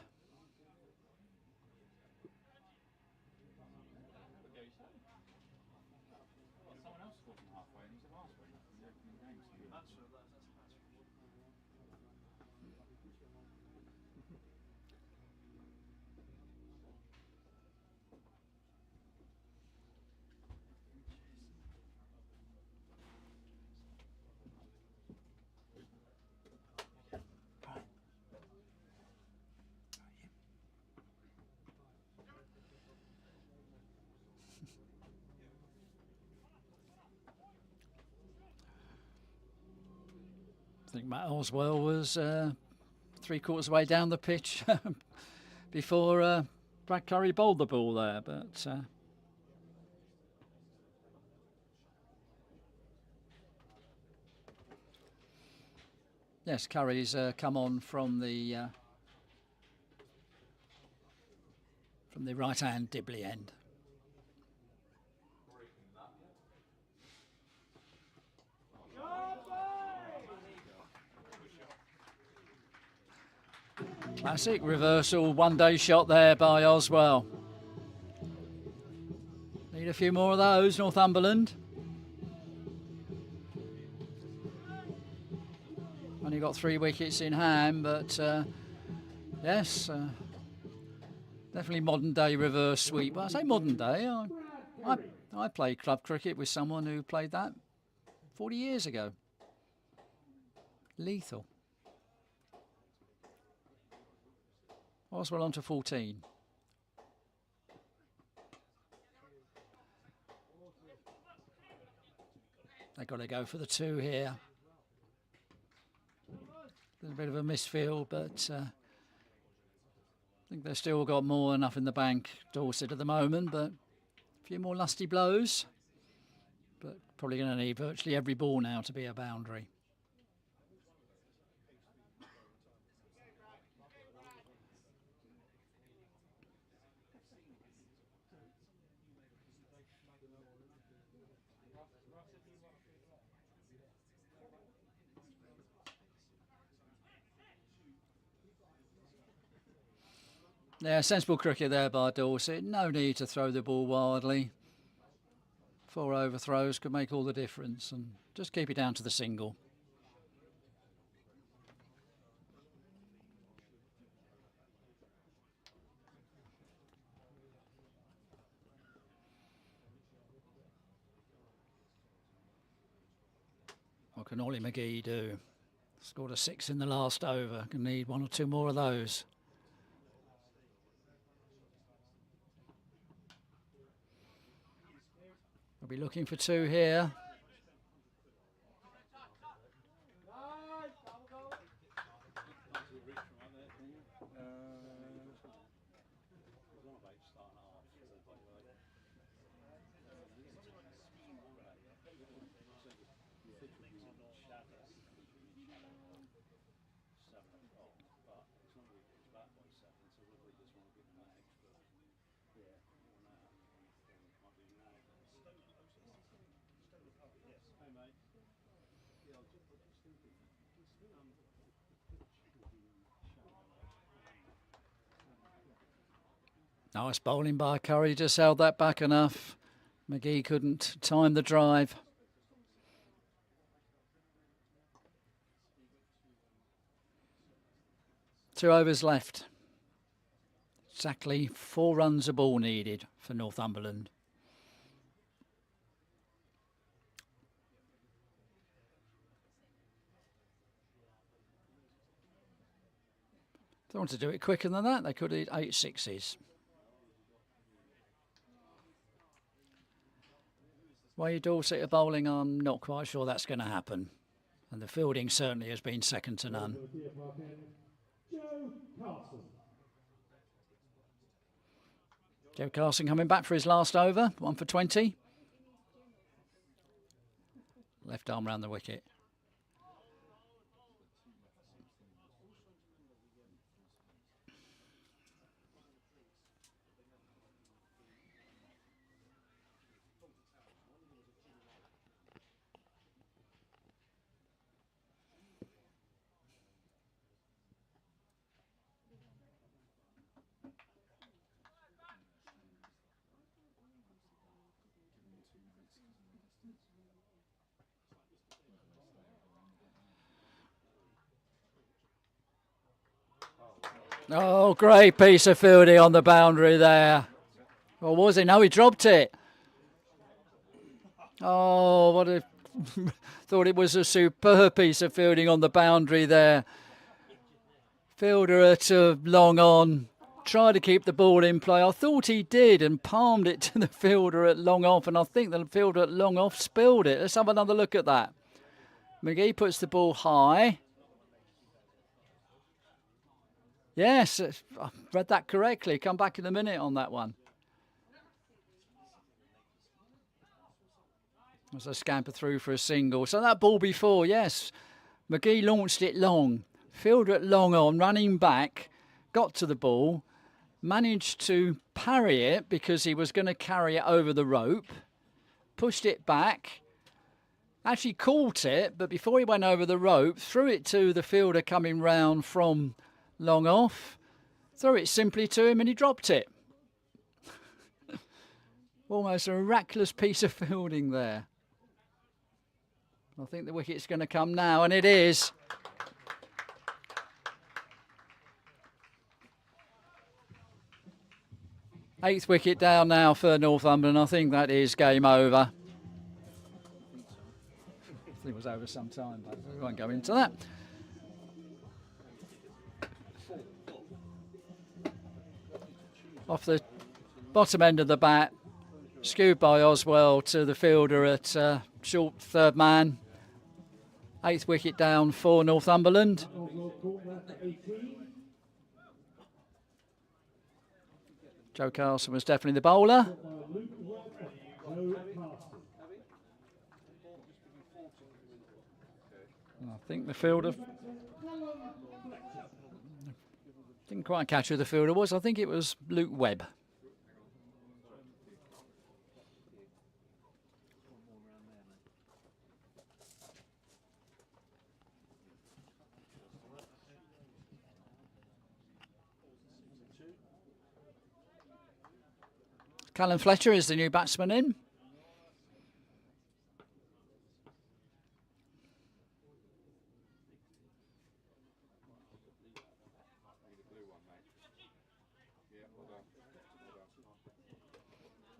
I think Matt Oswell was 3/4 way down the pitch before Brad Curry bowled the ball there, but yes, Curry's come on from the right-hand Dibley end. Classic reversal one-day shot there by Oswell. Need a few more of those, Northumberland. Only got 3 wickets in hand, but yes, definitely modern-day reverse sweep. Well, I say modern-day. I played club cricket with someone who played that 40 years ago. Lethal. Oswell on to 14. They've got to go for the 2 here. There's a bit of a misfield, but I think they've still got more than enough in the bank, Dorset, at the moment, but a few more lusty blows. But probably going to need virtually every ball now to be a boundary. Yeah, sensible cricket there by Dorset. No need to throw the ball wildly. 4 overthrows could make all the difference, and just keep it down to the single. What can Ollie McGee do? Scored a 6 in the last over. Can need 1 or 2 more of those. We'll be looking for 2 here. Nice bowling by Curry, just held that back enough. McGee couldn't time the drive. Two overs left. Exactly 4 runs a ball needed for Northumberland. If they want to do it quicker than that, they could hit 8 sixes. Way Dorset are bowling, I'm not quite sure that's going to happen. And the fielding certainly has been second to none. Joe Carson coming back for his last over, 1 for 20. Left arm round the wicket. Oh, great piece of fielding on the boundary there. Or was it? No, he dropped it. Oh, what a... thought it was a superb piece of fielding on the boundary there. Fielder at long on. Tried to keep the ball in play. I thought he did and palmed it to the fielder at long off. And I think the fielder at long off spilled it. Let's have another look at that. McGee puts the ball high. Yes, I read that correctly. Come back in a minute on that one. As I scamper through for a single. So that ball before, yes. McGee launched it long. Fielder at long on, running back. Got to the ball. Managed to parry it because he was going to carry it over the rope. Pushed it back. Actually caught it, but before he went over the rope, threw it to the fielder coming round from long off, threw it simply to him and he dropped it. Almost a miraculous piece of fielding there. I think the wicket's going to come now, and it is. Eighth wicket down now for Northumberland. I think that is game over. I think it was over some time, but we won't go into that. Off the bottom end of the bat, skewed by Oswell to the fielder at short third man. Eighth wicket down for Northumberland. Joe Carson was definitely the bowler. I think the fielder... didn't quite catch who the fielder was. I think it was Luke Webb. Callum Fletcher is the new batsman in.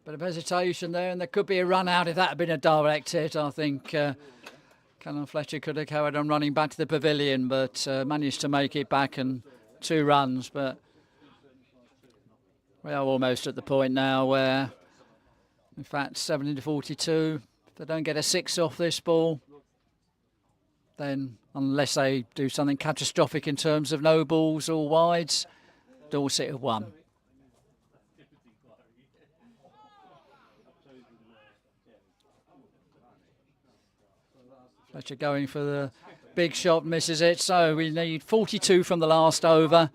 Bit of hesitation there, and there could be a run out if that had been a direct hit. I think Callum Fletcher could have carried on running back to the pavilion, but managed to make it back and 2 runs. But we are almost at the point now where, in fact, 70-42. If they don't get a 6 off this ball, then unless they do something catastrophic in terms of no balls or wides, Dorset have won. Fletcher going for the big shot, misses it. So we need 42 from the last over.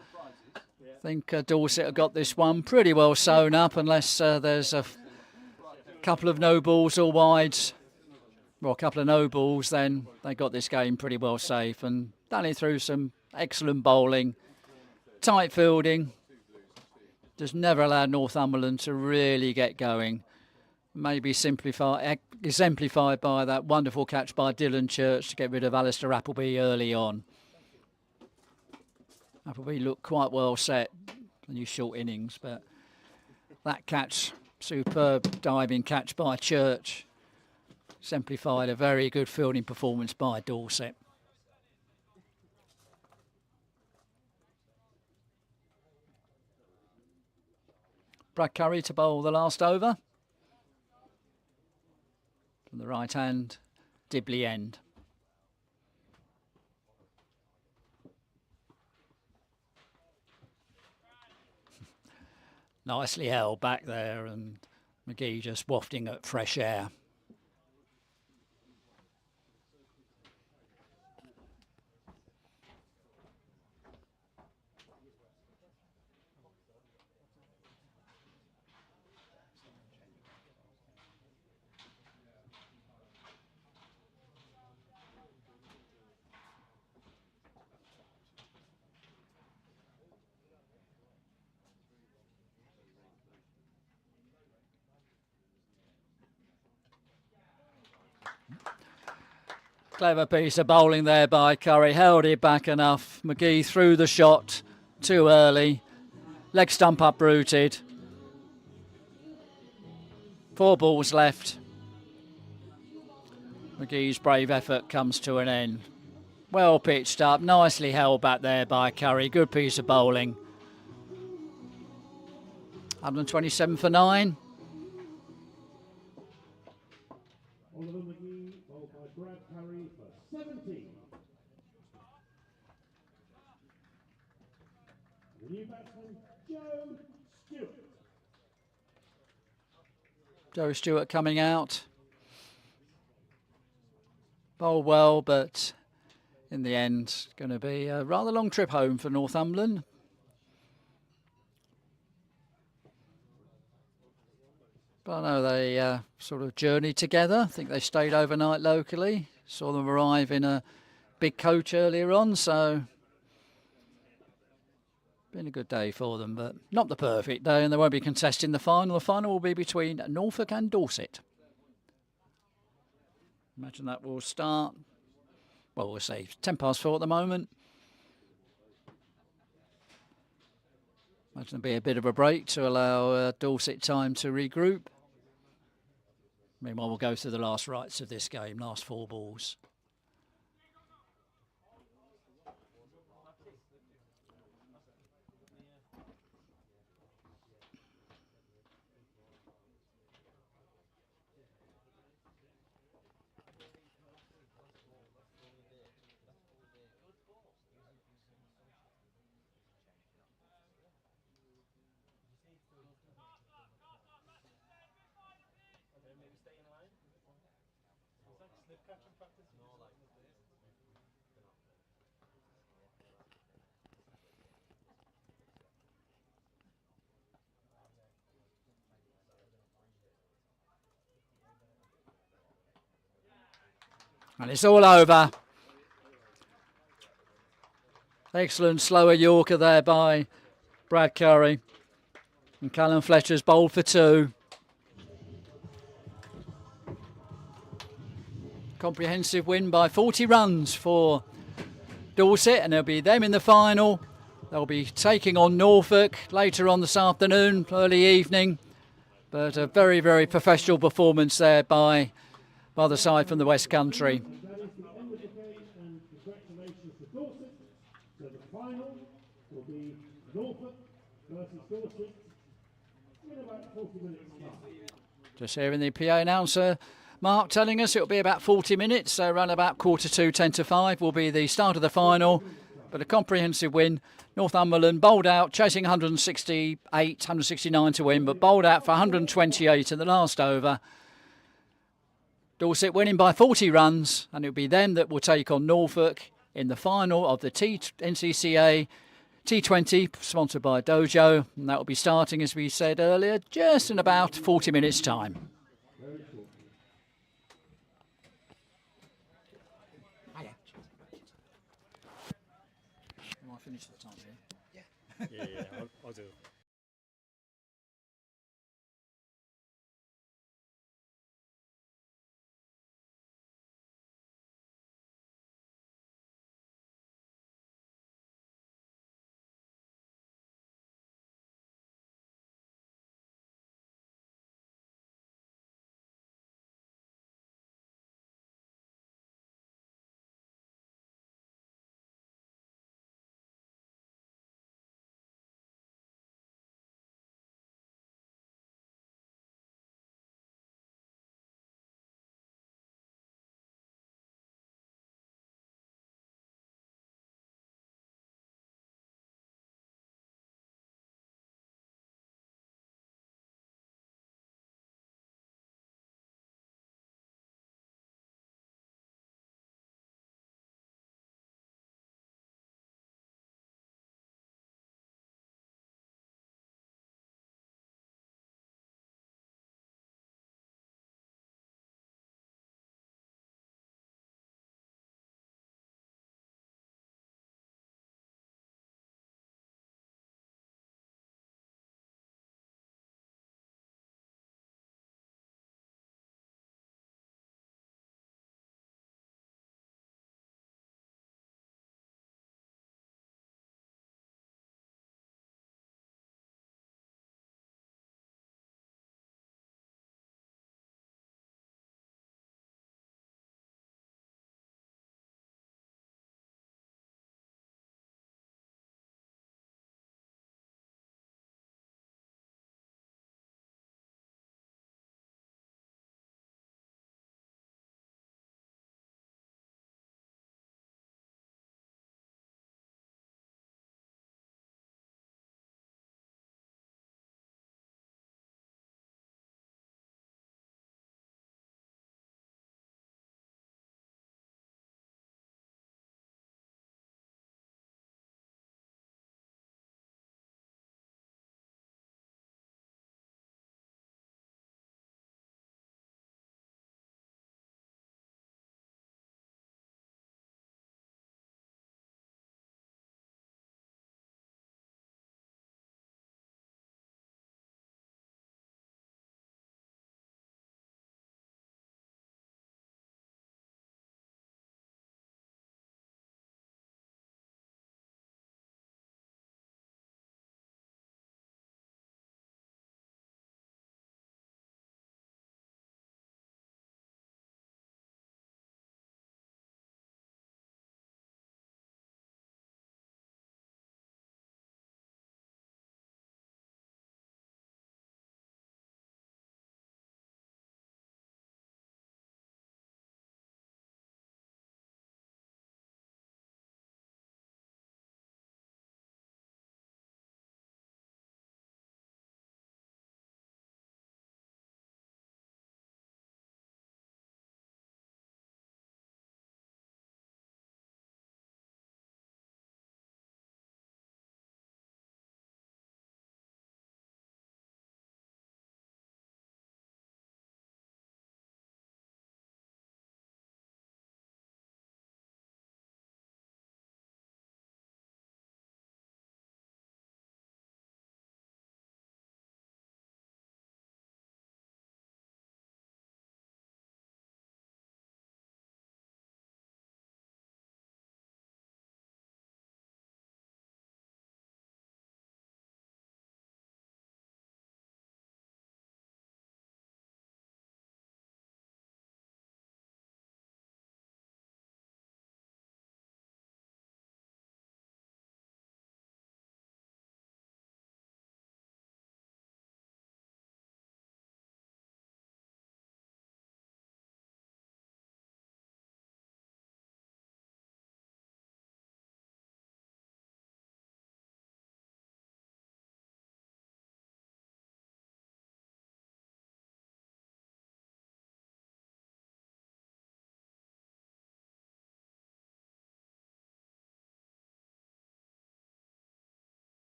I think Dorset have got this one pretty well sewn up, unless there's a couple of no balls or wides. Well, a couple of no balls, then they got this game pretty well safe. And done it through some excellent bowling, tight fielding. Just never allowed Northumberland to really get going. Maybe exemplified by that wonderful catch by Dylan Church to get rid of Alistair Appleby early on. Appleby looked quite well set in his short innings, but that catch, superb diving catch by Church, exemplified a very good fielding performance by Dorset. Brad Curry to bowl the last over. From the right hand, Dibley end. Nicely held back there, and McGee just wafting at fresh air. Clever piece of bowling there by Curry, held it back enough. McGee threw the shot too early. Leg stump uprooted. 4 balls left. McGee's brave effort comes to an end. Well pitched up, nicely held back there by Curry. Good piece of bowling. 127 for 9. Oliver McGee, bowled by Brad Curry for 70. The new batsman, Joe Stewart. Joe Stewart coming out. Bowled well, but in the end, going to be a rather long trip home for Northumberland. But I know they sort of journeyed together. I think they stayed overnight locally. Saw them arrive in a big coach earlier on, so been a good day for them, but not the perfect day, and they won't be contesting the final. The final will be between Norfolk and Dorset. Imagine that will start, well, we'll say 10 past 4 at the moment. Imagine there'll be a bit of a break to allow Dorset time to regroup. Meanwhile, we'll go through the last rights of this game, last 4 balls. And it's all over. Excellent slower Yorker there by Brad Curry. And Callum Fletcher's bowled for 2. Comprehensive win by 40 runs for Dorset, and it'll be them in the final. They'll be taking on Norfolk later on this afternoon, early evening. But a very, very professional performance there by the side from the West Country. That is the end of the game, and congratulations to Dorset. So the final will be Norfolk versus Dorset in about 40 minutes' time. Just hearing the PA announcer, Mark, telling us it'll be about 40 minutes, so around about 4:45, 10 to 5 will be the start of the final. But a comprehensive win. Northumberland bowled out, chasing 168, 169 to win, but bowled out for 128 in the last over. Dorset winning by 40 runs, and it'll be them that will take on Norfolk in the final of the NCCA T20, sponsored by Dojo, and that will be starting, as we said earlier, just in about 40 minutes' time. Yeah.